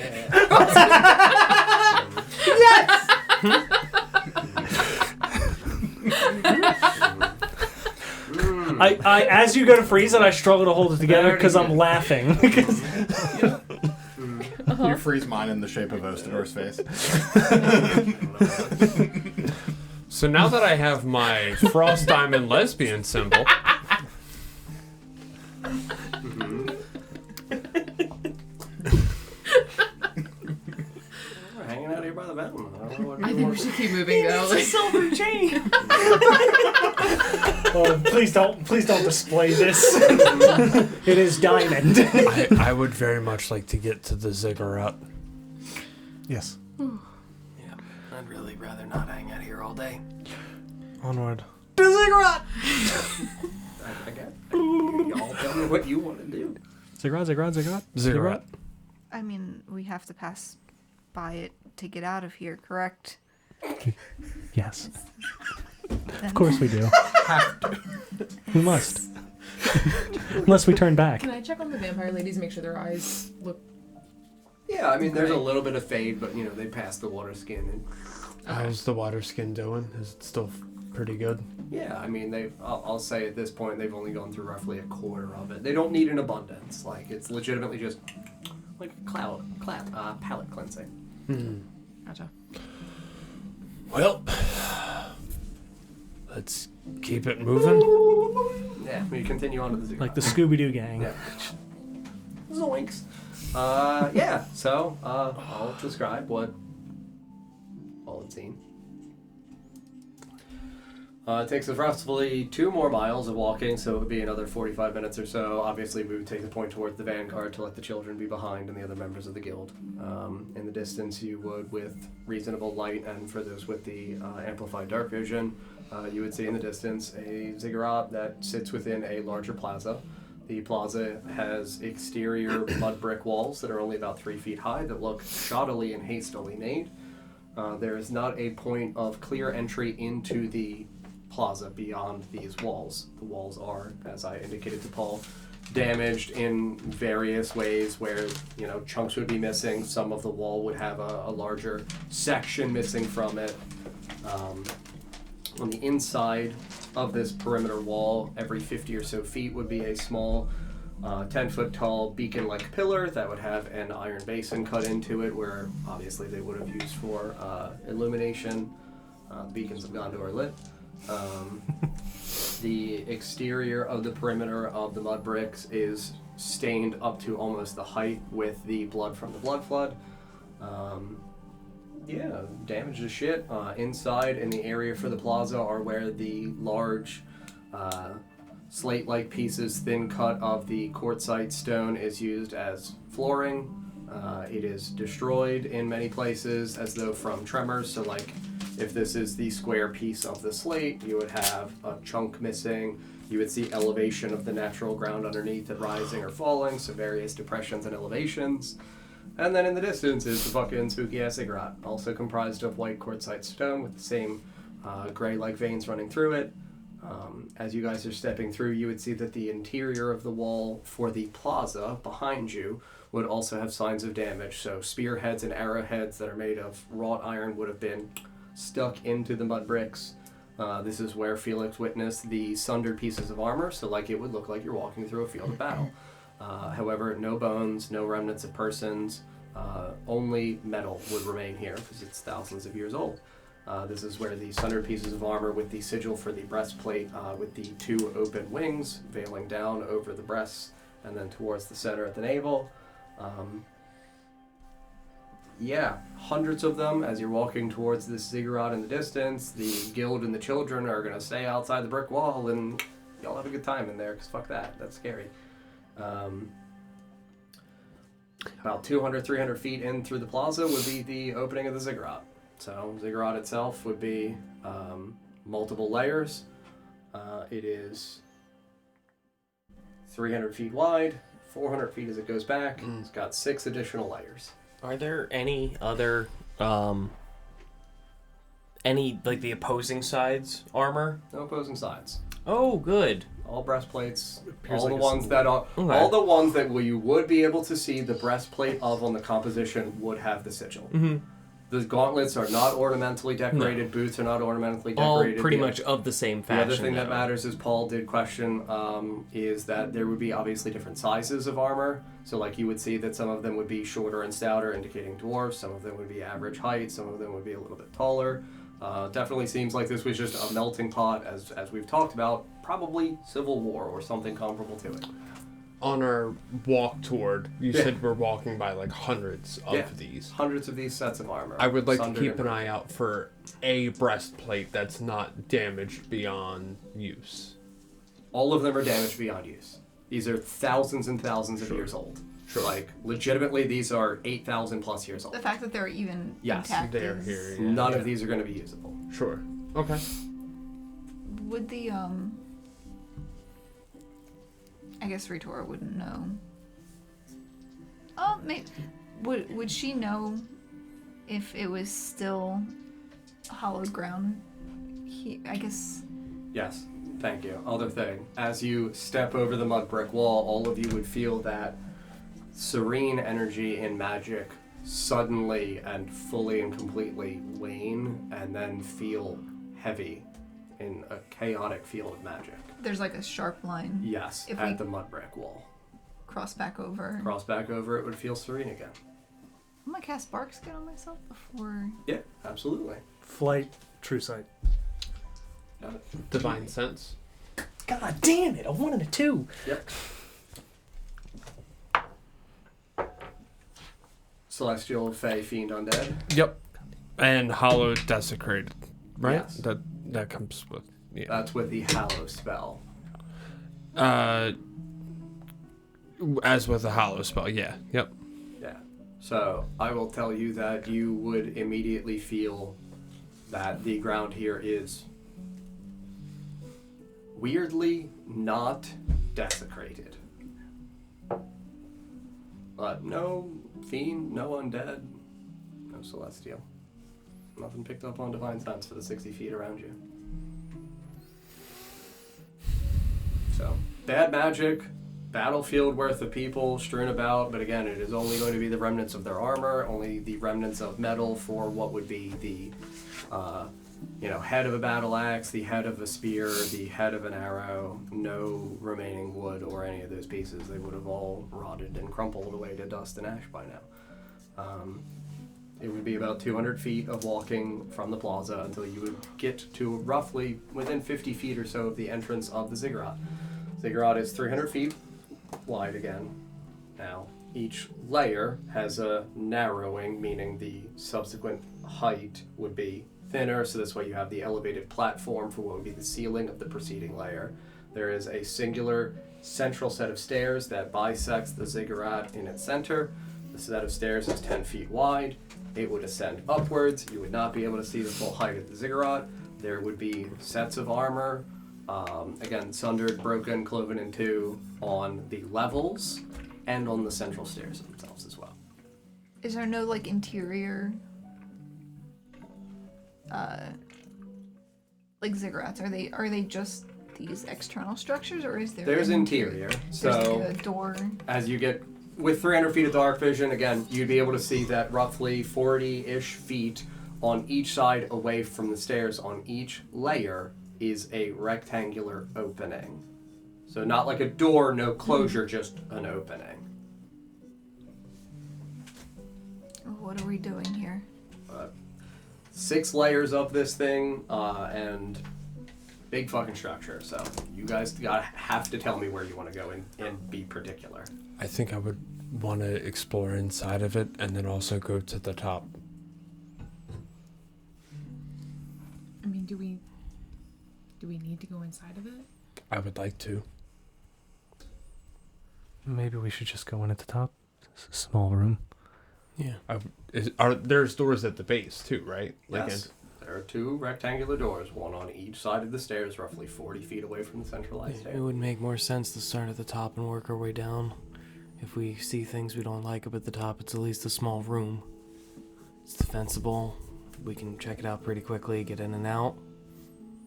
I as you go to freeze it, I struggle to hold it together because I'm laughing. You freeze mine in the shape of Ostador's face. So now that I have my Frost Diamond lesbian symbol, We're hanging out here by the mountain. I don't know what I think we should keep moving though. It's a silver chain. Oh, please don't display this. It is diamond. I would very much like to get to the ziggurat. Yes. Yeah, I'd really rather not hang out here all day. Onward. I guess. Y'all tell me what you want to do. Ziggurat. I mean, we have to pass by it to get out of here, correct? Yes, Then of course we do. We must. Unless we turn back. Can I check on the vampire ladies and make sure their eyes look? Yeah, I mean, there's a little bit of fade, but they passed the water skin, and How's the water skin doing? Is it still pretty good? yeah, I mean, I'll say at this point they've only gone through roughly a quarter of it. They don't need an abundance. Like, it's legitimately just like palate cleansing. Gotcha. Well, let's keep it moving. Yeah, we continue on to the ziggurat. Like the Scooby-Doo gang. Yeah. Zoinks. Yeah, so I'll describe what all had seen. It takes us roughly 2 more miles of walking, so it would be another 45 minutes or so. Obviously, we would take the point towards the vanguard to let the children be behind and the other members of the guild. In the distance, you would, with reasonable light, and for those with the amplified dark vision, you would see in the distance a ziggurat that sits within a larger plaza. The plaza has exterior mud brick walls that are only about 3 feet high that look shoddily and hastily made. There is not a point of clear entry into the plaza beyond these walls. The walls are, as I indicated to Paul, damaged in various ways where, chunks would be missing. Some of the wall would have a larger section missing from it. On the inside of this perimeter wall, every 50 or so feet would be a small 10-foot tall beacon-like pillar that would have an iron basin cut into it, where obviously they would have used for illumination. The beacons have gone to our lit. The exterior of the perimeter of the mud bricks is stained up to almost the height with the blood from the blood flood. Yeah, damaged as shit. Inside in the area for the plaza are where the large slate-like pieces, thin cut of the quartzite stone is used as flooring. It is destroyed in many places as though from tremors. So like if this is the square piece of the slate, you would have a chunk missing. You would see elevation of the natural ground underneath it rising or falling, so various depressions and elevations. And then in the distance is the fucking spooky-ass ziggurat, also comprised of white quartzite stone with the same gray-like veins running through it. As you guys are stepping through, you would see that the interior of the wall for the plaza behind you would also have signs of damage. So spearheads and arrowheads that are made of wrought iron would have been stuck into the mud bricks. This is where Felix witnessed the sundered pieces of armor, so like it would look like you're walking through a field of battle. However, no bones, no remnants of persons, only metal would remain here because it's thousands of years old. This is where the sundered pieces of armor with the sigil for the breastplate with the two open wings veiling down over the breasts and then towards the center at the navel. Yeah, hundreds of them as you're walking towards this ziggurat in the distance. The guild and the children are going to stay outside the brick wall and y'all have a good time in there because fuck that. That's scary. About 200, 300 feet in through the plaza would be the opening of the ziggurat. So ziggurat itself would be multiple layers. It is 300 feet wide, 400 feet as it goes back. It's got 6 additional layers. Are there any other, any, like, the opposing sides armor? No opposing sides. Oh, good. All breastplates. Appears All like the a ones that are, Okay. all the ones that you would be able to see the breastplate of on the composition would have the sigil. Mm-hmm. The gauntlets are not ornamentally decorated. Boots are not ornamentally decorated. All pretty The- much of the same The fashion. other thing that though. matters is Paul did question is that there would be obviously different sizes of armor. So like you would see that some of them would be shorter and stouter, indicating dwarves. Some of them would be average height. Some of them would be a little bit taller. Definitely seems like this was just a melting pot, as we've talked about. Probably Civil War or something comparable to it. On our walk toward, you said we're walking by like hundreds of these. Hundreds of these sets of armor. I would like to sundered keep and an eye out for a breastplate that's not damaged beyond use. All of them are damaged beyond use. These are thousands and thousands of years old. Sure. Like, legitimately, these are 8,000 plus years old. The fact that they're even Yes, intact they're is... here. Yeah. None of these are going to be usable. Sure. Okay. Would the, I guess Ritora wouldn't know. Oh, maybe... Would she know if it was still hollowed ground? I guess... Yes, thank you. Other thing, as you step over the mud brick wall, all of you would feel that serene energy in magic suddenly and fully and completely wane and then feel heavy in a chaotic field of magic. There's like a sharp line. Yes, If at we- the mud brick wall. Cross back over. Cross back over, it would feel serene again. I'm gonna cast Bark Skin on myself before... Yeah, absolutely. Flight, true sight. Got it. Divine sense. God damn it! A 1 and a 2. Yep. Celestial, Fey, Fiend, Undead. Yep. And hollow desecrated, right? Yes. That comes with That's with the Hallow spell. As with a hollow spell, yeah. Yep. Yeah. So I will tell you that you would immediately feel that the ground here is weirdly not desecrated. But no fiend, no undead, no celestial. Nothing picked up on divine sense for the 60 feet around you. So, bad magic, battlefield worth of people strewn about, but again, it is only going to be the remnants of their armor, only the remnants of metal for what would be the, head of a battle axe, the head of a spear, the head of an arrow, no remaining wood or any of those pieces. They would have all rotted and crumpled away to dust and ash by now. It would be about 200 feet of walking from the plaza until you would get to roughly within 50 feet or so of the entrance of the ziggurat. Ziggurat is 300 feet wide again. Now, each layer has a narrowing, meaning the subsequent height would be thinner, so this way you have the elevated platform for what would be the ceiling of the preceding layer. There is a singular central set of stairs that bisects the ziggurat in its center. The set of stairs is 10 feet wide. It would ascend upwards. You would not be able to see the full height of the ziggurat. There would be sets of armor, again, sundered, broken, cloven in two on the levels and on the central stairs themselves as well. Is there no like interior like ziggurats? Are they just these external structures, or is there There's interior. There's So like a door. as you get with 300 feet of dark vision, again, you'd be able to see that roughly 40-ish feet on each side away from the stairs on each layer is a rectangular opening. So not like a door, no closure, just an opening. What are we doing here? 6 layers of this thing, and big fucking structure. So you guys have to tell me where you want to go and be particular. I think I would want to explore inside of it and then also go to the top. I mean, do we need to go inside of it? I would like to. Maybe we should just go in at the top. It's a small room. Yeah. There's doors at the base too, right? Yes. There are 2 rectangular doors, one on each side of the stairs, roughly 40 feet away from the centralized stair. It would make more sense to start at the top and work our way down. If we see things we don't like up at the top, it's at least a small room. It's defensible. We can check it out pretty quickly, get in and out.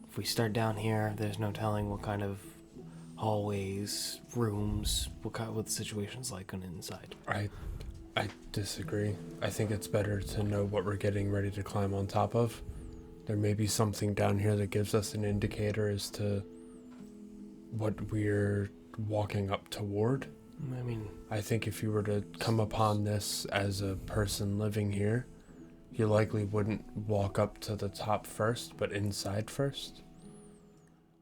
If we start down here, there's no telling what kind of hallways, rooms, what the situation's like on the inside. I disagree. I think it's better to know what we're getting ready to climb on top of. There may be something down here that gives us an indicator as to what we're walking up toward. I mean, I think if you were to come upon this as a person living here, you likely wouldn't walk up to the top first, but inside first.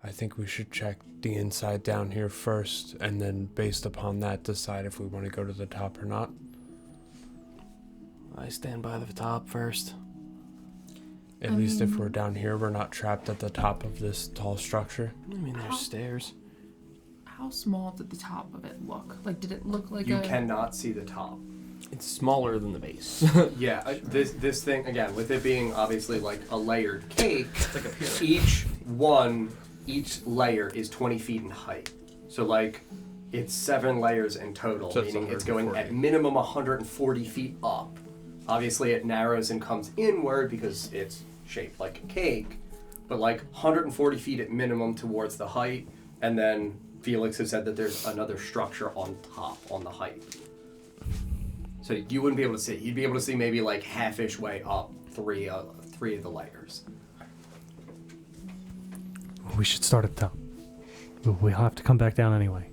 I think we should check the inside down here first, and then based upon that, decide if we want to go to the top or not. I stand by the top first. At least if we're down here, we're not trapped at the top of this tall structure. I mean, there's stairs. How small did the top of it look? Like, did it look like You cannot see the top. It's smaller than the base. Yeah, this thing, again, with it being obviously like a layered cake, It's like a pyramid. each layer is 20 feet in height. So like, it's 7 layers in total, So it's meaning it's going 140. at minimum 140 feet up. Obviously it narrows and comes inward because it's shaped like a cake, but like 140 feet at minimum towards the height, and then Felix has said that there's another structure on top, on the height. So you wouldn't be able to see. You'd be able to see maybe like half-ish way up 3 of the layers. We should start at the top. We'll have to come back down anyway.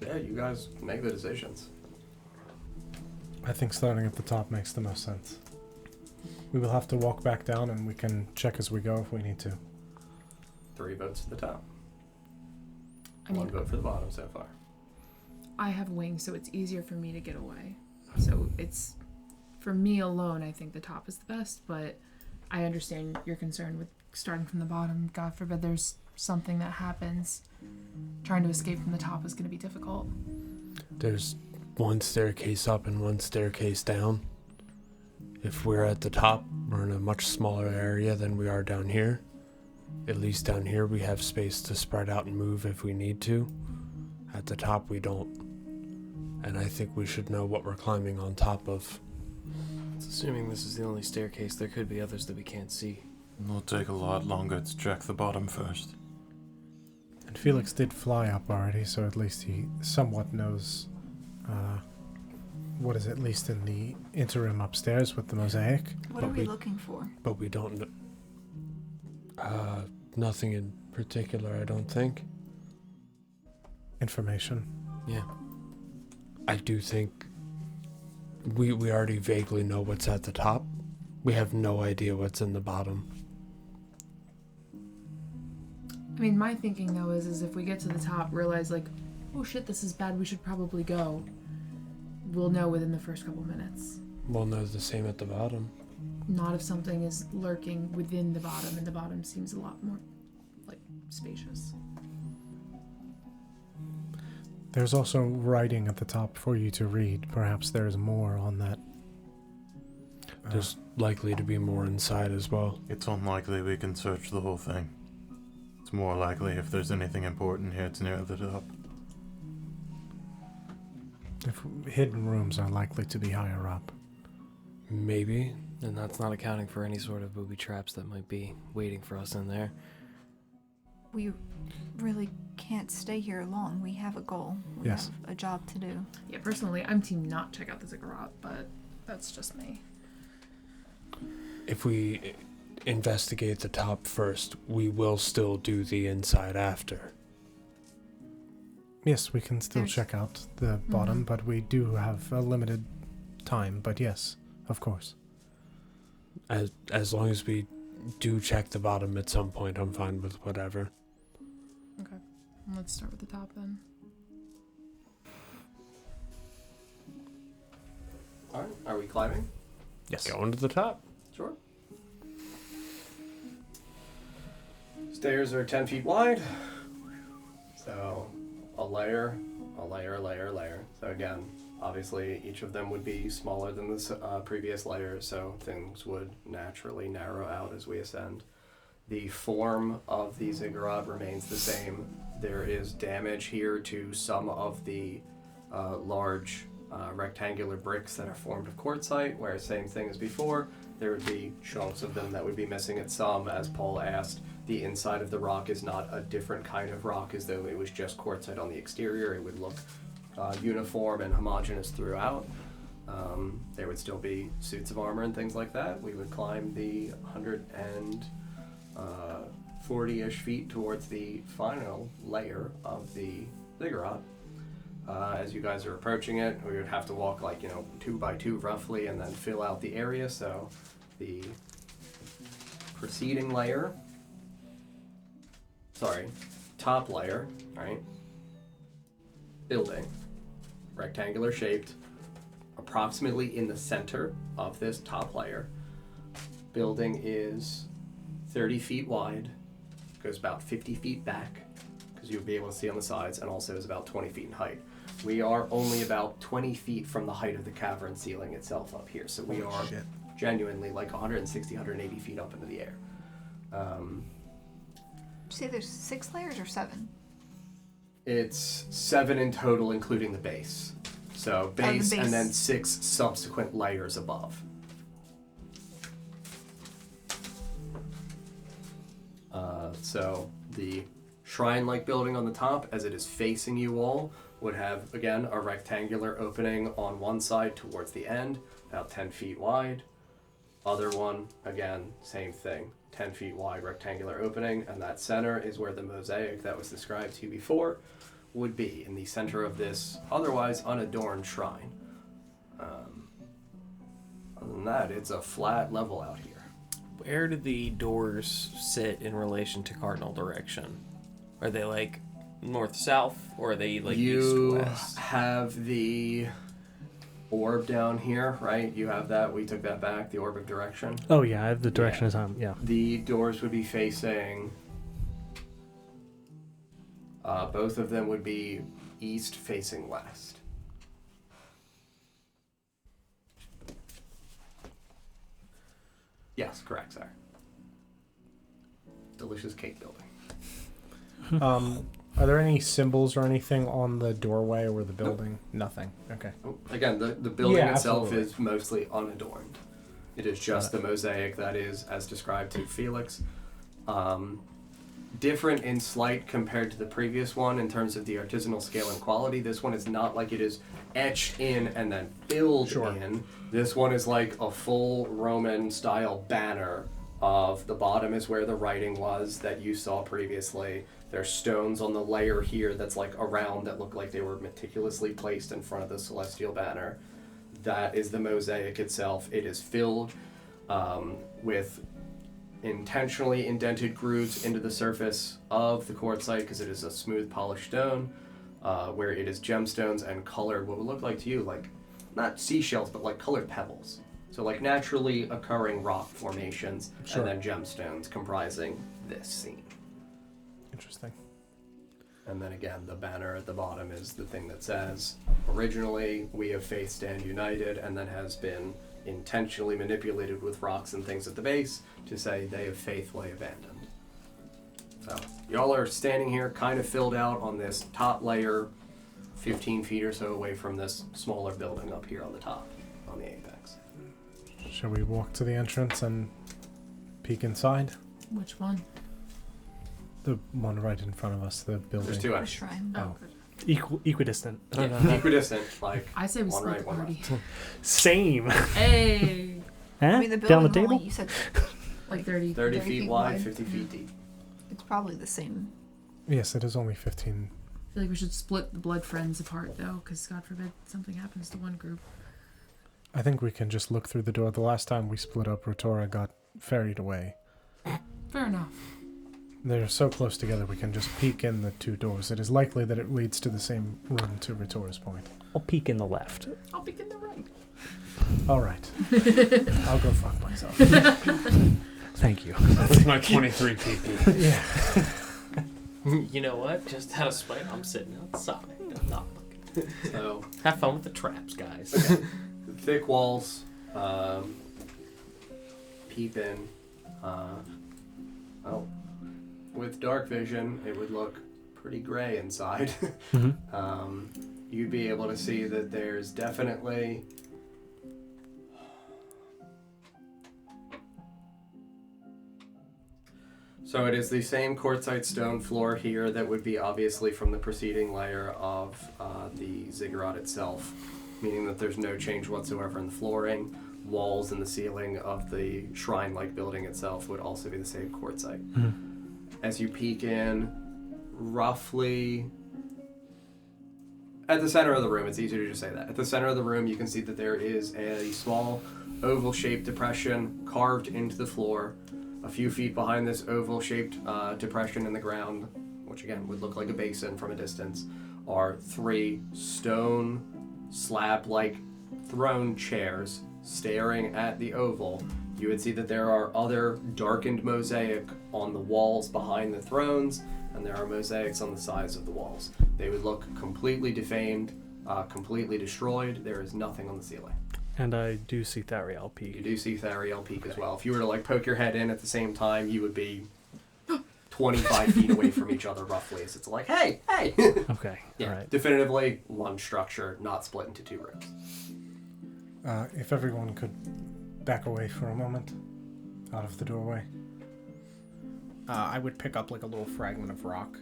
Yeah, you guys make the decisions. I think starting at the top makes the most sense. We will have to walk back down, and we can check as we go if we need to. 3 votes at the top. I mean, 1 vote for the bottom so far. I have wings, so it's easier for me to get away. So it's, for me alone, I think the top is the best, but I understand your concern with starting from the bottom. God forbid there's something that happens. Trying to escape from the top is going to be difficult. There's 1 staircase up and 1 staircase down. If we're at the top, we're in a much smaller area than we are down here. At least down here we have space to spread out and move if we need to. At the top we don't. And I think we should know what we're climbing on top of. It's assuming this is the only staircase. There could be others that we can't see. It'll take a lot longer to check the bottom first. And Felix did fly up already, so at least he somewhat knows what is at least in the interim upstairs with the mosaic. What But are we we- looking for? But we don't know. Nothing in particular, I don't think. Information. Yeah. I do think we already vaguely know what's at the top. We have no idea what's in the bottom. I mean, my thinking though is if we get to the top, realize like, oh shit, this is bad, we should probably go. We'll know within the first couple minutes. We'll know the same at the bottom. Not if something is lurking within the bottom, and the bottom seems a lot more, like, spacious. There's also writing at the top for you to read. Perhaps there's more on that. There's likely to be more inside as well. It's unlikely we can search the whole thing. It's more likely if there's anything important here, it's near the top. If hidden rooms are likely to be higher up. Maybe. And that's not accounting for any sort of booby traps that might be waiting for us in there. We really can't stay here long. We have a goal. We Yes. have a job to do. Yeah, personally, I'm team not check out the ziggurat, but that's just me. If we investigate the top first, we will still do the inside after. Yes, we can still There's- check out the bottom, but we do have a limited time. But yes, of course. As long as we do check the bottom at some point, I'm fine with whatever. Okay. Let's start with the top then. Alright, are we climbing? Yes. Going to the top. Sure. Stairs are 10 feet wide. So a layer. So again, obviously each of them would be smaller than the previous layer, so things would naturally narrow out as we ascend. The form of the ziggurat remains the same. There is damage here to some of the large rectangular bricks that are formed of quartzite, where same thing as before, there would be chunks of them that would be missing at some. As Paul asked, the inside of the rock is not a different kind of rock as though it was just quartzite on the exterior. It would look uniform and homogeneous throughout. There would still be suits of armor and things like that. We would climb the 140-ish feet towards the final layer of the ziggurat. As you guys are approaching it, we would have to walk 2 by 2 roughly and then fill out the area. So the preceding layer, top layer, right? Building, rectangular shaped, approximately in the center of this top layer. Building is 30 feet wide, goes about 50 feet back, because you'll be able to see on the sides, and also is about 20 feet in height. We are only about 20 feet from the height of the cavern ceiling itself up here, so we are genuinely like 160, 180 feet up into the air. Did you say there's 6 layers or 7? It's 7 in total, including the base. So base, base. and then 6 subsequent layers above. So the shrine-like building on the top, as it is facing you all, would have, again, a rectangular opening on one side towards the end, about 10 feet wide. Other one, again, same thing, 10 feet wide rectangular opening, and that center is where the mosaic that was described to you before would be, in the center of this otherwise unadorned shrine. Other than that, it's a flat level out here. Where do the doors sit in relation to cardinal direction? Are they like north-south, or are they like east-west? You have the orb down here, right? You have that. We took that back, the orb of direction. Oh yeah, I have the direction is on. Yeah. The doors would be facing... both of them would be east facing west. Yes, correct, sir. Delicious cake building. Are there any symbols or anything on the doorway or the building? Nope. Nothing. Okay. Again, the building itself absolutely. is mostly unadorned. It is just the mosaic that is, as described to Felix, different in slight compared to the previous one in terms of the artisanal scale and quality. This one is not like it is etched in and then filled in. This one is like a full Roman style banner of the bottom is where the writing was that you saw previously. There's stones on the layer here that's like around that look like they were meticulously placed in front of the celestial banner. That is the mosaic itself. It is filled with intentionally indented grooves into the surface of the quartzite because it is a smooth polished stone where it is gemstones and colored what would look like to you like not seashells but like colored pebbles. So like naturally occurring rock formations and then gemstones comprising this scene. Interesting. And then again, the banner at the bottom is the thing that says, originally, we of faith stand united, and then has been intentionally manipulated with rocks and things at the base to say they of faith lay abandoned. So, y'all are standing here kind of filled out on this top layer, 15 feet or so away from this smaller building up here on the top, on the apex. Shall we walk to the entrance and peek inside? Which one? The one right in front of us, the building. There's two The entrances. shrine. Oh. Equidistant. Yeah, equidistant, like I say we one split right, the one party. left. Same. Hey! Huh? I mean, the Down the building table? only, you said Like 30. 30 30 feet feet wide, wide. 50 feet deep. it's probably the same. Yes, it is only 15. I feel like we should split the blood friends apart, though, because God forbid something happens to one group. I think we can just look through the door. The last time we split up, Rotora got ferried away. Fair enough. They're so close together, we can just peek in the two doors. It is likely that it leads to the same room, to Rotora's point. I'll peek in the left. I'll be in the right. All right. I'll go fuck myself. Thank you. With my 23 PP. Yeah. You know what? Just out of spite, I'm sitting outside. I'm not looking. So, Have fun with the traps, guys. thick walls, peep in. Well, with dark vision, it would look pretty gray inside. Mm-hmm. You'd be able to see that there's definitely so it is the same quartzite stone floor here that would be obviously from the preceding layer of the ziggurat itself, meaning that there's no change whatsoever in the flooring. Walls and the ceiling of the shrine-like building itself would also be the same quartzite. Mm-hmm. As you peek in, roughly at the center of the room, it's easier to just say that. At the center of the room, you can see that there is a small oval-shaped depression carved into the floor. A few feet behind this oval-shaped depression in the ground, which again would look like a basin from a distance, are 3 stone slab-like throne chairs staring at the oval. You would see that there are other darkened mosaic on the walls behind the thrones, and there are mosaics on the sides of the walls. They would look completely defamed, completely destroyed. There is nothing on the ceiling. And I do see Thariel You peek. do see Thariel peek as well. If you were to like poke your head in at the same time, you would be 25 feet away from each other roughly. So it's like, hey, hey. Okay. Yeah, All right. definitively one structure, not split into 2 rooms. If everyone could back away for a moment, out of the doorway. I would pick up like a little fragment of rock,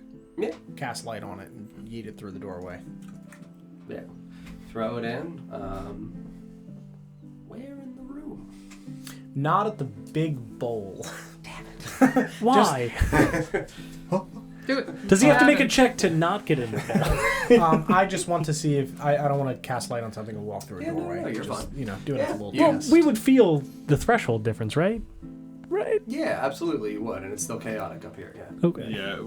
cast light on it, and yeet it through the doorway. Yeah. Throw it in. Where in the room? Not at the big bowl. Why? Do it. Does he have to make a check to not get into there? I just want to see if I don't want to cast light on something and walk through a doorway. No, you're just, fine. You know, doing it a little Yeah. Well, test. we would feel the threshold difference, right? Right. Yeah, absolutely you would, and it's still chaotic up here, yeah. Okay. Yeah,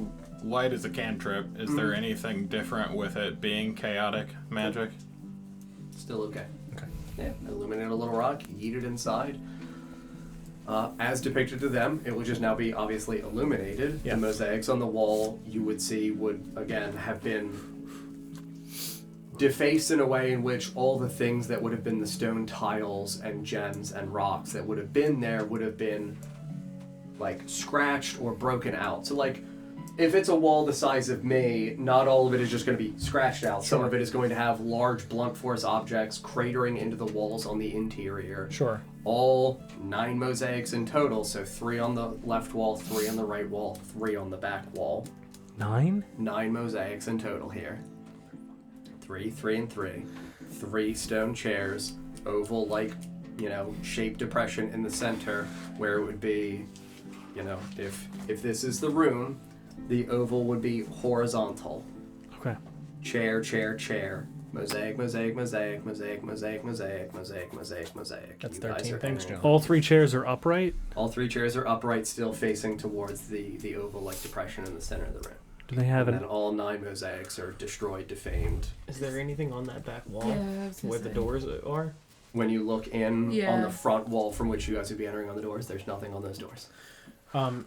light is a cantrip. Is there anything different with it being chaotic magic? Still okay. Okay. Yeah, illuminate a little rock, yeet it inside. As depicted to them, it would just now be obviously illuminated. Yeah. The mosaics on the wall you would see would, again, have been defaced in a way in which all the things that would have been the stone tiles and gems and rocks that would have been there would have been, like, scratched or broken out. So, like, if it's a wall the size of me, not all of it is just going to be scratched out. Some of it is going to have large blunt force objects cratering into the walls on the interior. Sure. All 9 mosaics in total, so 3 on the left wall, 3 on the right wall, 3 on the back wall. 9? 9 mosaics in total here. 3, 3, and 3. 3 stone chairs, oval, like, you know, shaped depression in the center, where it would be, you know, if this is the room, the oval would be horizontal. Okay. Chair, chair, chair. Mosaic, mosaic, mosaic, mosaic, mosaic, mosaic, mosaic, mosaic, mosaic. That's You guys 13 are things, entering. John. All 3 chairs are upright. All 3 chairs are upright, still facing towards the oval-like depression in the center of the room. Do they have And an... then all 9 mosaics are destroyed, defamed. Is there anything on that back wall Yeah, I was gonna where the say. doors are? When you look in on Yeah. the front wall from which you guys would be entering on the doors, there's nothing on those doors.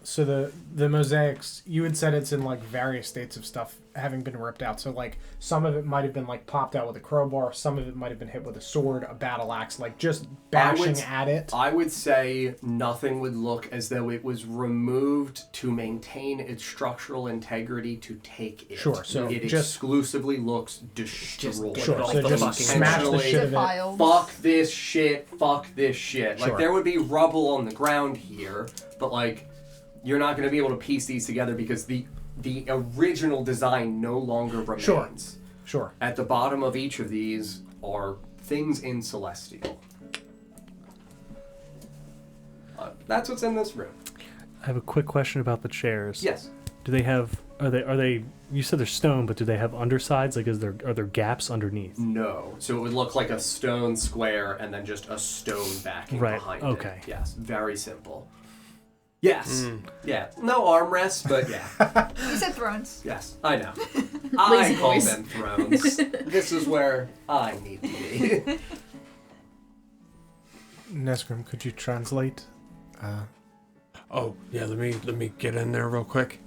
So the mosaics, you had said it's in like various states of stuff having been ripped out. So like some of it might have been like popped out with a crowbar, some of it might have been hit with a sword, a battle axe, like just bashing at it. I would say nothing would look as though it was removed to maintain its structural integrity to take it. Sure, so it just exclusively looks destroyed. Sure, so just smash the shit of it. Defiled. Fuck this shit. Fuck this shit. Like Sure. there would be rubble on the ground here, but like you're not going to be able to piece these together because the original design no longer remains. Sure. At the bottom of each of these are things in Celestial. That's what's in this room. I have a quick question about the chairs. Yes. Do they have? Are they? You said they're stone, but do they have undersides? Like, are there gaps underneath? No. So it would look like a stone square and then just a stone backing behind Okay. it. Yes. Very simple. Yes. Yeah. No armrests, but yeah. You said thrones. Yes. I know. I Lazy call boys. them thrones. This is where I need to be. Nesgrim, could you translate? Oh, yeah, let me get in there real quick.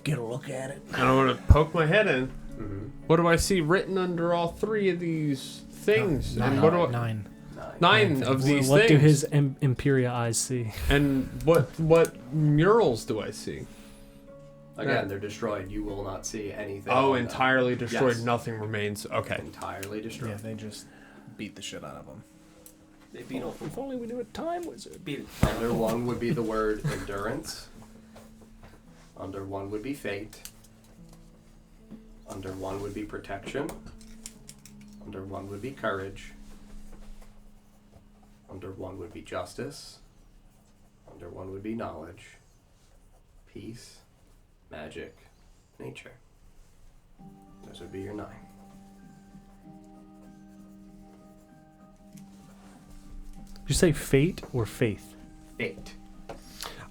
Get a look at it. I want to poke my head in. What do I see written under all three of these things? And what do I, nine of these What things. do his Imperia eyes see? And what murals do I see? Again, they're destroyed. You will not see anything. Oh, on them. entirely destroyed. Yes. Nothing remains. Okay. Entirely destroyed. Yeah, they just beat the shit out of them. They beat off. If only we knew a time wizard. Beat it. Under one would be the word endurance. Under one would be fate. Under one would be protection. Under one would be courage. Under one would be justice. Under one would be knowledge. Peace. Magic. Nature. Those would be your 9. Did you say fate or faith? Fate.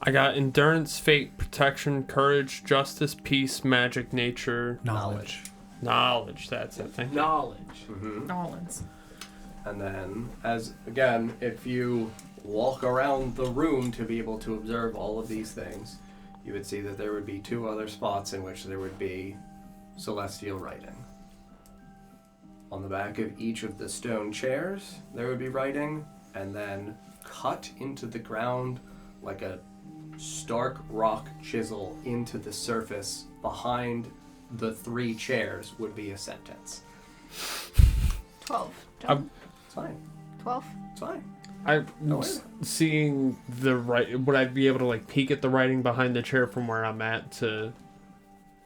I got endurance, fate, protection, courage, justice, peace, magic, nature, Knowledge. knowledge. That's it. Thank you. Knowledge. Nolans. And then, again, if you walk around the room to be able to observe all of these things, you would see that there would be 2 other spots in which there would be celestial writing. On the back of each of the stone chairs, there would be writing, and then cut into the ground like a stark rock chisel into the surface behind the 3 chairs would be a sentence. 12. It's fine. 12. It's fine. I'm Oh, seeing the right. Would I be able to like peek at the writing behind the chair from where I'm at? To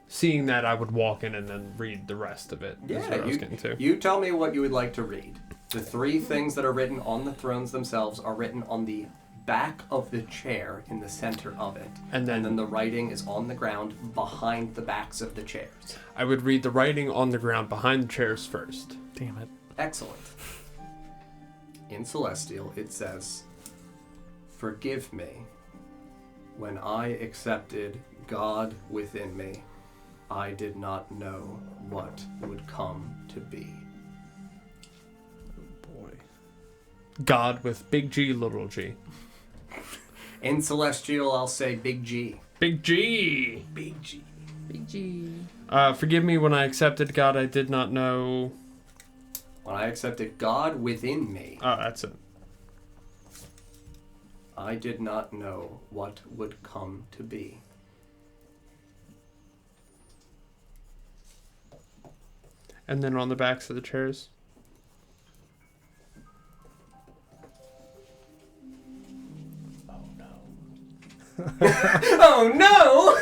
seeing that, I would walk in and then read the rest of it. Is what I was getting to. You tell me what you would like to read. The 3 things that are written on the thrones themselves are written on the back of the chair in the center of it. And then the writing is on the ground behind the backs of the chairs. I would read the writing on the ground behind the chairs first. Damn it. Excellent. In Celestial, it says, "Forgive me. When I accepted God within me, I did not know what would come to be." God with big G, little g. In Celestial, I'll say Big G. Big G. Big G. Big G. Forgive me when I accepted God. I did not know. When I accepted God within me, Oh, that's it. I did not know what would come to be. And then on the backs of the chairs. Oh no!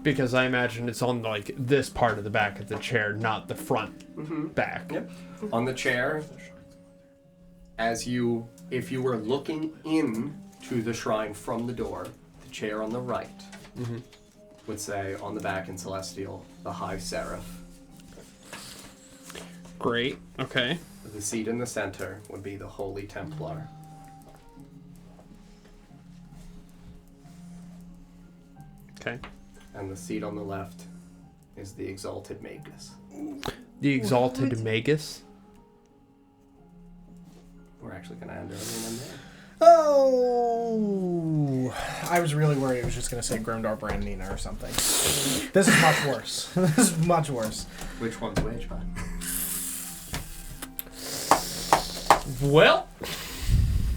Because I imagine it's on like this part of the back of the chair, not the front back. Yep. On the chair, if you were looking in to the shrine from the door, the chair on the right would say on the back in Celestial, the High Seraph. Great. Okay. The seat in the center would be the Holy Templar. Okay. And the seat on the left is the Exalted Magus. The Exalted Magus. We're actually going to end early in there. Oh, I was really worried it was just going to say Grimdar Brandina or something. This is much worse. This is much worse. Which one's which, bud? Well.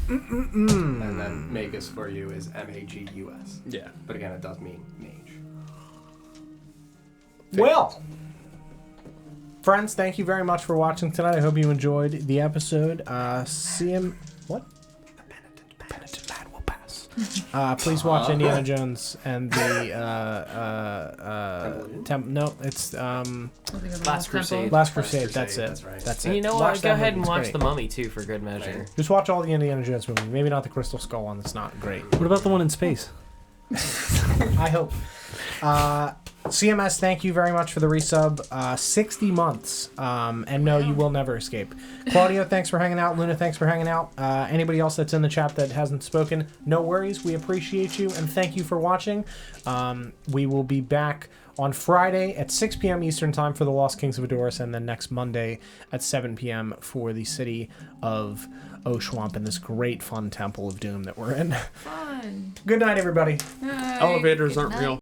And then Magus for you is Magus. Yeah. But again, it does mean mage. Well, friends, thank you very much for watching tonight. I hope you enjoyed the episode. See him. What? The Penitent man will pass. Please watch Indiana Jones and the no, it's Last Crusade. Last Crusade. That's it. That's right. That's And it. you know Watch what? Go that ahead movie. and It's watch great. The Mummy too, for good measure. Just watch all the Indiana Jones movies. Maybe not the Crystal Skull one. That's not great. What about the one in space? I hope. CMS, thank you very much for the resub. 60 months. And no, you will never escape. Claudio, thanks for hanging out. Luna, thanks for hanging out. Anybody else that's in the chat that hasn't spoken, no worries. We appreciate you and thank you for watching. We will be back on Friday at 6 p.m. Eastern Time for the Lost Kings of Adoris, and then next Monday at 7 p.m. for the City of Oshuamp in this great fun Temple of Doom that we're in. Fun. Good night, everybody. Night. Elevators Good aren't night. real.